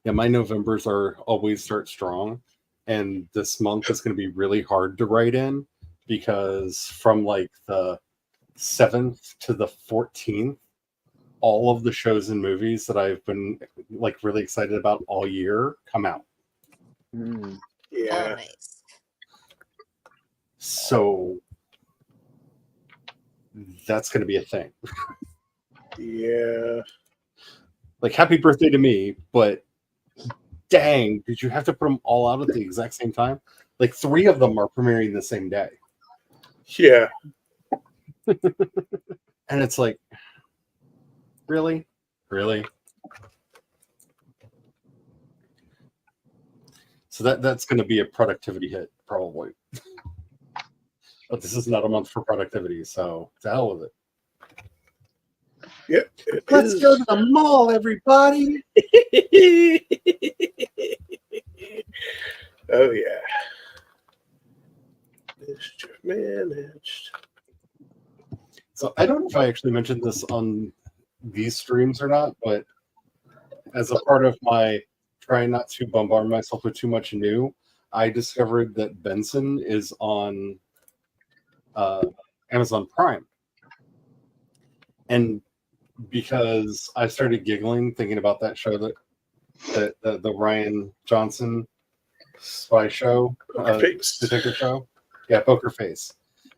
[SPEAKER 2] Yeah, my Novembers always start strong, and this month is going to be really hard to write in because from like the 7th to the 14th, all of the shows and movies that I've been like really excited about all year come out.
[SPEAKER 3] Mm.
[SPEAKER 1] Yeah.
[SPEAKER 5] Oh, nice.
[SPEAKER 2] So that's going to be a thing.
[SPEAKER 1] Yeah.
[SPEAKER 2] Like, happy birthday to me, but dang, did you have to put them all out at the exact same time? Like, 3 of them are premiering the same day.
[SPEAKER 1] Yeah.
[SPEAKER 2] And it's like, really? So that's going to be a productivity hit, probably. But this is not a month for productivity, so to hell with it.
[SPEAKER 1] Yep. it
[SPEAKER 2] Let's
[SPEAKER 1] is.
[SPEAKER 2] go to the mall, everybody.
[SPEAKER 1] Oh yeah. Mischief managed.
[SPEAKER 2] So I don't know if I actually mentioned this on these streams or not, but as a part of my trying not to bombard myself with too much new, I discovered that Benson is on Amazon Prime. And because I started giggling thinking about that show that the Ryan Johnson spy show,
[SPEAKER 1] Poker Face.
[SPEAKER 2] detective show. Yeah, Poker Face.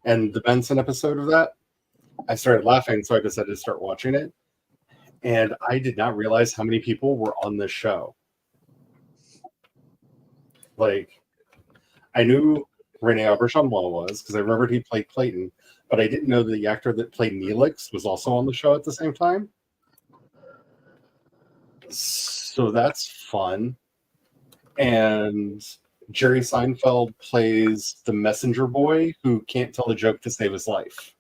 [SPEAKER 2] And the Benson episode of that, I started laughing, so I decided to start watching it. And I did not realize how many people were on this show. Like, I knew Rene Auberjonois was, because I remembered he played Clayton, but I didn't know the actor that played Neelix was also on the show at the same time. So that's fun. And Jerry Seinfeld plays the messenger boy who can't tell a joke to save his life.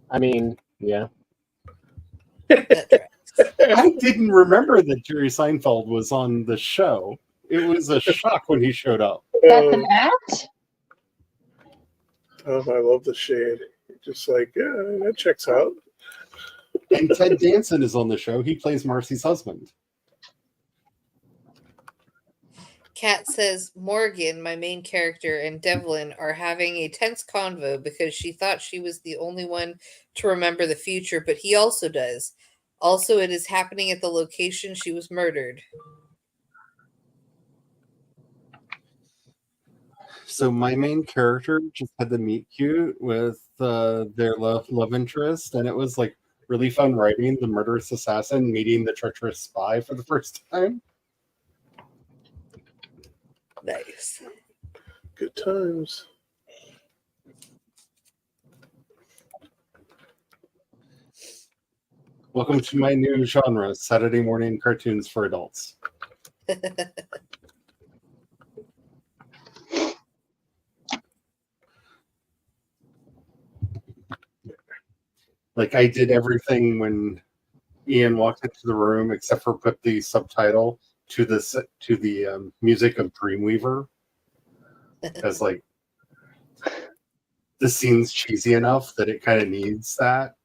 [SPEAKER 3] I mean, yeah.
[SPEAKER 5] That tracks.
[SPEAKER 2] I didn't remember that Jerry Seinfeld was on the show. It was a shock when he showed up.
[SPEAKER 4] That's an act?
[SPEAKER 1] Oh, I love the shade. Just like, yeah, that checks out.
[SPEAKER 2] And Ted Danson is on the show. He plays Marcy's husband.
[SPEAKER 5] Kat says Morgan, my main character, and Devlin are having a tense convo because she thought she was the only one to remember the future, but he also does. Also, it is happening at the location she was murdered.
[SPEAKER 2] So my main character just had the meet cute with their love interest, and it was like really fun writing the murderous assassin meeting the treacherous spy for the first time.
[SPEAKER 5] Nice.
[SPEAKER 1] Good times.
[SPEAKER 2] Welcome to my new genre, Saturday morning cartoons for adults. Like I did everything when Ian walked into the room except for put the subtitle to the music of Dreamweaver, as like the scene's cheesy enough that it kind of needs that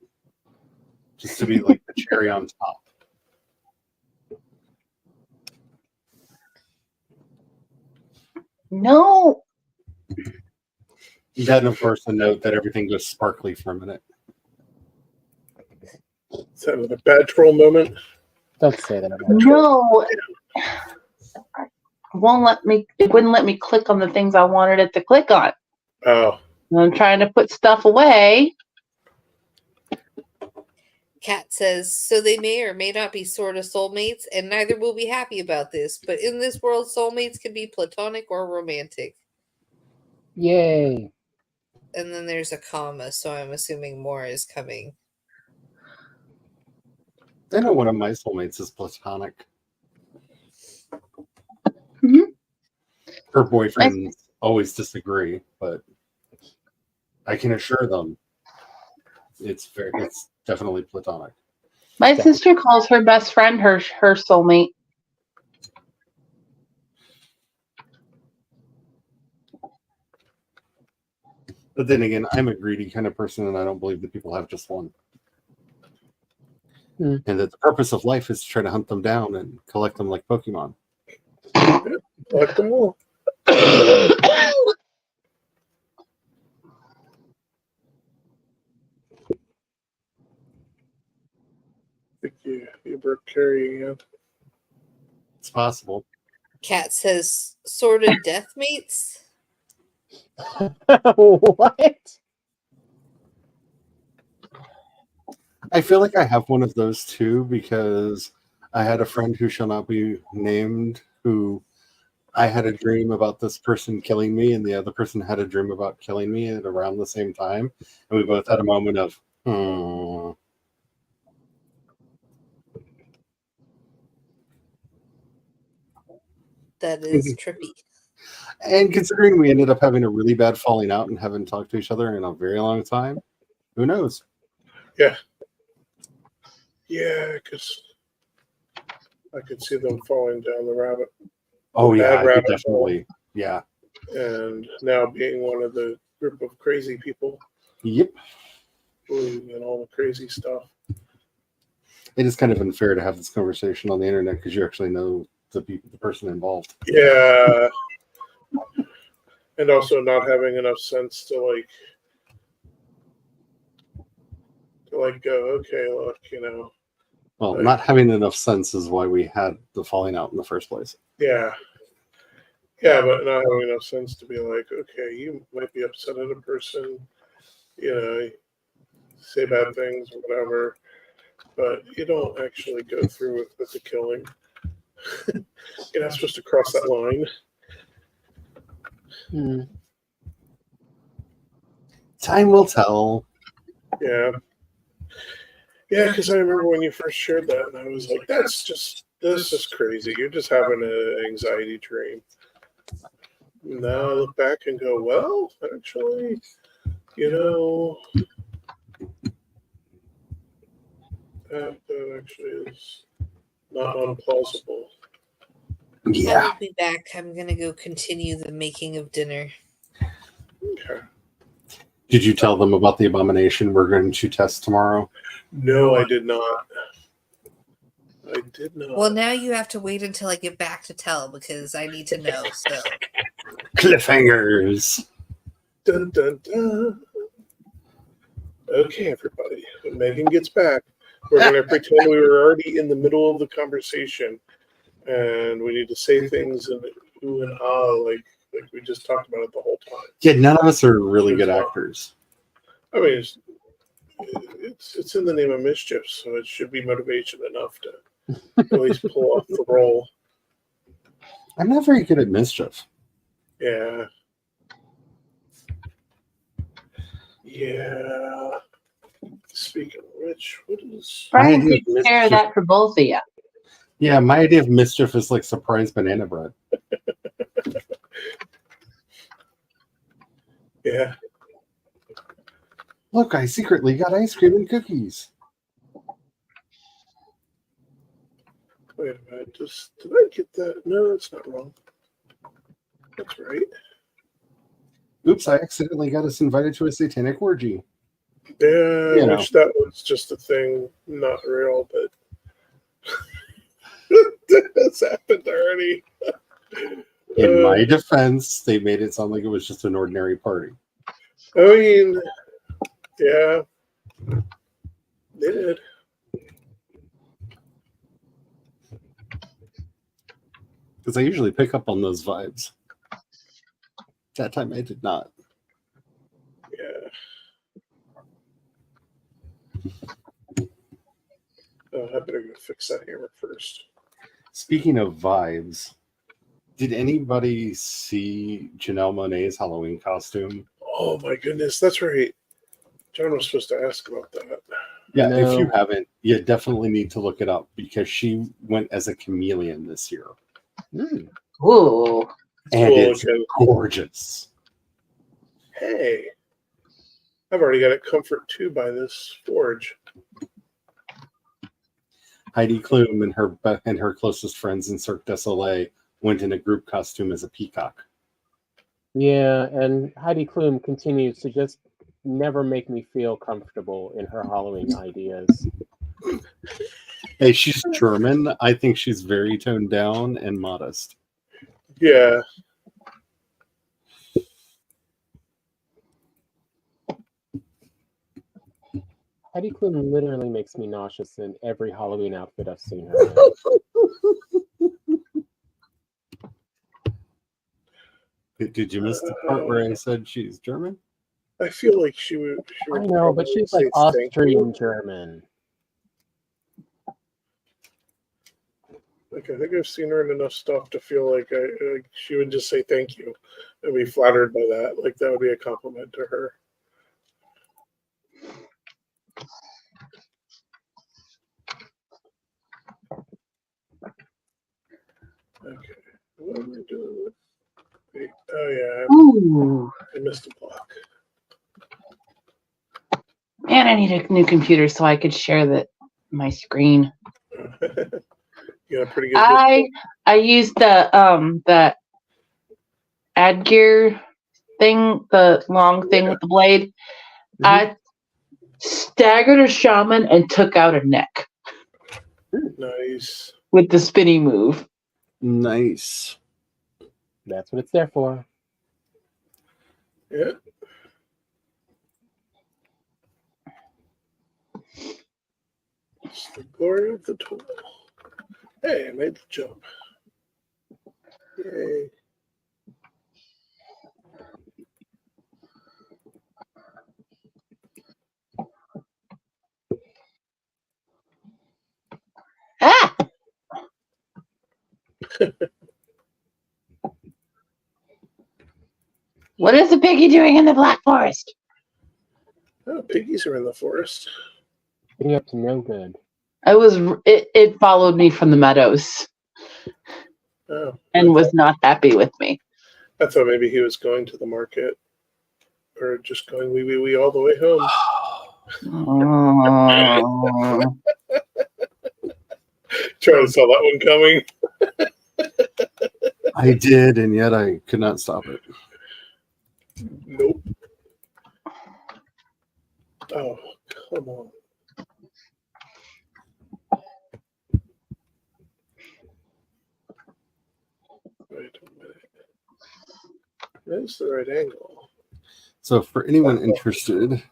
[SPEAKER 2] just to be like the cherry on top.
[SPEAKER 7] No.
[SPEAKER 2] Then of course the note that everything goes sparkly for a minute.
[SPEAKER 1] Is that a bad troll moment?
[SPEAKER 3] Don't say that about
[SPEAKER 7] No. It wouldn't let me click on the things I wanted it to click on.
[SPEAKER 1] Oh,
[SPEAKER 7] I'm trying to put stuff away.
[SPEAKER 5] Kat says, so they may or may not be sort of soulmates, and neither will be happy about this. But in this world, soulmates can be platonic or romantic.
[SPEAKER 3] Yay.
[SPEAKER 5] And then there's a comma, so I'm assuming more is coming.
[SPEAKER 2] I know one of my soulmates is platonic.
[SPEAKER 7] Mhm.
[SPEAKER 2] Her boyfriends always disagree, but I can assure them it's definitely platonic.
[SPEAKER 7] My sister calls her best friend her soulmate.
[SPEAKER 2] But then again, I'm a greedy kind of person, and I don't believe that people have just one.
[SPEAKER 3] Hmm.
[SPEAKER 2] And that the purpose of life is to try to hunt them down and collect them like Pokemon.
[SPEAKER 1] like them all. I think you broke Carrie again.
[SPEAKER 2] It's possible.
[SPEAKER 5] Kat says, sort of death mates?
[SPEAKER 3] What?
[SPEAKER 2] I feel like I have one of those too, because I had a friend who shall not be named who I had a dream about this person killing me, and the other person had a dream about killing me at around the same time. And we both had a moment of,
[SPEAKER 5] That is trippy.
[SPEAKER 2] And considering we ended up having a really bad falling out and haven't talked to each other in a very long time, who knows?
[SPEAKER 1] Yeah. Yeah, because I could see them falling down the rabbit.
[SPEAKER 2] Oh,
[SPEAKER 1] Bad
[SPEAKER 2] yeah, I could
[SPEAKER 1] rabbit
[SPEAKER 2] definitely. Yeah.
[SPEAKER 1] And now being one of the group of crazy people
[SPEAKER 2] Yep.
[SPEAKER 1] believing in all the crazy stuff.
[SPEAKER 2] It is kind of unfair to have this conversation on the internet because you actually know the person involved.
[SPEAKER 1] Yeah. And also not having enough sense to go, okay, look,
[SPEAKER 2] Well, not having enough sense is why we had the falling out in the first place.
[SPEAKER 1] Yeah. Yeah, but not having enough sense to be like, okay, you might be upset at a person, say bad things or whatever, but you don't actually go through with the killing. You're not supposed to cross that line.
[SPEAKER 3] Hmm.
[SPEAKER 2] Time will tell.
[SPEAKER 1] Yeah. Yeah, because I remember when you first shared that, and I was like, this is crazy. You're just having an anxiety dream. Now I look back and go, well, actually, that actually is not unplausible.
[SPEAKER 5] I
[SPEAKER 2] Yeah.
[SPEAKER 5] will be back. I'm going to go continue the making of dinner.
[SPEAKER 1] Okay.
[SPEAKER 2] Did you tell them about the abomination we're going to test tomorrow?
[SPEAKER 1] No, I did not. I did not.
[SPEAKER 5] Well, now you have to wait until I get back to tell because I need to know. So
[SPEAKER 8] Cliffhangers.
[SPEAKER 1] Dun, dun, dun. Okay, everybody. When Megan gets back, we're going to pretend we were already in the middle of the conversation, and we need to say things in ooh and ah, like we just talked about it the whole time.
[SPEAKER 8] Yeah, none of us are really good actors.
[SPEAKER 1] I mean, it's in the name of mischief, so it should be motivation enough to at least pull off the role.
[SPEAKER 8] I'm not very good at mischief.
[SPEAKER 1] Yeah. Yeah. Speaking of which, what is...
[SPEAKER 7] Brian
[SPEAKER 8] idea of
[SPEAKER 7] takes care of
[SPEAKER 8] mischief-
[SPEAKER 7] that for both of you.
[SPEAKER 8] Yeah, my idea of mischief is like surprise banana bread.
[SPEAKER 1] Yeah.
[SPEAKER 8] Look, I secretly got ice cream and cookies.
[SPEAKER 1] Wait a minute. Did I get that? No, that's not wrong. That's right.
[SPEAKER 8] Oops, I accidentally got us invited to a satanic orgy.
[SPEAKER 1] Yeah,
[SPEAKER 8] You
[SPEAKER 1] I
[SPEAKER 8] know.
[SPEAKER 1] wish that was just a thing, not real, but that's happened already.
[SPEAKER 8] In my defense, they made it sound like it was just an ordinary party.
[SPEAKER 1] I mean, yeah, they did.
[SPEAKER 8] Because I usually pick up on those vibes. That time I did not.
[SPEAKER 1] Yeah. Oh, I better go fix that hammer first.
[SPEAKER 8] Speaking of vibes, did anybody see Janelle Monáe's Halloween costume?
[SPEAKER 1] Oh my goodness, that's right. John was supposed to ask about that.
[SPEAKER 8] Yeah,
[SPEAKER 3] No.
[SPEAKER 8] if you haven't, you definitely need to look it up because she went as a chameleon this year.
[SPEAKER 3] Mm.
[SPEAKER 7] Ooh.
[SPEAKER 8] And
[SPEAKER 1] Cool
[SPEAKER 8] it's
[SPEAKER 1] looking.
[SPEAKER 8] gorgeous.
[SPEAKER 1] Hey, I've already got it comfort 2 by this forge.
[SPEAKER 8] Heidi Klum and her closest friends in Cirque du Soleil went in a group costume as a peacock.
[SPEAKER 3] Yeah, and Heidi Klum continues to just never make me feel comfortable in her Halloween ideas.
[SPEAKER 8] Hey, she's German. I think she's very toned down and modest.
[SPEAKER 1] Yeah.
[SPEAKER 3] Heidi Klum literally makes me nauseous in every Halloween outfit I've seen her in.
[SPEAKER 8] Did you miss the part where I said she's German?
[SPEAKER 1] I feel like she would
[SPEAKER 3] I know, but
[SPEAKER 1] probably
[SPEAKER 3] she's like
[SPEAKER 1] say thank you.
[SPEAKER 3] Austrian German.
[SPEAKER 1] Like, I think I've seen her in enough stuff to feel like she would just say thank you and be flattered by that. Like, that would be a compliment to her. Okay. What am I doing with? Wait, oh, yeah.
[SPEAKER 7] Ooh.
[SPEAKER 1] I missed a block.
[SPEAKER 7] Man, I need a new computer so I could share my screen.
[SPEAKER 1] You got a pretty good
[SPEAKER 7] I used the ad gear thing, the long thing with the blade. I staggered a shaman and took out a neck
[SPEAKER 1] Nice.
[SPEAKER 7] with the spinny move.
[SPEAKER 8] Nice.
[SPEAKER 3] That's what it's there for.
[SPEAKER 1] Yeah. It's the glory of the tool. Hey, I made the jump. Yay.
[SPEAKER 7] Ah! What is the piggy doing in the Black Forest?
[SPEAKER 1] Oh, piggies are in the forest.
[SPEAKER 3] Getting up to no good.
[SPEAKER 7] It followed me from the meadows
[SPEAKER 1] Oh,
[SPEAKER 7] and was not happy with me.
[SPEAKER 1] I thought maybe he was going to the market or just going wee wee wee all the way home.
[SPEAKER 7] Oh.
[SPEAKER 1] Trying to saw that one coming.
[SPEAKER 8] I did, and yet I could not stop it.
[SPEAKER 1] Nope. Oh, come on. Wait a minute. That's the right angle.
[SPEAKER 8] So for anyone interested,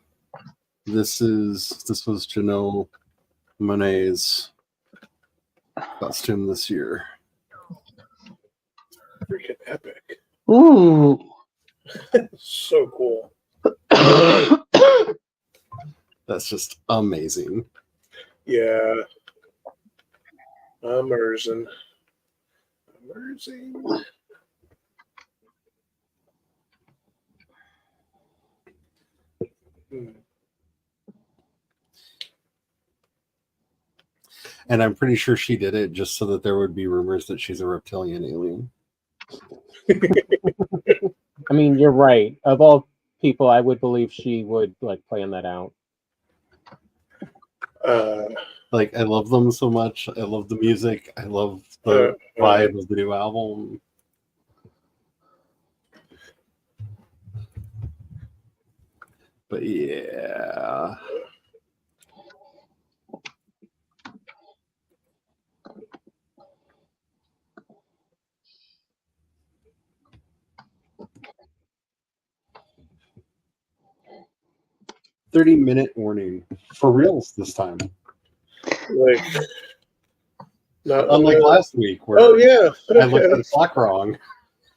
[SPEAKER 8] this was Janelle Monet's costume this year.
[SPEAKER 1] Freaking epic.
[SPEAKER 7] Ooh.
[SPEAKER 1] So cool.
[SPEAKER 8] That's just amazing.
[SPEAKER 1] Yeah. Amazing.
[SPEAKER 8] And I'm pretty sure she did it just so that there would be rumors that she's a reptilian alien.
[SPEAKER 3] I mean, you're right. Of all people, I would believe she would like plan that out.
[SPEAKER 8] Like, I love them so much. I love the music. I love the vibe of the new album. But yeah. "30-minute warning for reals this time."
[SPEAKER 1] Like, not
[SPEAKER 8] unlike last week where
[SPEAKER 1] oh yeah,
[SPEAKER 8] I looked at the clock wrong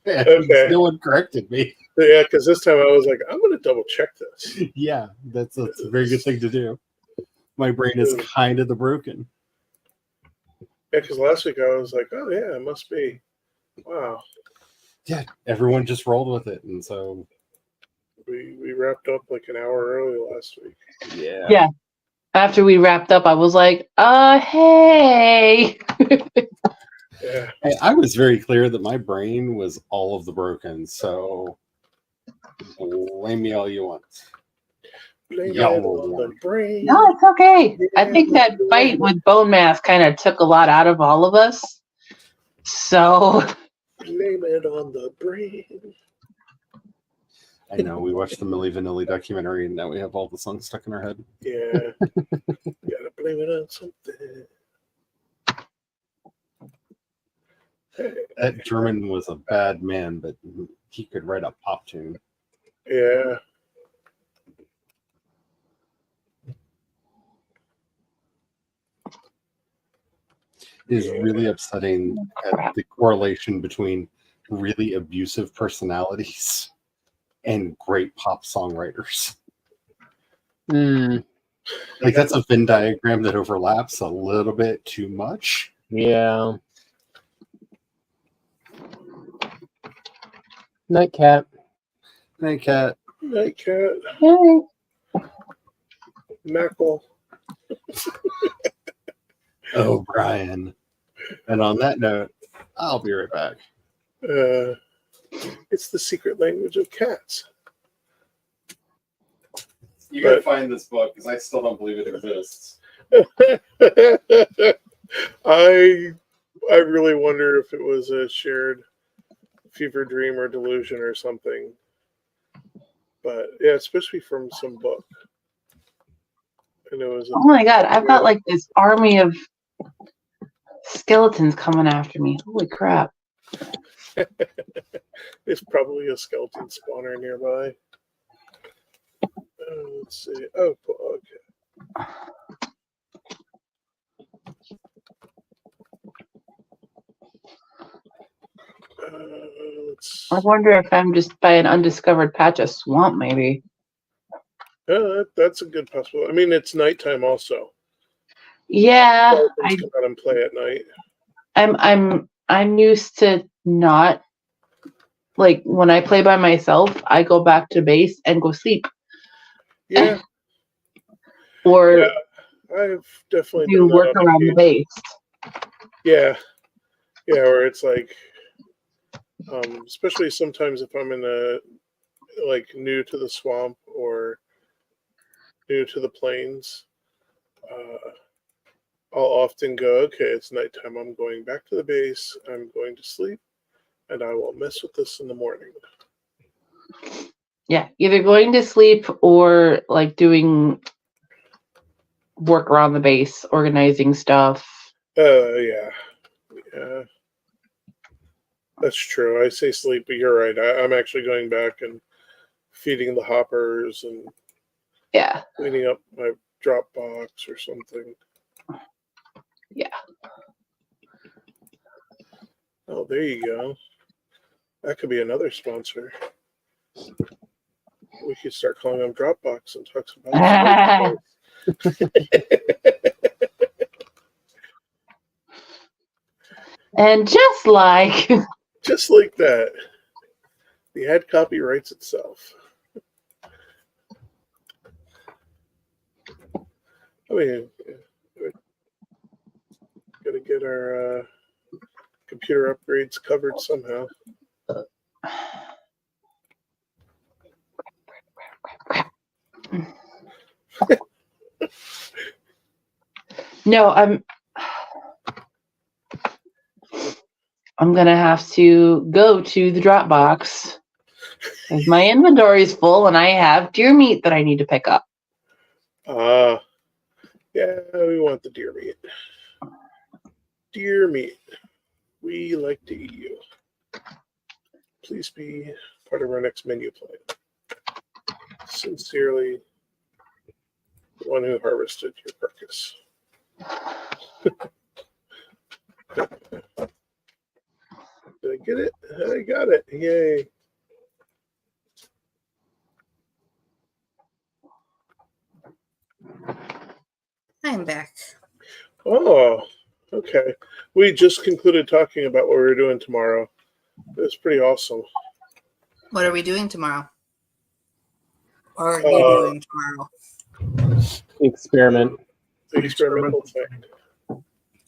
[SPEAKER 8] and
[SPEAKER 1] Okay.
[SPEAKER 8] no one corrected me.
[SPEAKER 1] Yeah, because this time I was like, I'm gonna double check this.
[SPEAKER 8] Yeah, that's a very good thing to do. My brain is kind of the broken.
[SPEAKER 1] Yeah, because last week I was like, oh yeah, it must be. Wow.
[SPEAKER 8] Yeah, everyone just rolled with it, and so
[SPEAKER 1] We wrapped up like an hour early last week.
[SPEAKER 8] yeah.
[SPEAKER 7] Yeah. After we wrapped up, I was like, hey.
[SPEAKER 1] Yeah.
[SPEAKER 8] I was very clear that my brain was all of the broken, so blame me all you want.
[SPEAKER 1] Blame it
[SPEAKER 8] Y'all
[SPEAKER 1] on the brain.
[SPEAKER 7] No, it's okay. I think that fight with Bone Mask kind of took a lot out of all of us. So
[SPEAKER 1] Blame it on the brain.
[SPEAKER 8] I know, we watched the Milli Vanilli documentary and now we have all the songs stuck in our head.
[SPEAKER 1] Yeah. Gotta blame it on something. Hey.
[SPEAKER 8] That German was a bad man, but he could write a pop tune.
[SPEAKER 1] Yeah.
[SPEAKER 8] It is really upsetting at the correlation between really abusive personalities and great pop songwriters. Like, that's a Venn diagram that overlaps a little bit too much.
[SPEAKER 3] Yeah. Night cat.
[SPEAKER 8] Hey, Cat.
[SPEAKER 1] Night cat. Mackle.
[SPEAKER 8] Oh, Brian. And on that note, I'll be right back.
[SPEAKER 1] It's the secret language of cats.
[SPEAKER 8] You gotta find this book because I still don't believe it exists.
[SPEAKER 1] I really wonder if it was a shared fever dream or delusion or something. But yeah, it's supposed to be from some book. And it was
[SPEAKER 7] oh my god, I've got like this army of skeletons coming after me. Holy crap.
[SPEAKER 1] it's probably a skeleton spawner nearby. Let's see. Oh, okay.
[SPEAKER 7] I wonder if I'm just by an undiscovered patch of swamp, maybe.
[SPEAKER 1] That's a good possibility. I mean, it's nighttime also.
[SPEAKER 7] Yeah,
[SPEAKER 1] I come out and play at night.
[SPEAKER 7] I'm used to not, like, when I play by myself, I go back to base and go sleep.
[SPEAKER 1] Yeah.
[SPEAKER 7] Or
[SPEAKER 1] yeah, I've definitely
[SPEAKER 7] do work around the base.
[SPEAKER 1] Yeah. Yeah, where it's like, especially sometimes if I'm in like new to the swamp or new to the plains, I'll often go, okay, it's nighttime. I'm going back to the base. I'm going to sleep, and I will mess with this in the morning.
[SPEAKER 7] Yeah, either going to sleep or like doing work around the base, organizing stuff.
[SPEAKER 1] Yeah. Yeah. That's true. I say sleep, but you're right. I'm actually going back and feeding the hoppers and
[SPEAKER 7] Yeah.
[SPEAKER 1] cleaning up my drop box or something.
[SPEAKER 7] Yeah.
[SPEAKER 1] Oh, there you go. That could be another sponsor. We could start calling them Dropbox and talk about
[SPEAKER 7] And just like
[SPEAKER 1] just like that. The ad copy writes itself. I mean, we're gotta get our computer upgrades covered somehow.
[SPEAKER 7] no, I'm gonna have to go to the Dropbox because my inventory is full and I have deer meat that I need to pick up.
[SPEAKER 1] Yeah, we want the deer meat. Deer meat. We like to eat you. Please be part of our next menu plan. Sincerely, the one who harvested your carcass. Did I get it? I got it. Yay.
[SPEAKER 5] I'm back.
[SPEAKER 1] Oh, okay. We just concluded talking about what we were doing tomorrow. It was pretty awesome.
[SPEAKER 5] What are we doing tomorrow? Or are you doing tomorrow?
[SPEAKER 3] Experiment.
[SPEAKER 1] The experimental thing.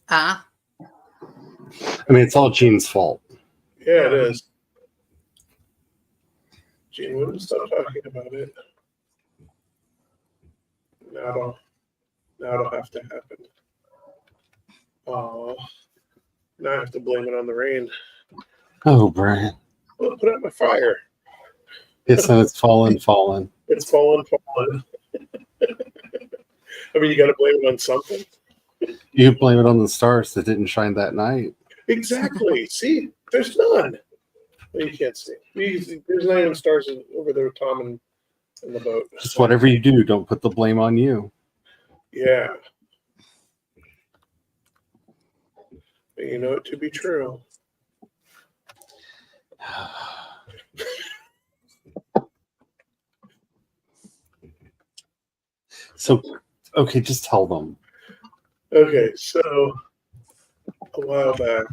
[SPEAKER 5] Ah,
[SPEAKER 8] I mean, it's all Gene's fault.
[SPEAKER 1] Yeah, it is. Gene wouldn't stop talking about it. Now it'll have to happen. Oh, now I have to blame it on the rain.
[SPEAKER 8] Oh, Brian.
[SPEAKER 1] Well, put out my fire.
[SPEAKER 8] Yes, and it's fallen.
[SPEAKER 1] It's fallen. I mean, you got to blame it on something.
[SPEAKER 8] You blame it on the stars that didn't shine that night.
[SPEAKER 1] Exactly. See, there's none. Well, you can't see. There's not even stars over there with Tom and in the boat.
[SPEAKER 8] Just whatever you do, don't put the blame on you.
[SPEAKER 1] Yeah. But you know it to be true.
[SPEAKER 8] So, okay, just tell them.
[SPEAKER 1] Okay, so a while back,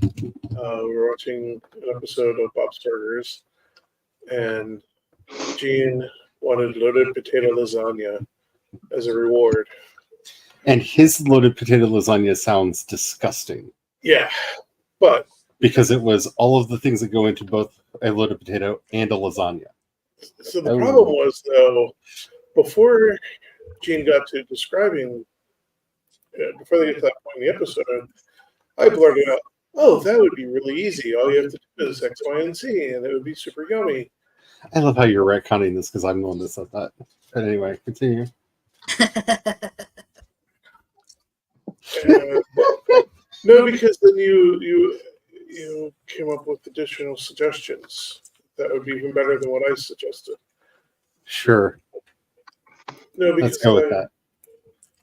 [SPEAKER 1] we were watching an episode of Bob's Burgers, and Gene wanted loaded potato lasagna as a reward.
[SPEAKER 8] And his loaded potato lasagna sounds disgusting.
[SPEAKER 1] Yeah, but
[SPEAKER 8] because it was all of the things that go into both a loaded potato and a lasagna.
[SPEAKER 1] So the problem was, though, before Gene got to describing, before they get to that point in the episode, I blurted out, "Oh, that would be really easy. All you have to do is X, Y, and Z, and it would be super yummy."
[SPEAKER 8] I love how you're retconning this because I'm the one that said that. But anyway, continue.
[SPEAKER 1] No, because then you came up with additional suggestions that would be even better than what I suggested.
[SPEAKER 8] Sure.
[SPEAKER 1] No, because
[SPEAKER 8] let's go with that.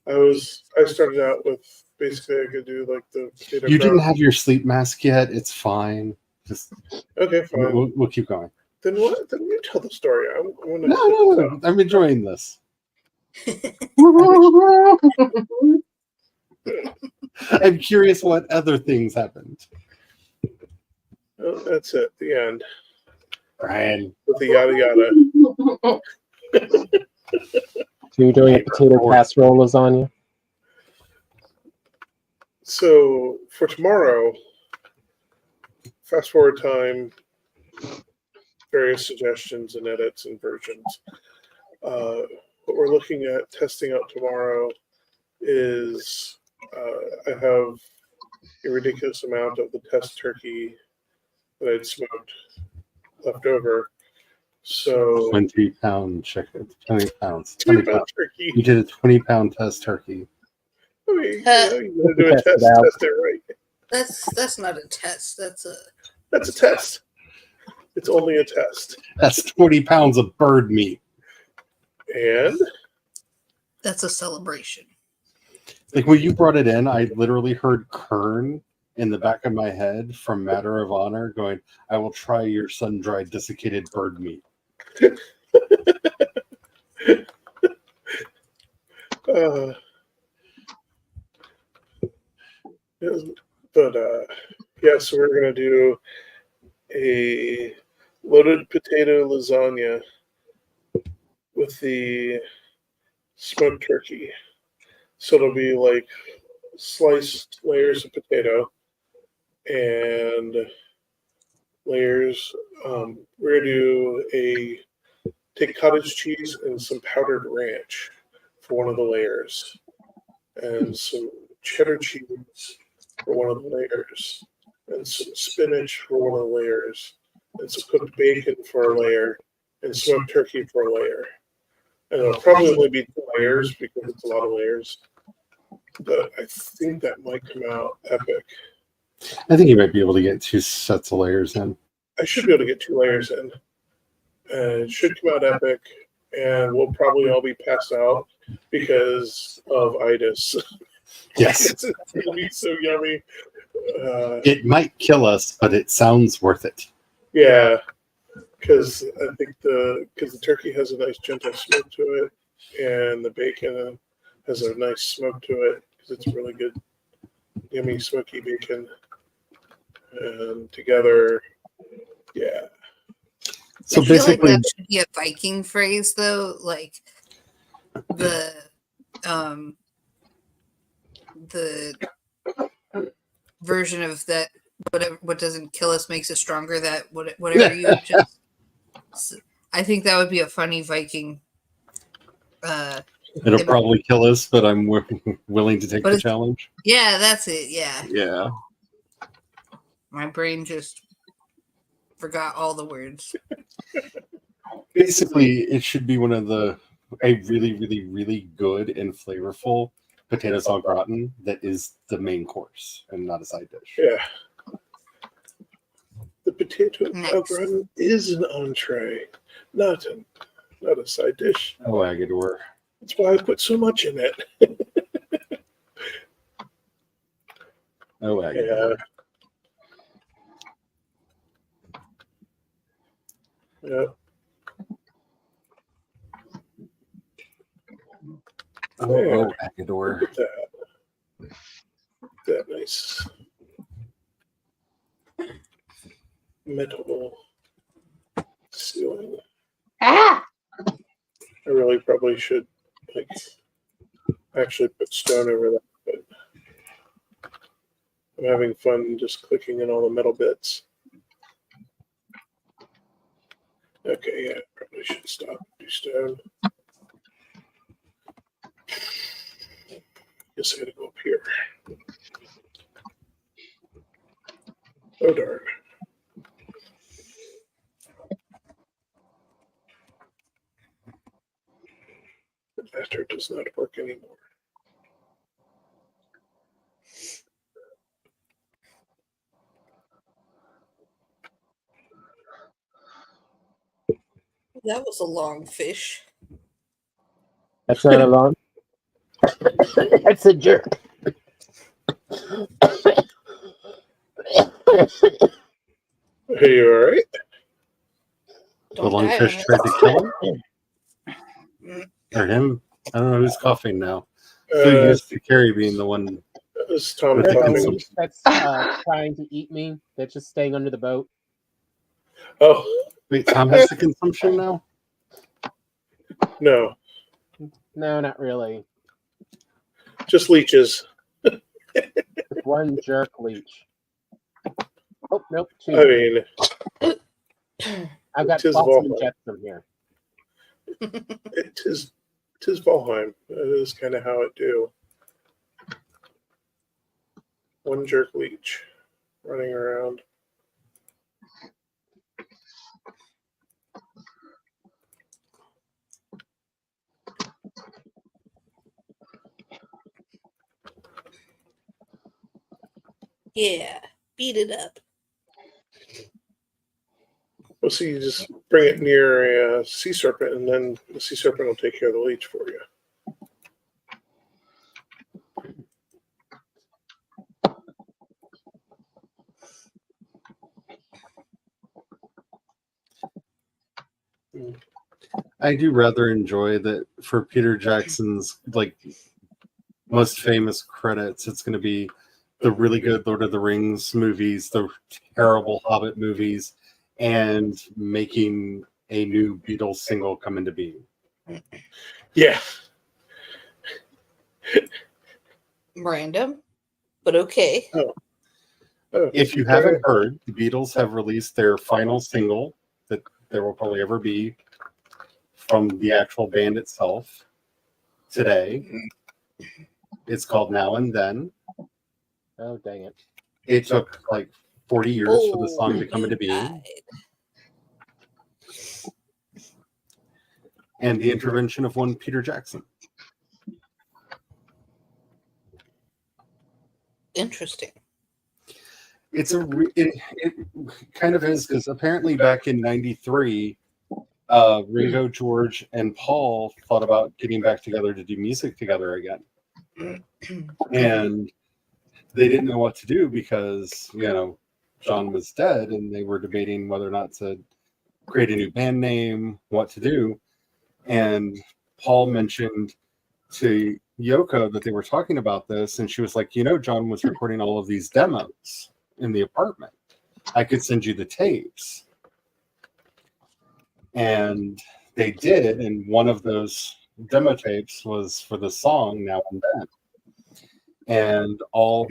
[SPEAKER 1] I started out with basically I could do like the potato.
[SPEAKER 8] You didn't have your sleep mask yet. It's fine. Just
[SPEAKER 1] okay, fine.
[SPEAKER 8] We'll keep going.
[SPEAKER 1] Then what? Then you tell the story.
[SPEAKER 8] No. I'm enjoying this. I'm curious what other things happened.
[SPEAKER 1] Oh, that's it. The end.
[SPEAKER 8] Brian.
[SPEAKER 1] With the yada yada.
[SPEAKER 3] So you're doing a potato casserole lasagna?
[SPEAKER 1] So for tomorrow, fast forward time, various suggestions and edits and versions. What we're looking at testing out tomorrow is I have a ridiculous amount of the test turkey that I'd smoked left over. So
[SPEAKER 8] 20-pound chicken, 20 pounds.
[SPEAKER 1] 20 pound turkey.
[SPEAKER 8] You did a 20-pound test turkey.
[SPEAKER 1] I mean, you gotta do a test it right.
[SPEAKER 5] That's not a test. That's
[SPEAKER 1] That's a test. It's only a test.
[SPEAKER 8] That's 20 pounds of bird meat.
[SPEAKER 1] And
[SPEAKER 5] a celebration.
[SPEAKER 8] Like when you brought it in, I literally heard Kern in the back of my head from Matter of Honor going, I will try your sun-dried desiccated bird meat.
[SPEAKER 1] uh, but yeah, so we're gonna do a loaded potato lasagna with the smoked turkey. So it'll be like sliced layers of potato and layers. We're gonna do take cottage cheese and some powdered ranch for one of the layers, and some cheddar cheese for one of the layers, and some spinach for one of the layers, and some cooked bacon for a layer, and smoked turkey for a layer. And it'll probably only be 2 layers because it's a lot of layers. But I think that might come out epic.
[SPEAKER 8] I think you might be able to get 2 sets of layers in.
[SPEAKER 1] I should be able to get 2 layers in. And it should come out epic. And we'll probably all be passed out because of itis.
[SPEAKER 8] Yes.
[SPEAKER 1] It's going to be so yummy.
[SPEAKER 8] It might kill us, but it sounds worth it.
[SPEAKER 1] Yeah. Because I think the turkey has a nice gentle smoke to it. And the bacon has a nice smoke to it. Because it's really good, yummy, smoky bacon. And together, yeah.
[SPEAKER 8] So
[SPEAKER 5] I feel
[SPEAKER 8] basically,
[SPEAKER 5] like that should be a Viking phrase, though. Like the version of that. What doesn't kill us makes us stronger. That whatever you just. I think that would be a funny Viking.
[SPEAKER 8] it'll probably kill us, but I'm willing to take
[SPEAKER 5] But
[SPEAKER 8] the
[SPEAKER 5] it's-
[SPEAKER 8] challenge.
[SPEAKER 5] Yeah, that's it. Yeah,
[SPEAKER 8] Yeah.
[SPEAKER 5] my brain just forgot all the words.
[SPEAKER 8] Basically, it should be one of a really, really, really good and flavorful potato au gratin that is the main course and not a side dish.
[SPEAKER 1] Yeah. The potato
[SPEAKER 5] Nice.
[SPEAKER 1] au gratin is an entree, not a side dish.
[SPEAKER 8] Oh, Agador.
[SPEAKER 1] That's why I put so much in it.
[SPEAKER 8] Oh, Agador.
[SPEAKER 1] Yeah.
[SPEAKER 8] Oh, Agador.
[SPEAKER 1] Look at that nice metal ceiling.
[SPEAKER 7] Ah!
[SPEAKER 1] I really probably should actually put stone over that, but I'm having fun just clicking in all the metal bits. Okay, yeah, probably should stop. Do stone. Guess I gotta go up here. Oh darn. After it does not work anymore.
[SPEAKER 5] That was a long fish.
[SPEAKER 3] That's not a long. That's a jerk.
[SPEAKER 1] Are you alright?
[SPEAKER 8] The lungfish tried to kill him? Or him? I don't know who's coughing now. Who used to Carrie being the one?
[SPEAKER 1] That was Tom
[SPEAKER 8] With the
[SPEAKER 1] coughing.
[SPEAKER 8] consumption.
[SPEAKER 3] That's trying to eat me. That's just staying under the boat.
[SPEAKER 1] Oh,
[SPEAKER 8] Wait, Tom has the consumption now?
[SPEAKER 1] no.
[SPEAKER 3] No, not really.
[SPEAKER 1] Just leeches.
[SPEAKER 3] Just one jerk leech. Oh, nope. Two.
[SPEAKER 1] I mean,
[SPEAKER 3] I've got
[SPEAKER 1] tis
[SPEAKER 3] Boston
[SPEAKER 1] Valheim.
[SPEAKER 3] Jets from here.
[SPEAKER 1] tis Valheim. That is kind of how it do. One jerk leech running around.
[SPEAKER 5] Yeah, beat it up.
[SPEAKER 1] Well, see, you just bring it near a sea serpent, and then the sea serpent will take care of the leech for you.
[SPEAKER 8] I do rather enjoy that for Peter Jackson's like most famous credits. It's going to be the really good Lord of the Rings movies, the terrible Hobbit movies, and making a new Beatles single come into being.
[SPEAKER 1] Yeah.
[SPEAKER 5] Random, but okay.
[SPEAKER 1] Oh,
[SPEAKER 8] If you haven't heard, the Beatles have released their final single that there will probably ever be from the actual band itself today. It's called Now and Then.
[SPEAKER 3] Oh, dang it.
[SPEAKER 8] It took like 40 years for the song to come into being.
[SPEAKER 5] died.
[SPEAKER 8] And the intervention of one Peter Jackson.
[SPEAKER 5] Interesting.
[SPEAKER 8] It's it kind of is, because apparently back in '93, Ringo, George, and Paul thought about getting back together to do music together again, and they didn't know what to do because John was dead, and they were debating whether or not to create a new band name, what to do, and Paul mentioned to Yoko that they were talking about this, and she was like, John was recording all of these demos in the apartment. I could send you the tapes. And they did, and one of those demo tapes was for the song Now and Then. And all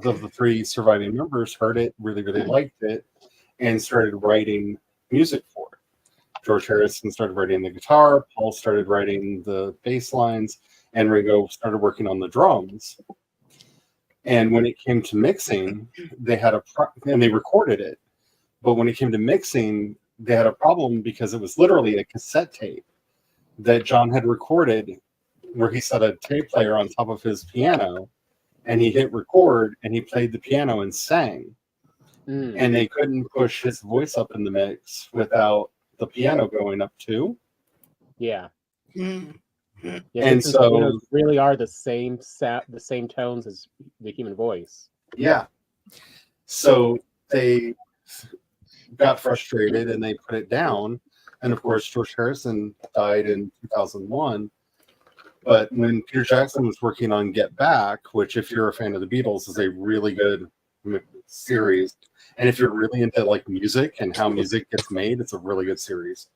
[SPEAKER 8] of the three surviving members heard it, really, really liked it, and started writing music for it. George Harrison started writing the guitar, Paul started writing the bass lines, and Ringo started working on the drums. And when it came to mixing, they had and they recorded it. But when it came to mixing, they had a problem because it was literally a cassette tape that John had recorded where he set a tape player on top of his piano, and he hit record, and he played the piano and sang. And they couldn't push his voice up in the mix without the piano going up too.
[SPEAKER 3] Yeah.
[SPEAKER 5] Mm.
[SPEAKER 3] Yeah,
[SPEAKER 8] And
[SPEAKER 3] because
[SPEAKER 8] so-
[SPEAKER 3] pianos really are the same the same tones as the human voice.
[SPEAKER 8] Yeah. So they got frustrated and they put it down. And of course, George Harrison died in 2001. But when Peter Jackson was working on Get Back, which, if you're a fan of the Beatles, is a really good series. And if you're really into like music and how music gets made, it's a really good series.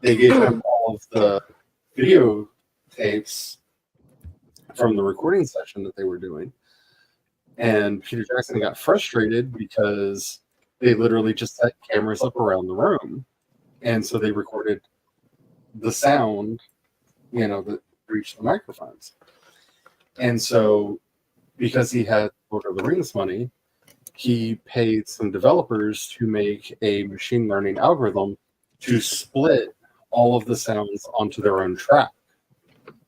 [SPEAKER 8] They gave him all of the video tapes from the recording session that they were doing. And Peter Jackson got frustrated because they literally just set cameras up around the room. And so they recorded the sound, that reached the microphones. And so because he had Lord of the Rings money, he paid some developers to make a machine learning algorithm to split all of the sounds onto their own track.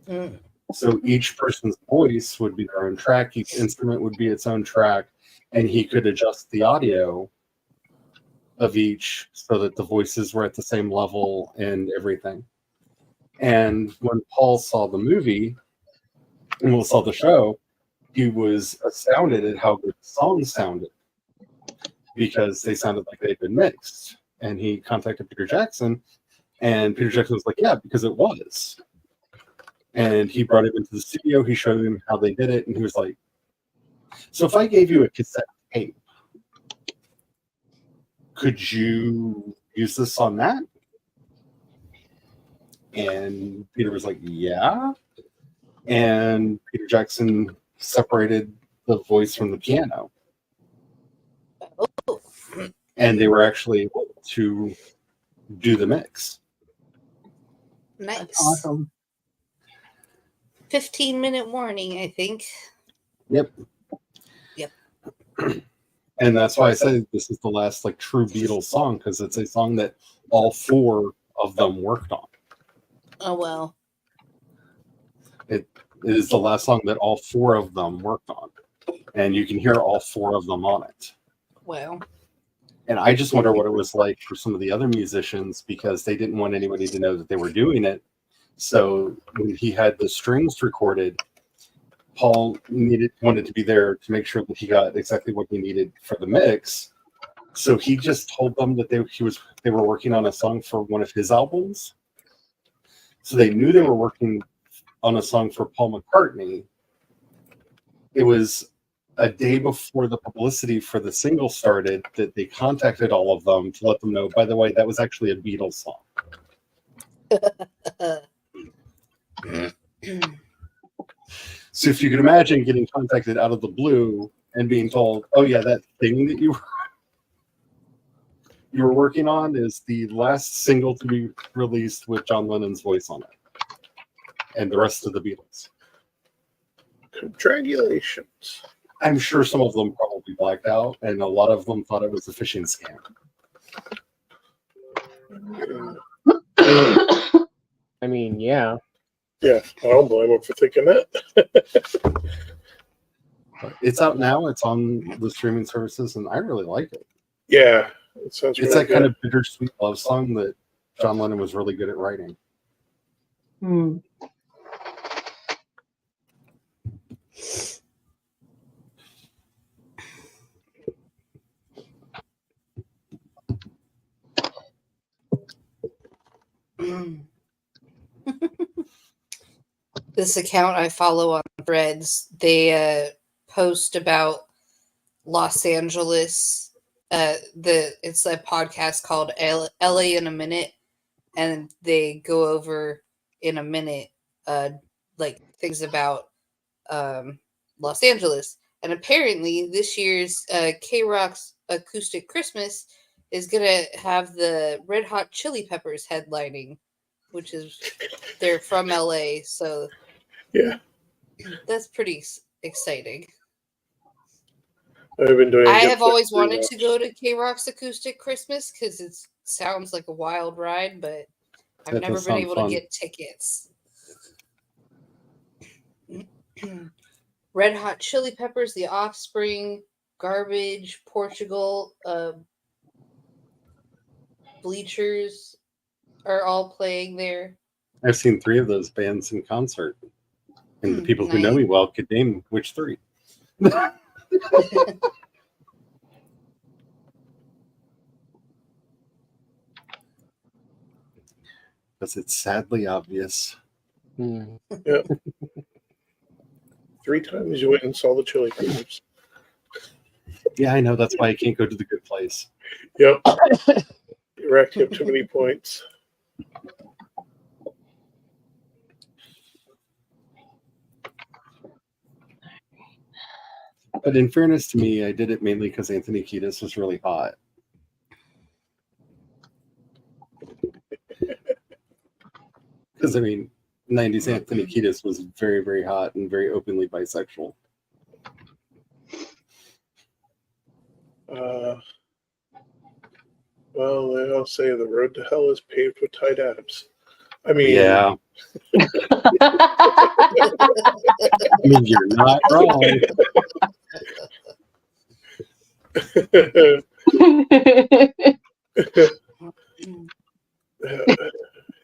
[SPEAKER 5] Mm.
[SPEAKER 8] So each person's voice would be their own track, each instrument would be its own track, and he could adjust the audio of each so that the voices were at the same level and everything. And when Paul saw the movie, and saw the show, he was astounded at how good the songs sounded because they sounded like they'd been mixed. And he contacted Peter Jackson, and Peter Jackson was like, yeah, because it was. And he brought him into the studio, he showed him how they did it, and he was like, so if I gave you a cassette tape, could you use this on that? And Peter was like, yeah. And Peter Jackson separated the voice from the piano.
[SPEAKER 5] Oh,
[SPEAKER 8] And they were actually able to do the mix.
[SPEAKER 5] nice.
[SPEAKER 7] That's awesome.
[SPEAKER 5] 15-minute warning, I think.
[SPEAKER 8] Yep.
[SPEAKER 5] Yep.
[SPEAKER 8] And that's why I said this is the last true Beatles song, because it's a song that all four of them worked on.
[SPEAKER 5] Oh, well.
[SPEAKER 8] It is the last song that all four of them worked on. and you can hear all 4 of them on it.
[SPEAKER 5] Wow.
[SPEAKER 8] And I just wonder what it was like for some of the other musicians, because they didn't want anybody to know that they were doing it. So when he had the strings recorded, Paul wanted to be there to make sure that he got exactly what he needed for the mix. So he just told them that they were working on a song for one of his albums. So they knew they were working on a song for Paul McCartney. It was a day before the publicity for the single started that they contacted all of them to let them know, by the way, that was actually a Beatles song. So if you can imagine getting contacted out of the blue and being told, oh yeah, that thing that you were working on is the last single to be released with John Lennon's voice on it, and the rest of the Beatles.
[SPEAKER 1] Congratulations.
[SPEAKER 8] I'm sure some of them probably blacked out, and a lot of them thought it was a phishing scam.
[SPEAKER 3] I mean, yeah.
[SPEAKER 1] Yeah, I don't blame them for thinking that.
[SPEAKER 8] It's out now. It's on the streaming services, and I really like it.
[SPEAKER 1] Yeah, it sounds
[SPEAKER 8] It's
[SPEAKER 1] really
[SPEAKER 8] that
[SPEAKER 1] good.
[SPEAKER 8] kind of bittersweet love song that John Lennon was really good at writing.
[SPEAKER 7] Hmm.
[SPEAKER 5] This account I follow on Threads, they post about Los Angeles. It's a podcast called LA in a Minute, and they go over in a minute like things about Los Angeles. And apparently this year's K-Rock's Acoustic Christmas is gonna have the Red Hot Chili Peppers headlining, which is they're from LA, so
[SPEAKER 1] Yeah,
[SPEAKER 5] that's pretty exciting.
[SPEAKER 1] I've been doing.
[SPEAKER 5] I
[SPEAKER 1] good
[SPEAKER 5] have
[SPEAKER 1] for
[SPEAKER 5] always
[SPEAKER 1] 3
[SPEAKER 5] wanted
[SPEAKER 1] months.
[SPEAKER 5] to go to K-Rock's Acoustic Christmas because it sounds like a wild ride, but I've
[SPEAKER 8] That
[SPEAKER 5] never
[SPEAKER 8] does
[SPEAKER 5] been
[SPEAKER 8] sound
[SPEAKER 5] able
[SPEAKER 8] fun.
[SPEAKER 5] to get tickets. Red Hot Chili Peppers, The Offspring, Garbage, Portugal, Bleachers are all playing there.
[SPEAKER 8] I've seen 3 of those bands in concert, and the people who know
[SPEAKER 5] Nice.
[SPEAKER 8] me well could name which 3. Because it's sadly obvious.
[SPEAKER 3] Hmm.
[SPEAKER 1] 3 times you went and saw the Chili Peppers.
[SPEAKER 8] Yeah, I know. That's why I can't go to the good place.
[SPEAKER 1] Yep. You racked up too many points.
[SPEAKER 8] But in fairness to me, I did it mainly because Anthony Kiedis was really hot. Because, I mean, 90s Anthony Kiedis was very, very hot and very openly bisexual.
[SPEAKER 1] Well, they all say the road to hell is paved with tight abs. I mean,
[SPEAKER 8] Yeah. I mean, you're not wrong.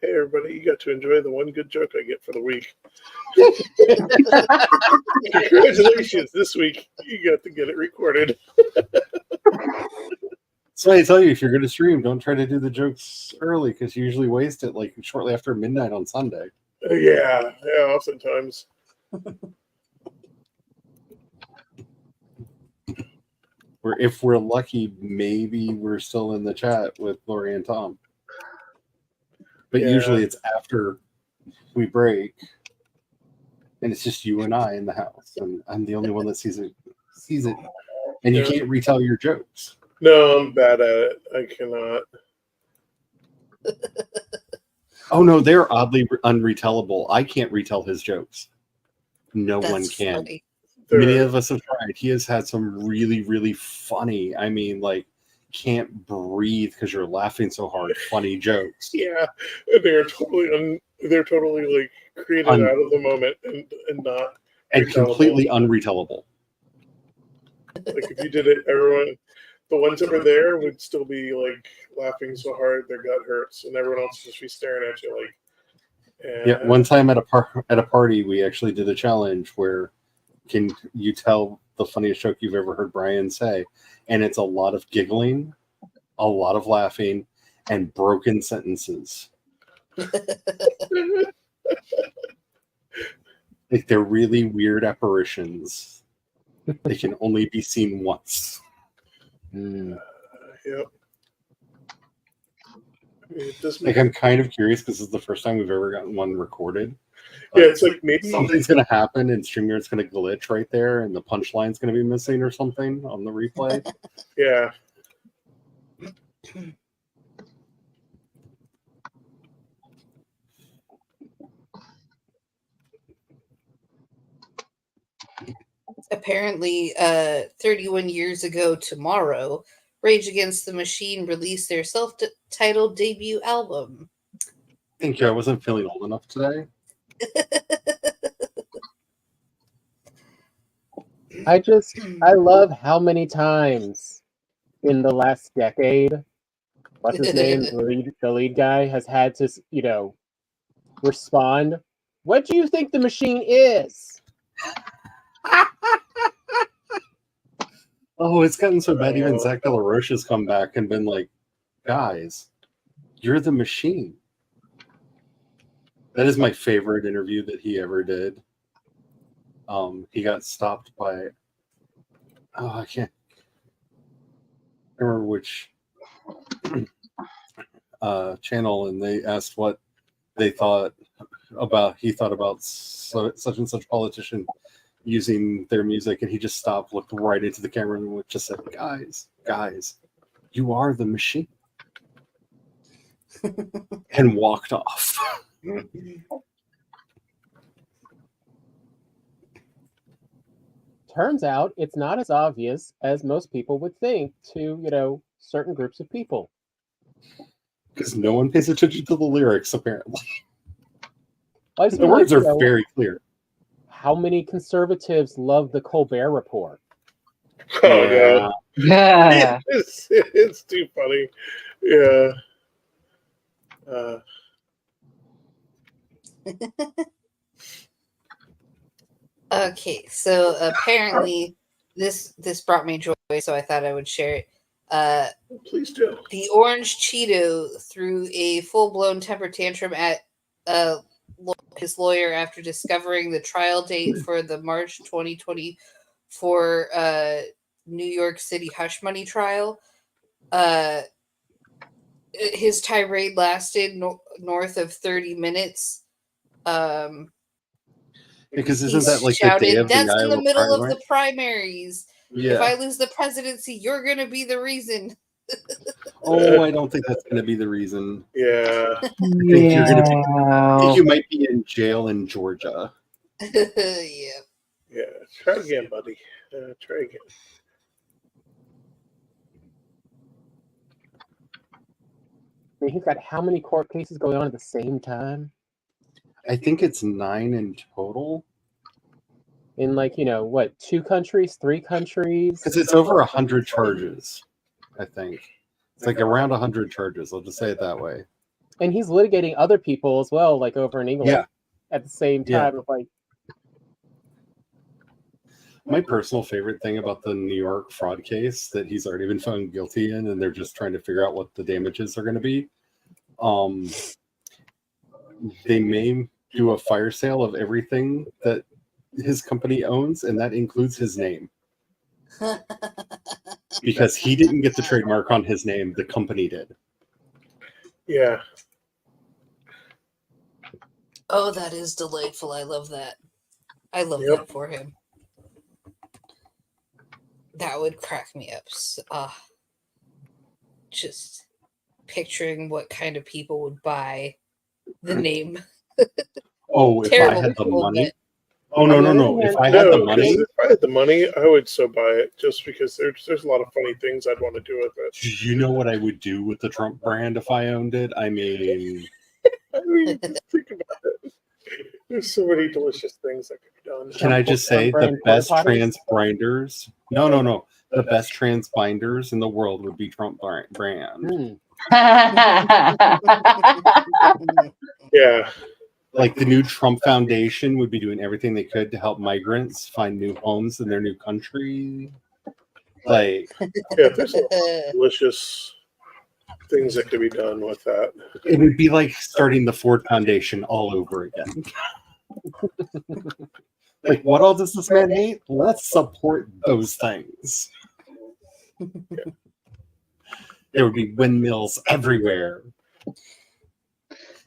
[SPEAKER 1] Hey, everybody, you got to enjoy the one good joke I get for the week. Congratulations, this week you got to get it recorded.
[SPEAKER 8] So I tell you, if you're going to stream, don't try to do the jokes early because you usually waste it like shortly after midnight on Sunday.
[SPEAKER 1] Yeah, oftentimes.
[SPEAKER 8] Or if we're lucky, maybe we're still in the chat with Lori and Tom. But
[SPEAKER 1] Yeah.
[SPEAKER 8] usually it's after we break, and it's just you and I in the house, and I'm the only one that sees it, and you
[SPEAKER 1] Yeah.
[SPEAKER 8] can't retell your jokes.
[SPEAKER 1] No, I'm bad at it. I cannot.
[SPEAKER 8] Oh no, they're oddly unretellable. I can't retell his jokes. No one
[SPEAKER 5] That's
[SPEAKER 8] can.
[SPEAKER 5] funny.
[SPEAKER 8] Many
[SPEAKER 1] They're-
[SPEAKER 8] of us have tried. He has had some really, really funny, I mean, like, can't breathe because you're laughing so hard, funny jokes.
[SPEAKER 1] Yeah, they're totally like created out of the moment and not
[SPEAKER 8] And
[SPEAKER 1] retellable.
[SPEAKER 8] completely unretellable.
[SPEAKER 1] Like if you did it, everyone, the ones that were there would still be like laughing so hard their gut hurts, and everyone else would just be staring at you like.
[SPEAKER 8] Yeah, one time at a party, we actually did a challenge where can you tell the funniest joke you've ever heard Brian say, and it's a lot of giggling, a lot of laughing, and broken sentences. Like they're really weird apparitions. They can only be seen once.
[SPEAKER 1] Yep.
[SPEAKER 8] Like I'm kind of curious because this is the first time we've ever gotten one recorded.
[SPEAKER 1] Yeah, it's like maybe
[SPEAKER 8] something's going to happen and StreamYard's going to glitch right there and the punchline's going to be missing or something on the replay.
[SPEAKER 1] Yeah.
[SPEAKER 5] Apparently, 31 years ago tomorrow, Rage Against the Machine released their self-titled debut album.
[SPEAKER 8] Thank you. I wasn't feeling old enough today.
[SPEAKER 3] I love how many times in the last decade, what's his name, the lead guy has had to, respond. What do you think the machine is?
[SPEAKER 8] Oh, it's gotten so bad. Even Zach De La Roche has come back and been like, guys, you're the machine. That is my favorite interview that he ever did. He got stopped by, I can't remember which channel, and they asked what they thought about, he thought about such and such politician using their music, and he just stopped, looked right into the camera, and just said, guys, you are the machine. And walked off.
[SPEAKER 3] Turns out it's not as obvious as most people would think to, certain groups of people.
[SPEAKER 8] Because no one pays attention to the lyrics, apparently.
[SPEAKER 3] The
[SPEAKER 8] words are very clear.
[SPEAKER 3] How many conservatives love the Colbert Report?
[SPEAKER 1] Oh, yeah.
[SPEAKER 7] Yeah.
[SPEAKER 1] It's too funny. Yeah.
[SPEAKER 5] Okay, so apparently this brought me joy, so I thought I would share it.
[SPEAKER 1] Please do.
[SPEAKER 5] The Orange Cheeto threw a full-blown temper tantrum at his lawyer after discovering the trial date for the March 2024 New York City hush money trial. His tirade lasted north of 30 minutes.
[SPEAKER 8] Because isn't that like
[SPEAKER 5] shouted,
[SPEAKER 8] the day of the
[SPEAKER 5] "That's in the
[SPEAKER 8] Iowa
[SPEAKER 5] middle of
[SPEAKER 8] primary?
[SPEAKER 5] the primaries.
[SPEAKER 8] Yeah.
[SPEAKER 5] If I lose the presidency, you're going to be the reason."
[SPEAKER 8] Oh, I don't think that's going to be the reason.
[SPEAKER 1] Yeah.
[SPEAKER 8] I think you're going to be. I think you might be in jail in Georgia.
[SPEAKER 5] Yeah.
[SPEAKER 1] Yeah. Try again, buddy. Try again.
[SPEAKER 3] I mean, he's got how many court cases going on at the same time?
[SPEAKER 8] I think it's 9 in total.
[SPEAKER 3] In 2 countries, 3 countries?
[SPEAKER 8] Because it's over 100 charges, I think. It's like around 100 charges. I'll just say it that way.
[SPEAKER 3] And he's litigating other people as well, like over in England at the same time.
[SPEAKER 8] Yeah. My personal favorite thing about the New York fraud case that he's already been found guilty in, and they're just trying to figure out what the damages are going to be. They may do a fire sale of everything that his company owns, and that includes his name. Because he didn't get the trademark on his name, the company did.
[SPEAKER 1] Yeah.
[SPEAKER 5] Oh, that is delightful. I love that. I love that for him. That would crack me up. Just picturing what kind of people would buy the name.
[SPEAKER 8] Oh, if I had the money. Oh, no. If I had the money.
[SPEAKER 1] If I had the money, I would so buy it just because there's a lot of funny things I'd want to do with it.
[SPEAKER 8] Do you know what I would do with the Trump brand if I owned it? I mean,
[SPEAKER 1] think about it. There's so many delicious things that could be done.
[SPEAKER 8] Can I just say the best trans branders No. The best trans binders in the world would be Trump brand.
[SPEAKER 1] Yeah.
[SPEAKER 8] Like the new Trump Foundation would be doing everything they could to help migrants find new homes in their new country. Like,
[SPEAKER 1] Yeah, there's a delicious things that could be done with that.
[SPEAKER 8] it would be like starting the Ford Foundation all over again. Like, what all does this man hate? Let's support those things. There would be windmills everywhere.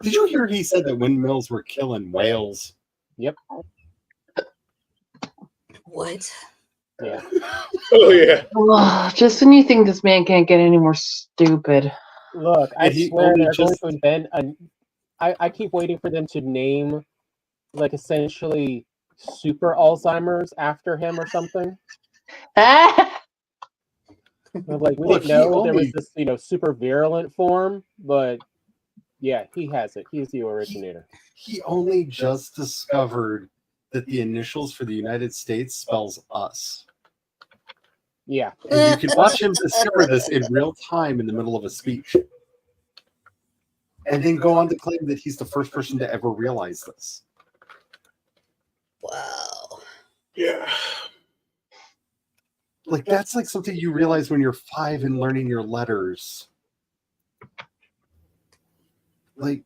[SPEAKER 8] Did you hear he said that windmills were killing whales?
[SPEAKER 3] Yep.
[SPEAKER 5] What?
[SPEAKER 3] Yeah.
[SPEAKER 1] Oh yeah.
[SPEAKER 7] Oh, just when you think this man can't get any more stupid.
[SPEAKER 3] Look, I
[SPEAKER 8] And he
[SPEAKER 3] swear
[SPEAKER 8] only
[SPEAKER 3] they're
[SPEAKER 8] just-
[SPEAKER 3] going to invent I keep waiting for them to name, like, essentially super Alzheimer's after him or something. Like, we
[SPEAKER 8] Look,
[SPEAKER 3] didn't know
[SPEAKER 8] he
[SPEAKER 3] there was
[SPEAKER 8] only-
[SPEAKER 3] this, super virulent form, but yeah, he has it. He's the originator.
[SPEAKER 8] He only just discovered that the initials for the United States spells us.
[SPEAKER 3] Yeah.
[SPEAKER 8] And you can watch him discover this in real time in the middle of a speech. And then go on to claim that he's the first person to ever realize this.
[SPEAKER 5] Wow.
[SPEAKER 1] Yeah.
[SPEAKER 8] Like, that's like something you realize when you're 5 and learning your letters. Like,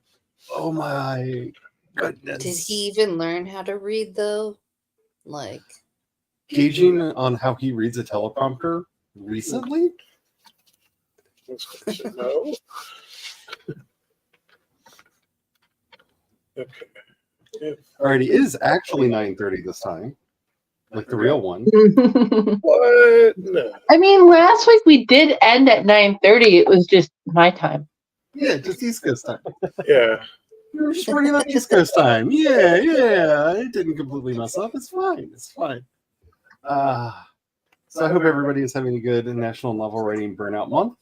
[SPEAKER 8] oh my goodness.
[SPEAKER 5] Did he even learn how to read though? Like,
[SPEAKER 8] Gauging on how he reads a teleprompter recently?
[SPEAKER 1] No. Okay.
[SPEAKER 8] Alright, it is actually 9:30 this time. Like the real one.
[SPEAKER 1] What? No.
[SPEAKER 7] I mean, last week we did end at 9:30. It was just my time.
[SPEAKER 8] Yeah, just East Coast time.
[SPEAKER 1] Yeah.
[SPEAKER 8] We're just working on East Coast time. Yeah. It didn't completely mess up. It's fine. So I hope everybody is having a good National Novel Writing Burnout Month.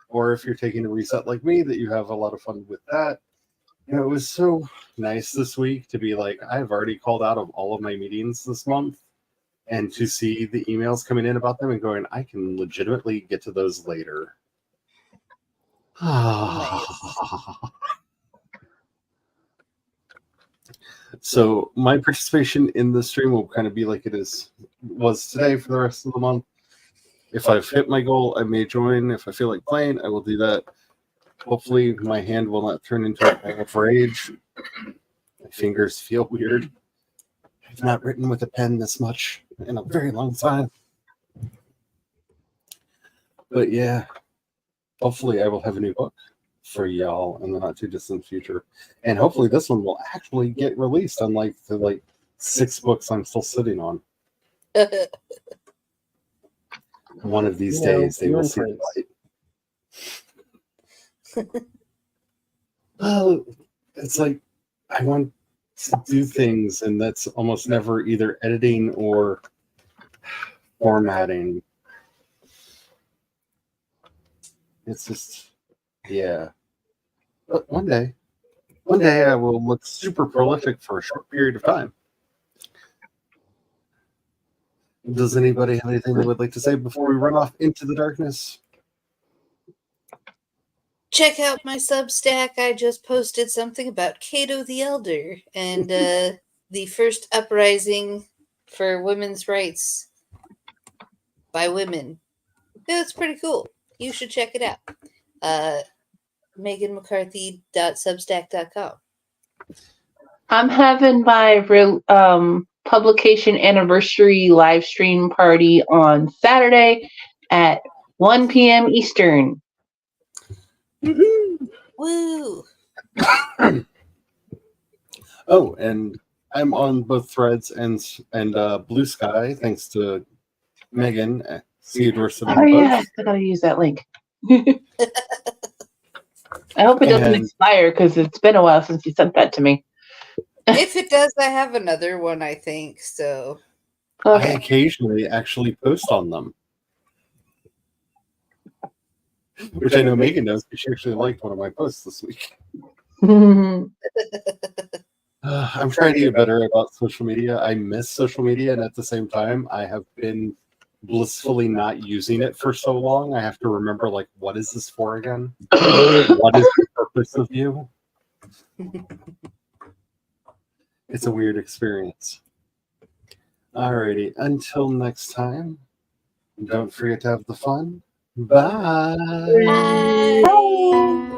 [SPEAKER 8] Or if you're taking a reset like me, that you have a lot of fun with that. You know, it was so nice this week to be like, I've already called out of all of my meetings this month, and to see the emails coming in about them and going, I can legitimately get to those later. So my participation in the stream will kind of be like was today for the rest of the month. If I've hit my goal, I may join. If I feel like playing, I will do that. Hopefully my hand will not turn into a ball of rage. My fingers feel weird. I've not written with a pen this much in a very long time. But yeah, hopefully I will have a new book for y'all in the not too distant future. And hopefully this one will actually get released, unlike the 6 books I'm still sitting on. One of these days they will see the light. Well, it's like I want to do things, and that's almost never either editing or formatting. It's just, yeah. But one day I will look super prolific for a short period of time. Does anybody have anything they would like to say before we run off into the darkness?
[SPEAKER 5] check out my Substack. I just posted something about Cato the Elder and the first uprising for women's rights by women. It's pretty cool. You should check it out. MeganMcCarthy.substack.com.
[SPEAKER 7] I'm having my publication anniversary live stream party on Saturday at 1 p.m. Eastern.
[SPEAKER 5] Woo!
[SPEAKER 8] Oh, and I'm on both Threads and Blue Sky, thanks to Megan. Theodore
[SPEAKER 7] Oh yeah, I gotta use that link. I hope it doesn't expire because it's been a while since you sent that to me.
[SPEAKER 5] If it does, I have another one, I think. So
[SPEAKER 8] I occasionally actually post on them. Which I know Megan knows because she actually liked one of my posts this week. I'm trying to get better about social media. I miss social media, and at the same time, I have been blissfully not using it for so long, I have to remember, like, what is this for again? What is the purpose of you? It's a weird experience. Alrighty, until next time, don't forget to have the fun. Bye.
[SPEAKER 5] Bye.